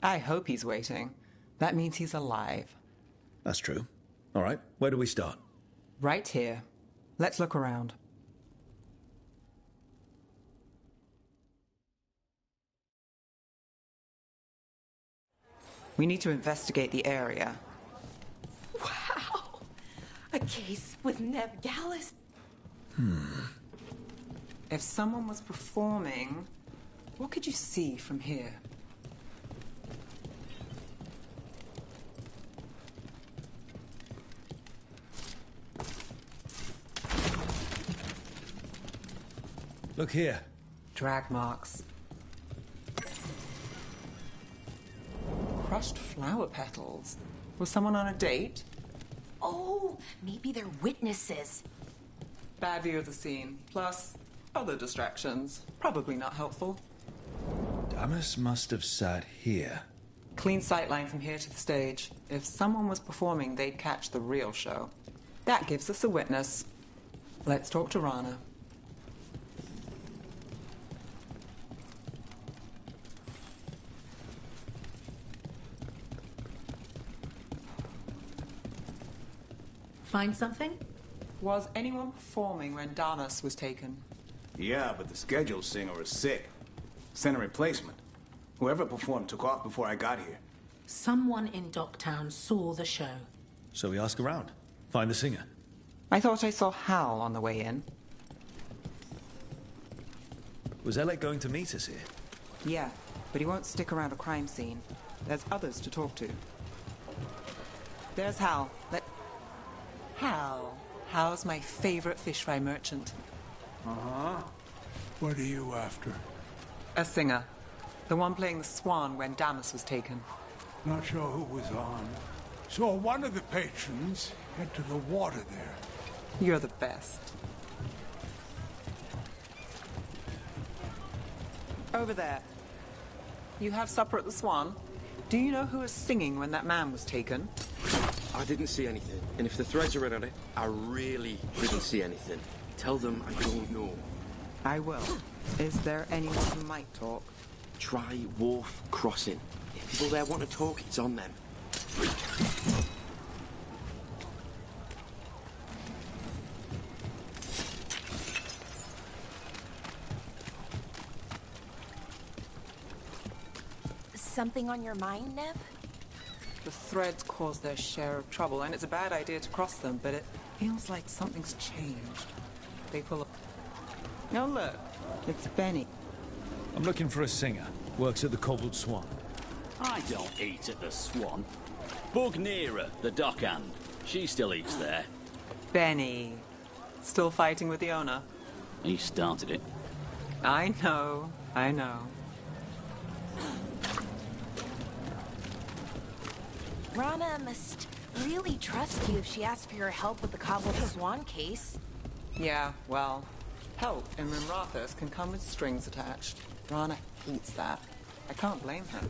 I hope he's waiting. That means he's alive. That's true. All right, where do we start? Right here. Let's look around. We need to investigate the area. Wow! A case with Nev Gallus. If someone was performing, what could you see from here? Look here. Drag marks. Crushed flower petals. Was someone on a date? Oh, maybe they're witnesses. Bad view of the scene. Plus, other distractions. Probably not helpful. Damas must have sat here. Clean sightline from here to the stage. If someone was performing, they'd catch the real show. That gives us a witness. Let's talk to Rana. Find something? Was anyone performing when Damas was taken? Yeah, but the schedule singer was sick. Sent a replacement. Whoever performed took off before I got here. Someone in Docktown saw the show. So we ask around. Find the singer. I thought I saw Hal on the way in. Was Alec going to meet us here? Yeah, but he won't stick around a crime scene. There's others to talk to. There's Hal. Hal's my favorite fish fry merchant. Uh-huh. What are you after? A singer. The one playing the swan when Damas was taken. Not sure who was on. Saw one of the patrons head to the water there. You're the best. Over there. You have supper at the Swan? Do you know who was singing when that man was taken? I didn't see anything. And if the threads are in on it, I really didn't see anything. Tell them I don't know. I will. Is there anyone who might talk? Try Wharf Crossing. If people there want to talk, it's on them. Something on your mind, Nev? The threads cause their share of trouble, and it's a bad idea to cross them, but it feels like something's changed. They pull up. Oh, look. It's Benny. I'm looking for a singer. Works at the Cobbled Swan. I don't eat at the Swan. Bugnera, the dockhand. She still eats there. Benny. Still fighting with the owner? He started it. I know. Rana must really trust you if she asked for your help with the Cobbled Swan case. Yeah, well, help in Rimrathos can come with strings attached. Rana hates that. I can't blame her.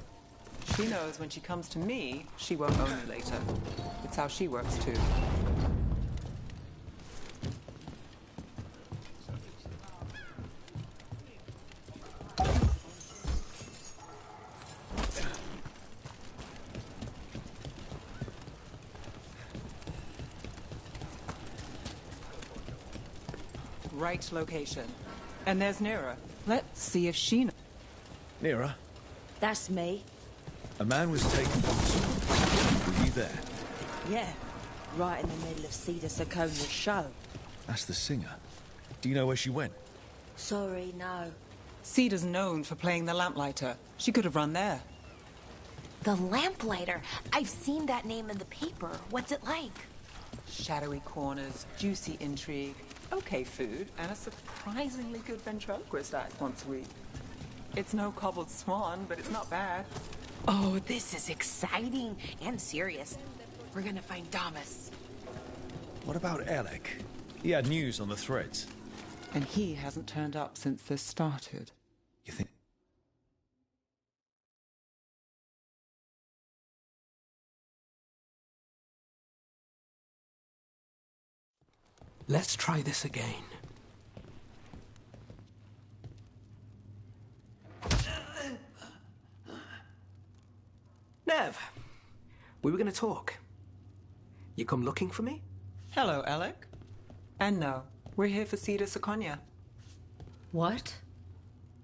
She knows when she comes to me, she won't own me later. It's how she works, too. Right location. And there's Nira. Let's see if she knows. Nira? That's me. A man was taken from the Swan. Were you there? Yeah, right in the middle of Cedar Sarconia's show. That's the singer. Do you know where she went? Sorry, no. Cedar's known for playing the Lamplighter. She could have run there. The Lamplighter. I've seen that name in the paper. What's it like? Shadowy corners, juicy intrigue, okay food, and a surprisingly good ventriloquist act once a week. It's no Cobbled Swan, but it's not bad. Oh, this is exciting and serious. We're gonna find Damas. What about Alec? He had news on the threads. And he hasn't turned up since this started. You think... Let's try this again. Nev, we were going to talk. You come looking for me? Hello, Alec. And no, we're here for Cedar Sarconia. What?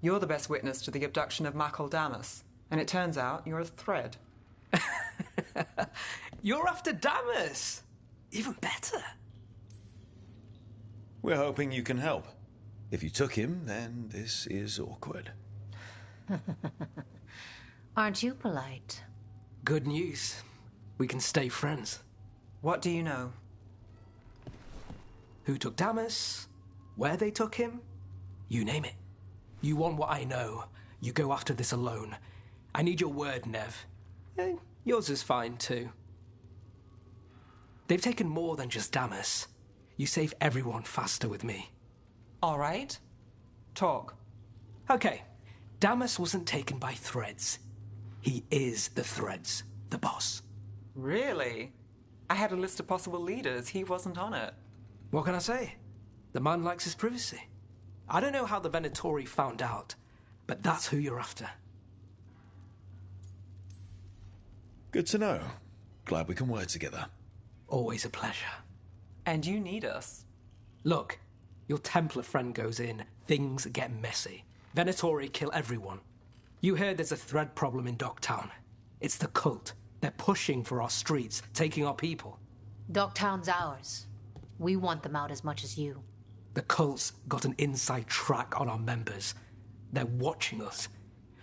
You're the best witness to the abduction of Makal Damas, and it turns out you're a thread. You're after Damas! Even better. We're hoping you can help. If you took him, then this is awkward. Aren't you polite? Good news. We can stay friends. What do you know? Who took Damas? Where they took him? You name it. You want what I know. You go after this alone. I need your word, Nev. Yours is fine, too. They've taken more than just Damas. You save everyone faster with me. All right. Talk. Okay. Damas wasn't taken by threads. He is the threads, the boss. Really? I had a list of possible leaders. He wasn't on it. What can I say? The man likes his privacy. I don't know how the Venatori found out, but that's who you're after. Good to know. Glad we can work together. Always a pleasure. And you need us. Look, your Templar friend goes in, things get messy. Venatori kill everyone. You heard there's a thread problem in Docktown. It's the cult. They're pushing for our streets, taking our people. Docktown's ours. We want them out as much as you. The cult's got an inside track on our members. They're watching us.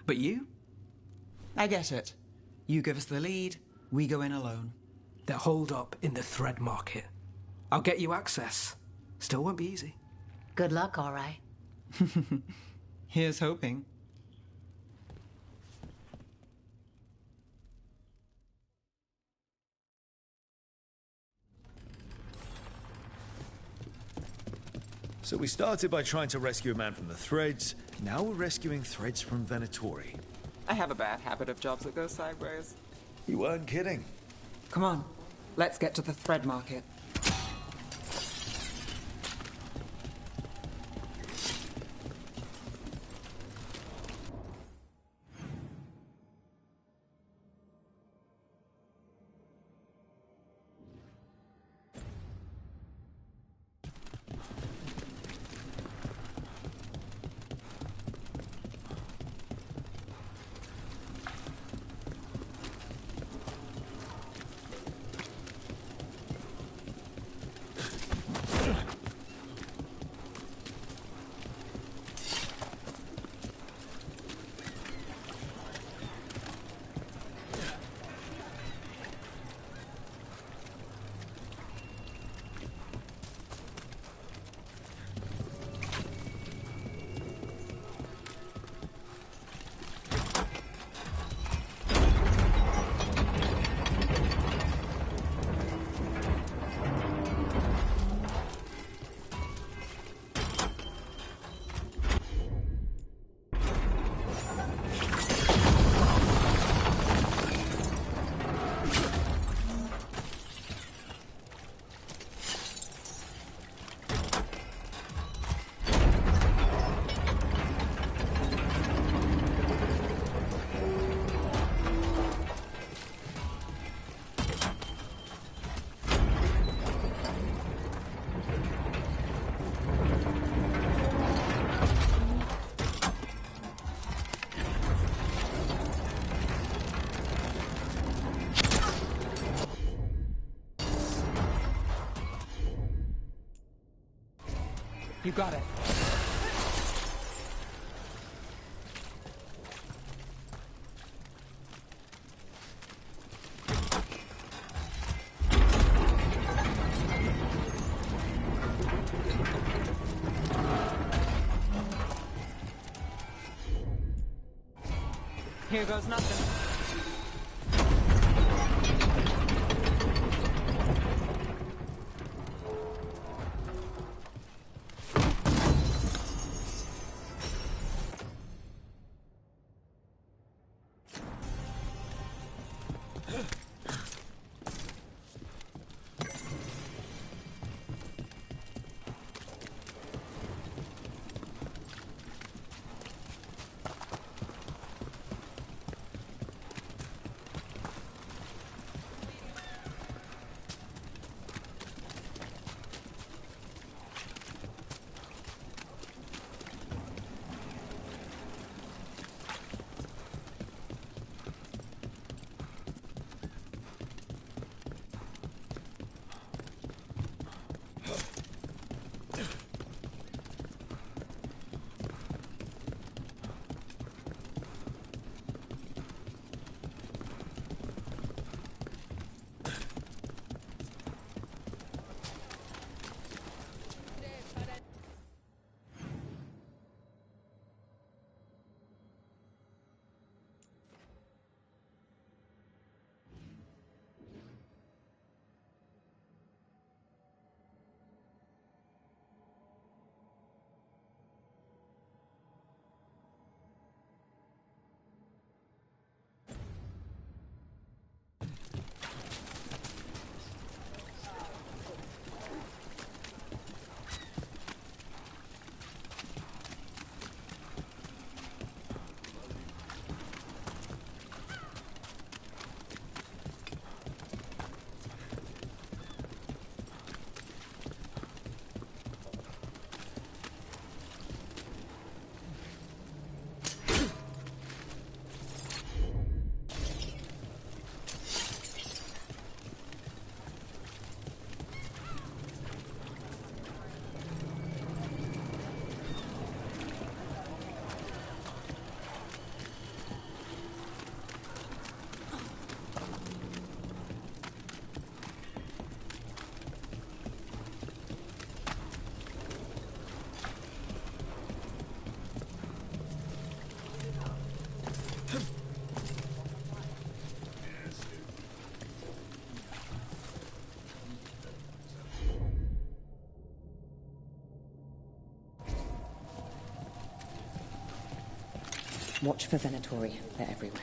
But you? I get it. You give us the lead, we go in alone. They're holed up in the thread market. I'll get you access. Still won't be easy. Good luck, all right. Here's hoping. So we started by trying to rescue a man from the threads. Now we're rescuing threads from Venatori. I have a bad habit of jobs that go sideways. You weren't kidding. Come on, let's get to the thread market. You got it. Here goes nothing. Watch for Venatori. They're everywhere.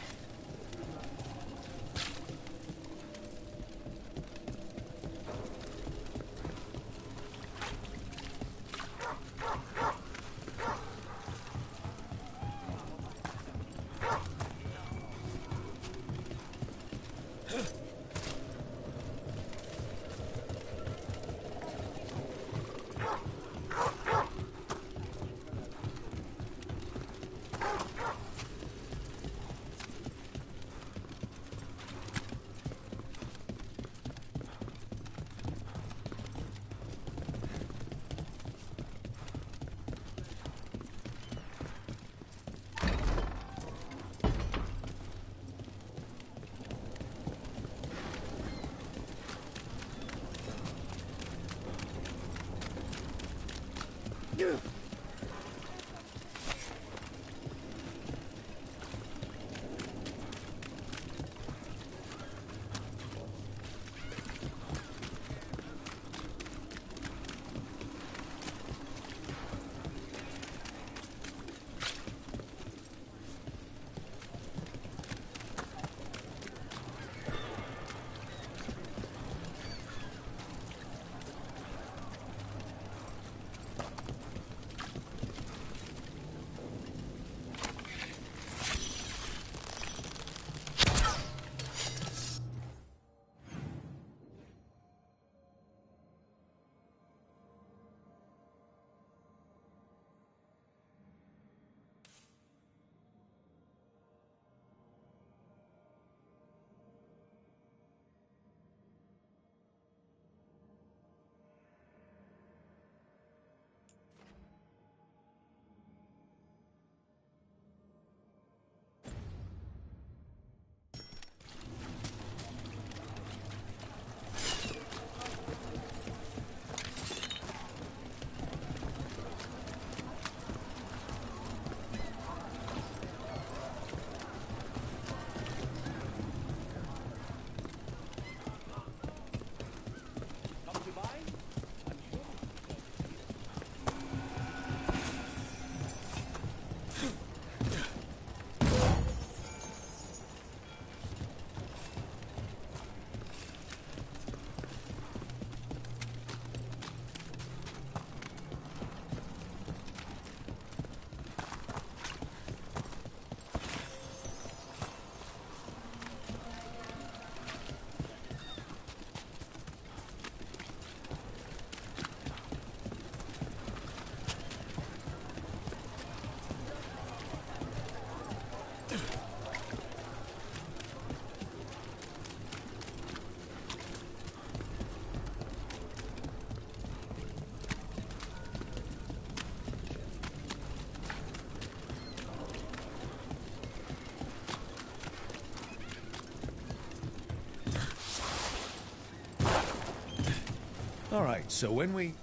All right, so when we...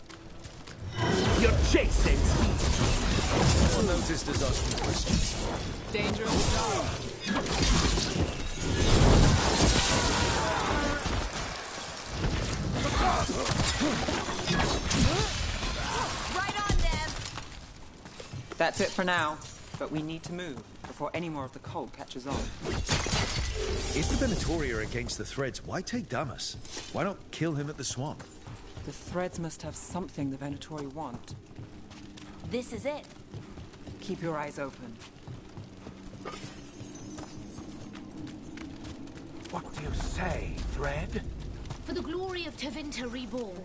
You're chasing! All noticed us asking questions. Dangerous job. Right on, Nev. That's it for now, but we need to move before any more of the cult catches on. If the Venatori are against the Threads, why take Damas? Why not kill him at the swamp? The Threads must have something the Venatori want. This is it. Keep your eyes open. What do you say, Thread? For the glory of Tevinter Reborn.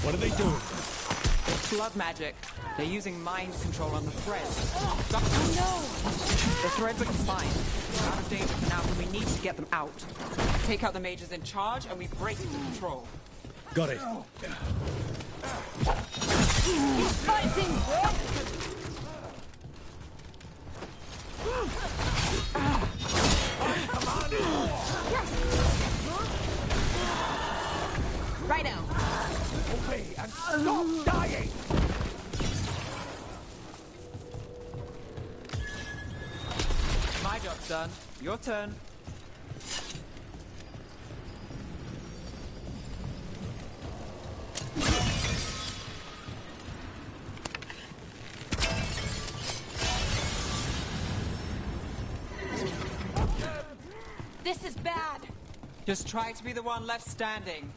What are they doing? Blood magic. They're using mind control on the Threads. Oh no! The Threads are confined. They're out of danger for now, but we need to get them out. Take out the mages in charge, and we break the control. Got it. He's fighting! Righto. Obey and stop dying! My job's done. Your turn. This is bad. Just try to be the one left standing.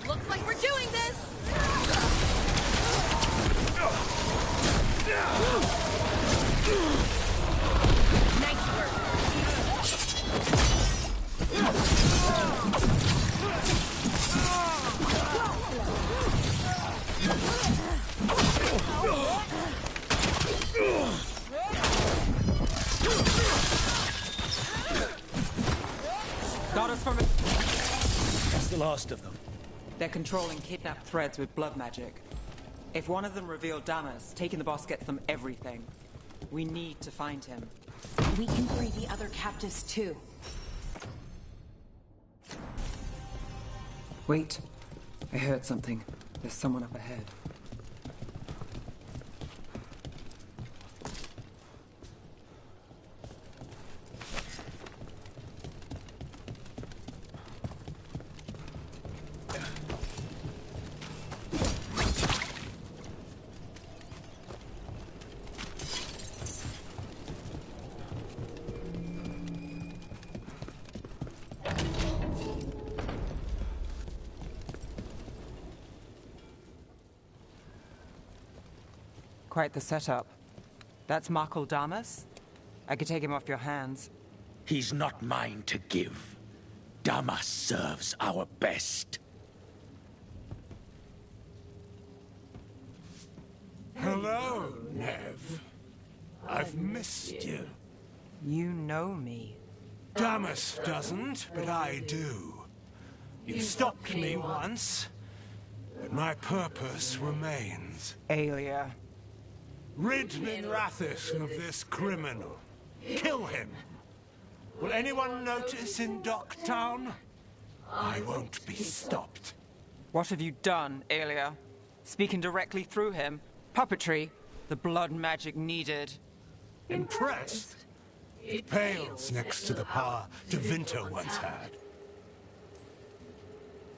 Looks like we're doing this. Nice work. Got us from it. That's the last of them. They're controlling kidnapped Threads with blood magic. If one of them revealed Damas, taking the boss gets them everything. We need to find him. We can free the other captives too. Wait. I heard something. There's someone up ahead. Quite the setup. That's Markle Damas? I could take him off your hands. He's not mine to give. Damas serves our best. Hello, Nev. I've missed you. You know me. Damas doesn't, but I do. You stopped me once, but my purpose remains. Aelia. Rid Minrathis of this criminal. Kill him. Will anyone notice in Docktown? I won't be stopped. What have you done, Aelia? Speaking directly through him? Puppetry? The blood magic needed? Impressed? It pales next to the power Tevinter once had.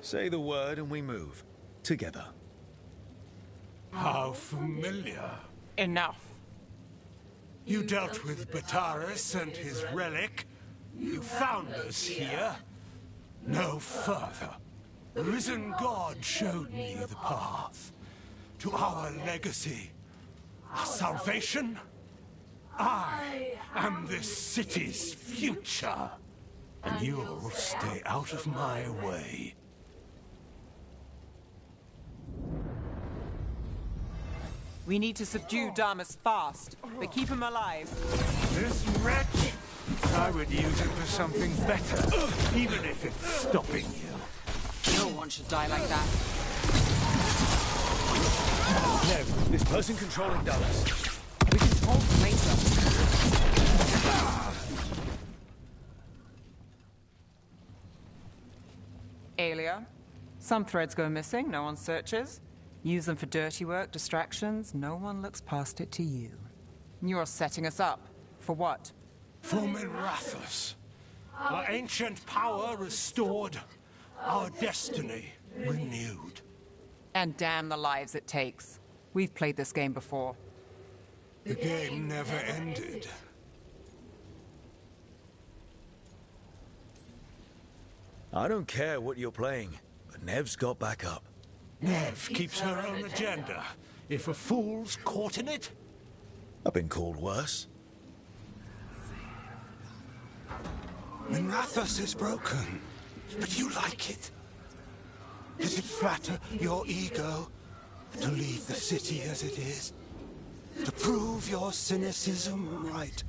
Say the word and we move. Together. How familiar. Enough. You dealt with Bataris and his relic. You found us here. No further. The risen God showed me the path. To our legacy. Our salvation. I am this city's future. And you'll stay out of my way. We need to subdue Damas fast, but keep him alive. This wretch? I would use it for something better, even if it's stopping you. No one should die like that. Nev, this person controlling Damas. We can talk later. Aelia. Some threads go missing, no one searches. Use them for dirty work, distractions, no one looks past it to you. You're setting us up. For what? For Minrathous. Our ancient power restored. Our destiny renewed. And damn the lives it takes. We've played this game before. The game never ended. I don't care what you're playing, but Nev's got back up. Nev keeps her own agenda. If a fool's caught in it... I've been called worse. Minrathous is broken, but you like it. Does it flatter your ego to leave the city as it is? To prove your cynicism right?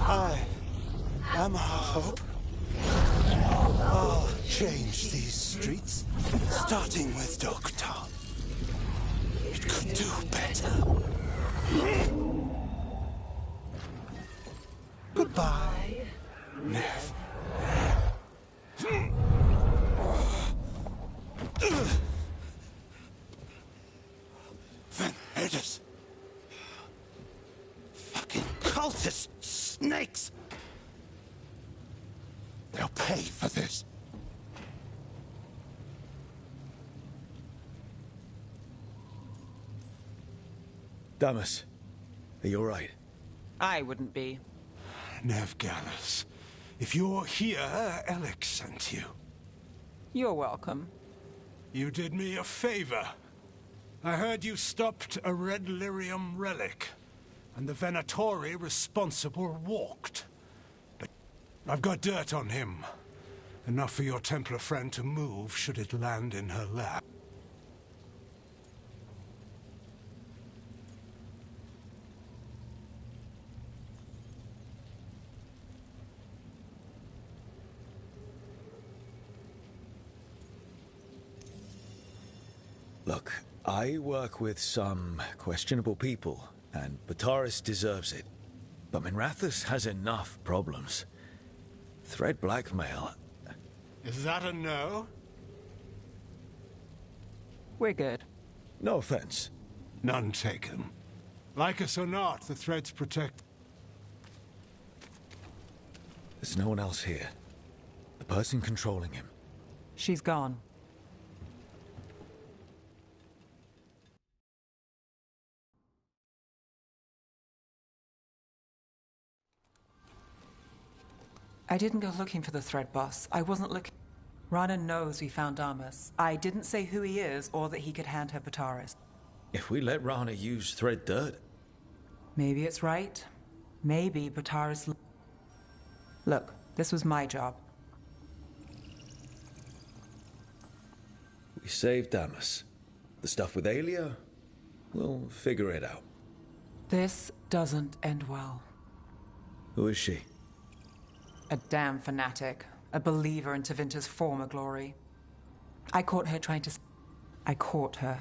I am our hope. I'll change these streets, starting with Dogtown. It could do better. Goodbye, Nev. Van Herders. Fucking cultist snakes. They'll pay for this. Damas, are you alright? I wouldn't be. Nev Gallus, if you're here, Alec sent you. You're welcome. You did me a favor. I heard you stopped a red lyrium relic, and the Venatori responsible walked. But I've got dirt on him. Enough for your Templar friend to move should it land in her lap. Look, I work with some questionable people, and Bataris deserves it. But Minrathous has enough problems. Thread blackmail... Is that a no? We're good. No offense. None taken. Like us or not, the threads protect... There's no one else here. The person controlling him. She's gone. I didn't go looking for the thread boss. I wasn't looking... Rana knows we found Damas. I didn't say who he is or that he could hand her Bataris. If we let Rana use thread dirt... Maybe it's right. Maybe Bataris... Look, this was my job. We saved Damas. The stuff with Aelia, we'll figure it out. This doesn't end well. Who is she? A damn fanatic. A believer in Tevinter's former glory. I caught her trying to... I caught her.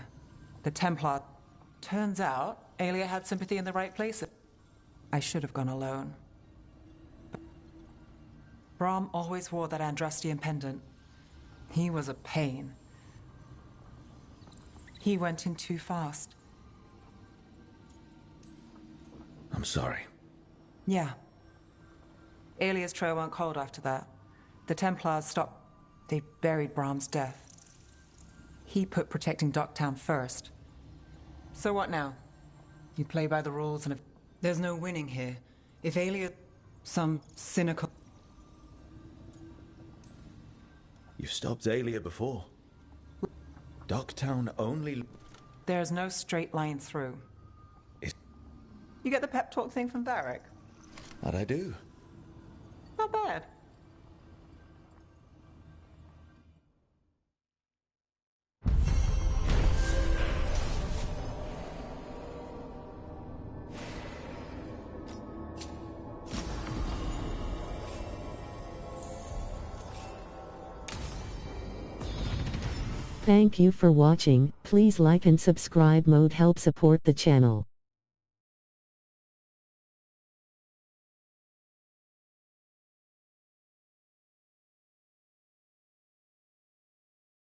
The Templar... Turns out, Aelia had sympathy in the right places. I should have gone alone. Brahm always wore that Andrastian pendant. He was a pain. He went in too fast. I'm sorry. Yeah. Aelia's trail went cold after that. The Templars stopped. They buried Brahm's death. He put protecting Dogtown first. So what now? You play by the rules and if... There's no winning here. If Aelia... Some cynical... You've stopped Aelia before. Dogtown only... There's no straight line through. You get the pep talk thing from Varric? What I do? Not bad. Thank you for watching. Please like and subscribe. Mode help support the channel.